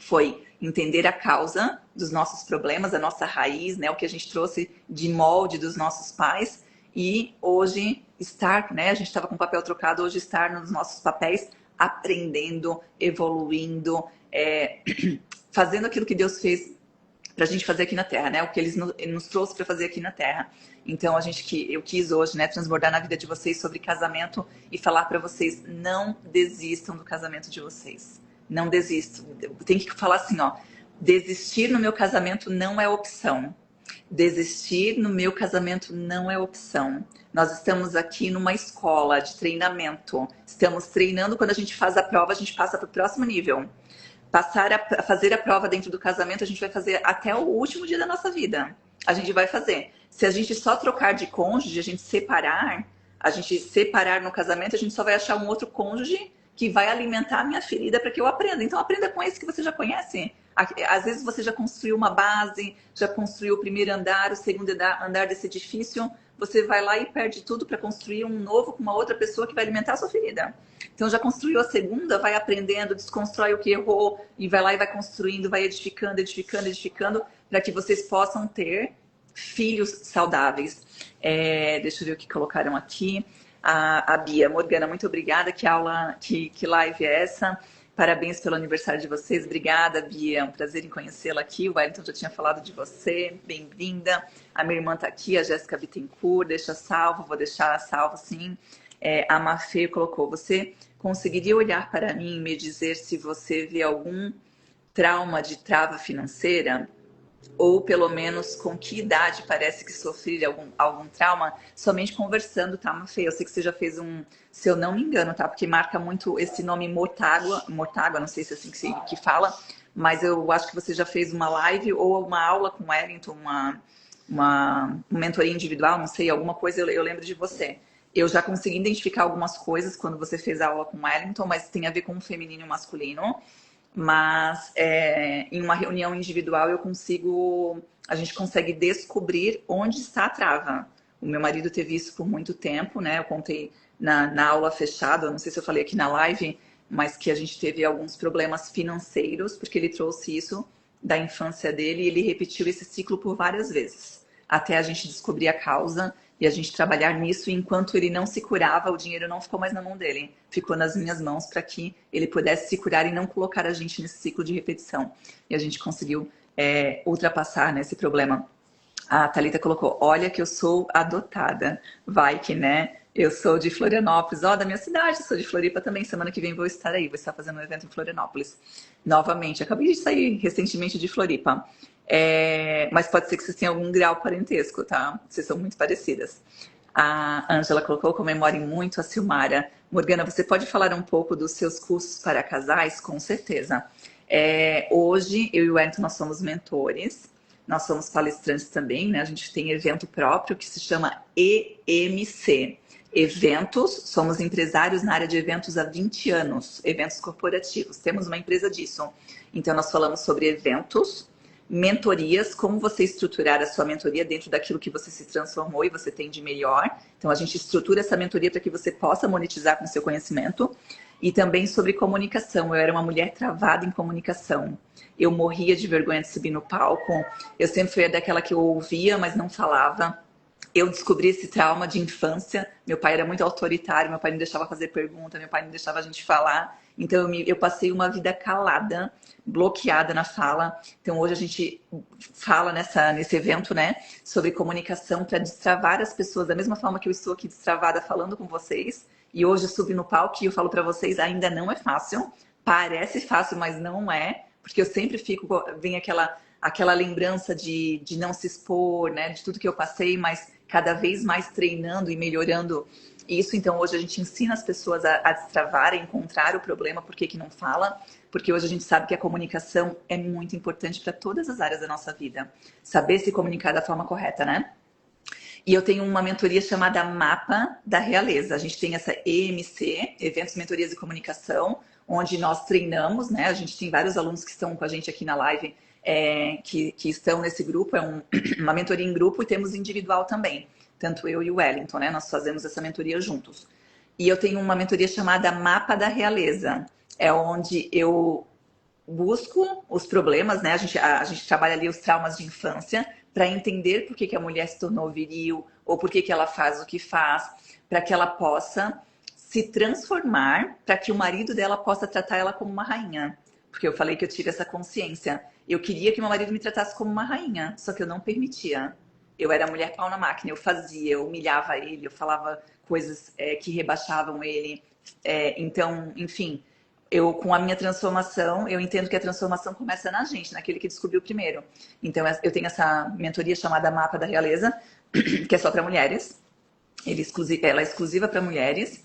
foi entender a causa dos nossos problemas, a nossa raiz, né? O que a gente trouxe de molde dos nossos pais. E hoje estar, né? A gente estava com o papel trocado, hoje estar nos nossos papéis, aprendendo, evoluindo, fazendo aquilo que Deus fez para a gente fazer aqui na Terra, né? O que Ele nos trouxe para fazer aqui na Terra. Então eu quis hoje, né, transbordar na vida de vocês sobre casamento e falar para vocês: não desistam do casamento de vocês. Não desistam. Tem que falar assim, ó: desistir no meu casamento não é opção. Desistir no meu casamento não é opção. Nós estamos aqui numa escola de treinamento. Estamos treinando, quando a gente faz a prova, a gente passa para o próximo nível. Fazer a prova dentro do casamento, a gente vai fazer até o último dia da nossa vida. A gente vai fazer. Se a gente só trocar de cônjuge, a gente separar no casamento, a gente só vai achar um outro cônjuge que vai alimentar a minha ferida para que eu aprenda. Então aprenda com esse que você já conhece. Às vezes você já construiu uma base, já construiu o primeiro andar, o segundo andar desse edifício. Você vai lá e perde tudo para construir um novo com uma outra pessoa que vai alimentar a sua ferida. Então já construiu a segunda, vai aprendendo, desconstrói o que errou e vai lá e vai construindo, vai edificando, edificando, edificando, para que vocês possam ter filhos saudáveis. Deixa eu ver o que colocaram aqui. A Bia Morgana, muito obrigada. Que aula, que live é essa? Parabéns pelo aniversário de vocês. Obrigada, Bia. É um prazer em conhecê-la aqui. O Wellington já tinha falado de você. Bem-vinda. A minha irmã está aqui, a Jéssica Bittencourt. Deixa salvo, vou deixar salvo sim. A Mafê colocou: você conseguiria olhar para mim e me dizer se você vê algum trauma de trava financeira? ou pelo menos com que idade parece que sofri algum trauma, somente conversando, tá, Mafê? Eu sei que você já fez se eu não me engano, tá? Porque marca muito esse nome Mortágua, não sei se é assim que fala, mas eu acho que você já fez uma live ou uma aula com o Wellington, uma mentoria individual, não sei, alguma coisa eu lembro de você. Eu já consegui identificar algumas coisas quando você fez a aula com o Wellington, mas tem a ver com o feminino e o masculino. Mas em uma reunião individual a gente consegue descobrir onde está a trava. O meu marido teve isso por muito tempo, né? Eu contei na aula fechada, não sei se eu falei aqui na live, mas que a gente teve alguns problemas financeiros, porque ele trouxe isso da infância dele e ele repetiu esse ciclo por várias vezes, até a gente descobrir a causa e a gente trabalhar nisso. E enquanto ele não se curava, o dinheiro não ficou mais na mão dele, ficou nas minhas mãos para que ele pudesse se curar e não colocar a gente nesse ciclo de repetição. E a gente conseguiu ultrapassar, né, esse problema. A Thalita colocou, olha que eu sou adotada, vai que, né? Eu sou de Florianópolis, da minha cidade, sou de Floripa também. Semana que vem vou estar aí, vou estar fazendo um evento em Florianópolis. Novamente, acabei de sair recentemente de Floripa. Mas pode ser que vocês tenham algum grau parentesco, tá? Vocês são muito parecidas. A Ângela colocou, comemorem muito a Silmara. Morgana, você pode falar um pouco dos seus cursos para casais? Com certeza. Hoje, eu e o Wellington, nós somos mentores. Nós somos palestrantes também, né? A gente tem evento próprio que se chama EMC. Eventos, somos empresários na área de eventos há 20 anos, eventos corporativos. Temos uma empresa disso. Então, nós falamos sobre eventos, mentorias, como você estruturar a sua mentoria dentro daquilo que você se transformou e você tem de melhor. Então, a gente estrutura essa mentoria para que você possa monetizar com seu conhecimento. E também sobre comunicação. Eu era uma mulher travada em comunicação. Eu morria de vergonha de subir no palco. Eu sempre fui daquela que eu ouvia, mas não falava. Eu descobri esse trauma de infância. Meu pai era muito autoritário, meu pai não deixava fazer pergunta, meu pai não deixava a gente falar. Então eu passei uma vida calada, bloqueada na fala. Então hoje a gente fala nesse evento, né, sobre comunicação para destravar as pessoas da mesma forma que eu estou aqui destravada falando com vocês. E hoje eu subi no palco e eu falo para vocês, ainda não é fácil. Parece fácil, mas não é. Porque eu sempre vem aquela lembrança de não se expor, né? De tudo que eu passei, mas cada vez mais treinando e melhorando isso. Então hoje a gente ensina as pessoas a destravar, a encontrar o problema, por que não fala. Porque hoje a gente sabe que a comunicação é muito importante para todas as áreas da nossa vida. Saber se comunicar da forma correta, né? E eu tenho uma mentoria chamada Mapa da Realeza. A gente tem essa EMC, Eventos, Mentorias e Comunicação, onde nós treinamos, né? A gente tem vários alunos que estão com a gente aqui na live, que estão nesse grupo. É uma mentoria em grupo e temos individual também. Tanto eu e o Wellington, né? Nós fazemos essa mentoria juntos. E eu tenho uma mentoria chamada Mapa da Realeza. É onde eu busco os problemas, né? A gente trabalha ali os traumas de infância para entender por que a mulher se tornou viril ou por que ela faz o que faz, para que ela possa se transformar, para que o marido dela possa tratar ela como uma rainha. Porque eu falei que eu tive essa consciência. Eu queria que meu marido me tratasse como uma rainha, só que eu não permitia. Eu era mulher pau na máquina, eu fazia, eu humilhava ele, eu falava coisas que rebaixavam ele. Então, enfim, com a minha transformação, eu entendo que a transformação começa na gente, naquele que descobriu primeiro. Então, eu tenho essa mentoria chamada Mapa da Realeza, que é só para mulheres. Ela é exclusiva para mulheres.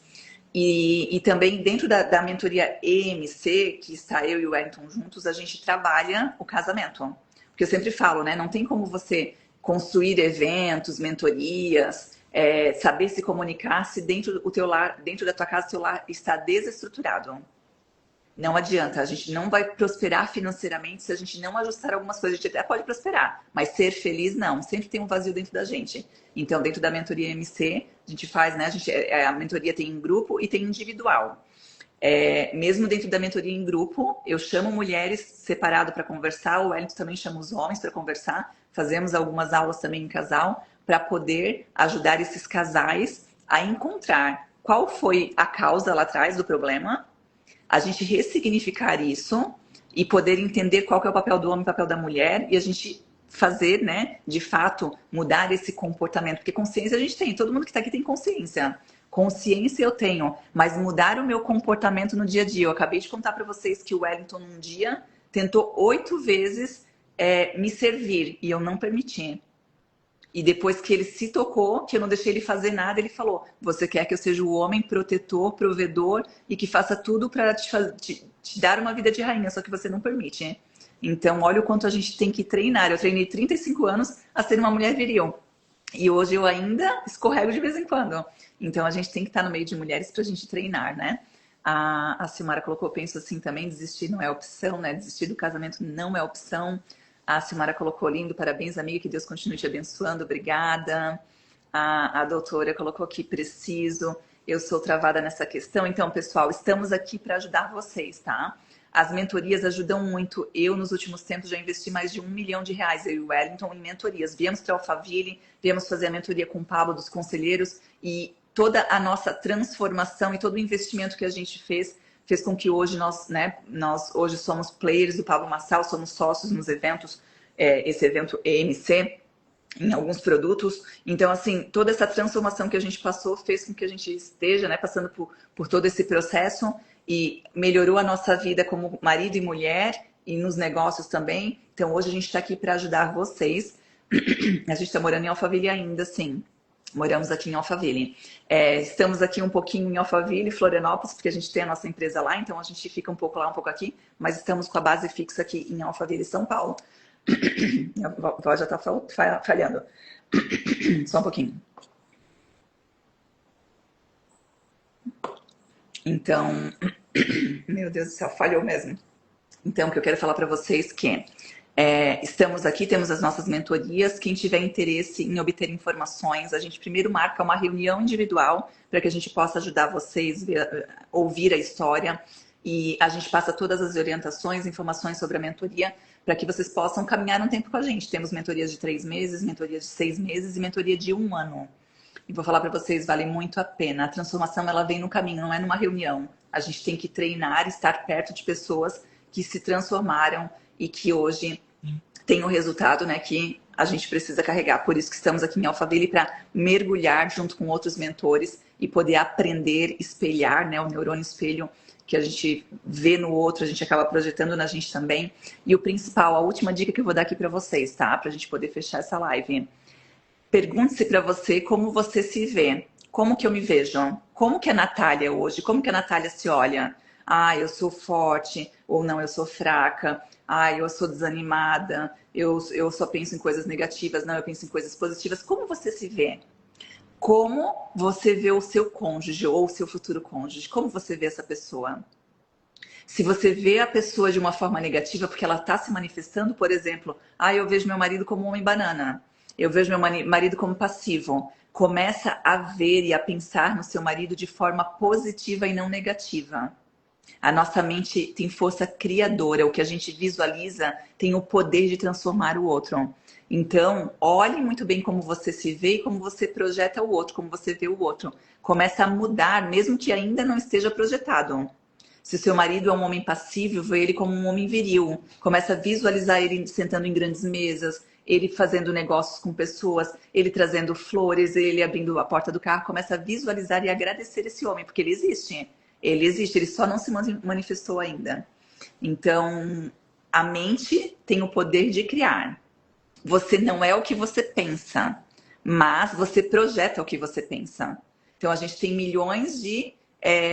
E também dentro da mentoria EMC, que está eu e o Wellington juntos, a gente trabalha o casamento. Porque eu sempre falo, né? Não tem como você construir eventos, mentorias, saber se comunicar se dentro do teu lar, dentro da tua casa, o teu lar está desestruturado. Não adianta, a gente não vai prosperar financeiramente se a gente não ajustar algumas coisas. A gente até pode prosperar, mas ser feliz não. Sempre tem um vazio dentro da gente. Então, dentro da mentoria MC, a gente faz, né? A mentoria tem em grupo e tem individual. Mesmo dentro da mentoria em grupo, eu chamo mulheres separado para conversar. O Wellington também chama os homens para conversar. Fazemos algumas aulas também em casal para poder ajudar esses casais a encontrar qual foi a causa lá atrás do problema, a gente ressignificar isso e poder entender qual que é o papel do homem e o papel da mulher e a gente fazer, né, de fato, mudar esse comportamento. Porque consciência a gente tem, todo mundo que está aqui tem consciência. Consciência eu tenho, mas mudar o meu comportamento no dia a dia. Eu acabei de contar para vocês que o Wellington, num dia, tentou 8 vezes me servir, e eu não permiti. E depois que ele se tocou, que eu não deixei ele fazer nada, ele falou: você quer que eu seja o homem protetor, provedor e que faça tudo para te dar uma vida de rainha, só que você não permite, hein? Então, olha o quanto a gente tem que treinar. Eu treinei 35 anos a ser uma mulher viril. E hoje eu ainda escorrego de vez em quando. Então, a gente tem que estar no meio de mulheres para a gente treinar, né? A Silmara colocou: penso assim também, desistir não é opção, né? Desistir do casamento não é opção. A Silmara colocou: lindo, parabéns, amiga, que Deus continue te abençoando, obrigada. A doutora colocou aqui: preciso, eu sou travada nessa questão. Então, pessoal, estamos aqui para ajudar vocês, tá? As mentorias ajudam muito. Eu, nos últimos tempos, já investi mais de R$1 milhão, eu e o Wellington, em mentorias. Viemos para Alphaville, viemos fazer a mentoria com o Pablo dos Conselheiros, e toda a nossa transformação e todo o investimento que a gente fez com que hoje nós hoje somos players do Pablo Marçal, somos sócios nos eventos, esse evento EMC, em alguns produtos. Então, assim, toda essa transformação que a gente passou fez com que a gente esteja, né, passando por todo esse processo, e melhorou a nossa vida como marido e mulher e nos negócios também. Então, hoje a gente está aqui para ajudar vocês. A gente está morando em Alphaville ainda, sim. Moramos aqui em Alphaville. Estamos aqui um pouquinho em Alphaville, Florianópolis, porque a gente tem a nossa empresa lá, então a gente fica um pouco lá, um pouco aqui, mas estamos com a base fixa aqui em Alphaville, São Paulo. A voz já está falhando. Só um pouquinho. Então, meu Deus do céu, falhou mesmo. Então, o que eu quero falar para vocês que estamos aqui, temos as nossas mentorias. Quem tiver interesse em obter informações, a gente primeiro marca uma reunião individual para que a gente possa ajudar vocês a ouvir a história, e a gente passa todas as orientações, informações sobre a mentoria para que vocês possam caminhar um tempo com a gente. Temos mentorias de 3 meses, mentoria de 6 meses e mentoria de 1 ano. E vou falar para vocês, vale muito a pena. A transformação, ela vem no caminho, não é numa reunião. A gente tem que treinar, estar perto de pessoas que se transformaram e que hoje tem o resultado, né, que a gente precisa carregar. Por isso que estamos aqui em Alphaville, para mergulhar junto com outros mentores e poder aprender, espelhar, né, o neurônio espelho que a gente vê no outro, a gente acaba projetando na gente também. E o principal, a última dica que eu vou dar aqui para vocês, tá? Para a gente poder fechar essa live. Pergunte-se para você como você se vê. Como que eu me vejo? Como que a Natália hoje? Como que a Natália se olha? Ah, eu sou forte, ou não, eu sou fraca. Ah, eu sou desanimada, eu só penso em coisas negativas, não, eu penso em coisas positivas. Como você se vê? Como você vê o seu cônjuge ou o seu futuro cônjuge? Como você vê essa pessoa? Se você vê a pessoa de uma forma negativa, porque ela está se manifestando, por exemplo, ah, eu vejo meu marido como um homem banana, eu vejo meu marido como passivo. Começa a ver e a pensar no seu marido de forma positiva e não negativa. A nossa mente tem força criadora, o que a gente visualiza tem o poder de transformar o outro. Então, olhe muito bem como você se vê e como você projeta o outro, como você vê o outro. Começa a mudar, mesmo que ainda não esteja projetado. Se o seu marido é um homem passivo, vê ele como um homem viril. Começa a visualizar ele sentando em grandes mesas, ele fazendo negócios com pessoas, ele trazendo flores, ele abrindo a porta do carro. Começa a visualizar e agradecer esse homem, porque ele existe. Ele existe, ele só não se manifestou ainda. Então, a mente tem o poder de criar. Você não é o que você pensa, mas você projeta o que você pensa. Então, a gente tem milhões de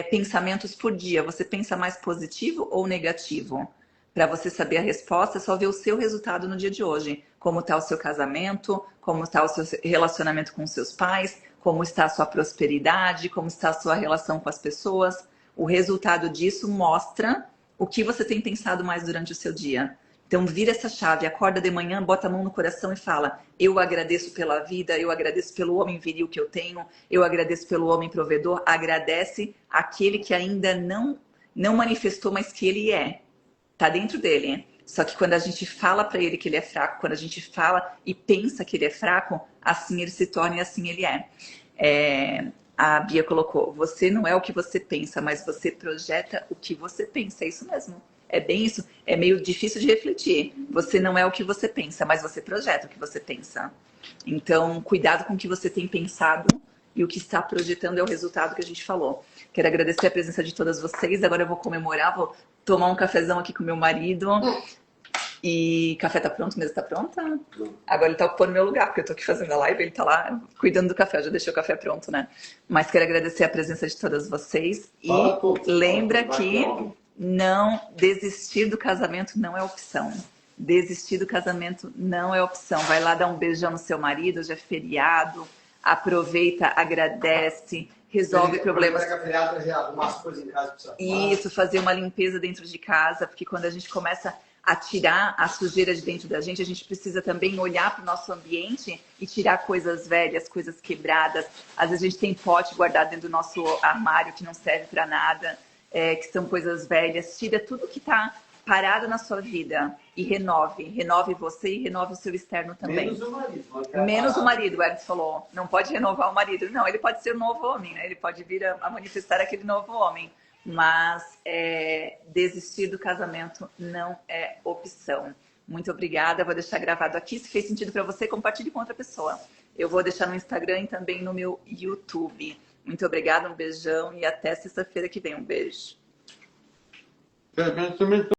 pensamentos por dia. Você pensa mais positivo ou negativo? Para você saber a resposta, é só ver o seu resultado no dia de hoje. Como está o seu casamento, como está o seu relacionamento com os seus pais, como está a sua prosperidade, como está a sua relação com as pessoas. O resultado disso mostra o que você tem pensado mais durante o seu dia. Então, vira essa chave, acorda de manhã, bota a mão no coração e fala: eu agradeço pela vida, eu agradeço pelo homem viril que eu tenho, eu agradeço pelo homem provedor. Agradece aquele que ainda não manifestou, mas que ele é. Tá dentro dele. Só que quando a gente fala para ele que ele é fraco, quando a gente fala e pensa que ele é fraco, assim ele se torna e assim ele é. A Bia colocou: você não é o que você pensa, mas você projeta o que você pensa. É isso mesmo. É bem isso. É meio difícil de refletir. Você não é o que você pensa, mas você projeta o que você pensa. Então, cuidado com o que você tem pensado, e o que está projetando é o resultado que a gente falou. Quero agradecer a presença de todas vocês. Agora eu vou comemorar, vou tomar um cafezão aqui com meu marido. E café tá pronto, mesa tá pronta? Agora ele tá ocupando meu lugar, porque eu tô aqui fazendo a live, ele tá lá cuidando do café, eu já deixei o café pronto, né? Mas quero agradecer a presença de todas vocês e lembra que não desistir do casamento não é opção. Desistir do casamento não é opção. Vai lá dar um beijão no seu marido, hoje é feriado, aproveita, agradece, resolve problemas. Isso, fazer uma limpeza dentro de casa, porque quando a gente começa a tirar a sujeira de dentro da gente, a gente precisa também olhar para o nosso ambiente e tirar coisas velhas, coisas quebradas. Às vezes a gente tem pote guardado dentro do nosso armário que não serve para nada, que são coisas velhas. Tira tudo que está parado na sua vida e renove. Renove você e renove o seu externo também. Menos o marido. Menos o marido, o Edson falou. Não pode renovar o marido. Não, ele pode ser um novo homem, né? Ele pode vir a manifestar aquele novo homem. Mas desistir do casamento não é opção. Muito obrigada. Vou deixar gravado aqui. Se fez sentido para você, compartilhe com outra pessoa. Eu vou deixar no Instagram e também no meu YouTube. Muito obrigada, um beijão e até sexta-feira que vem. Um beijo.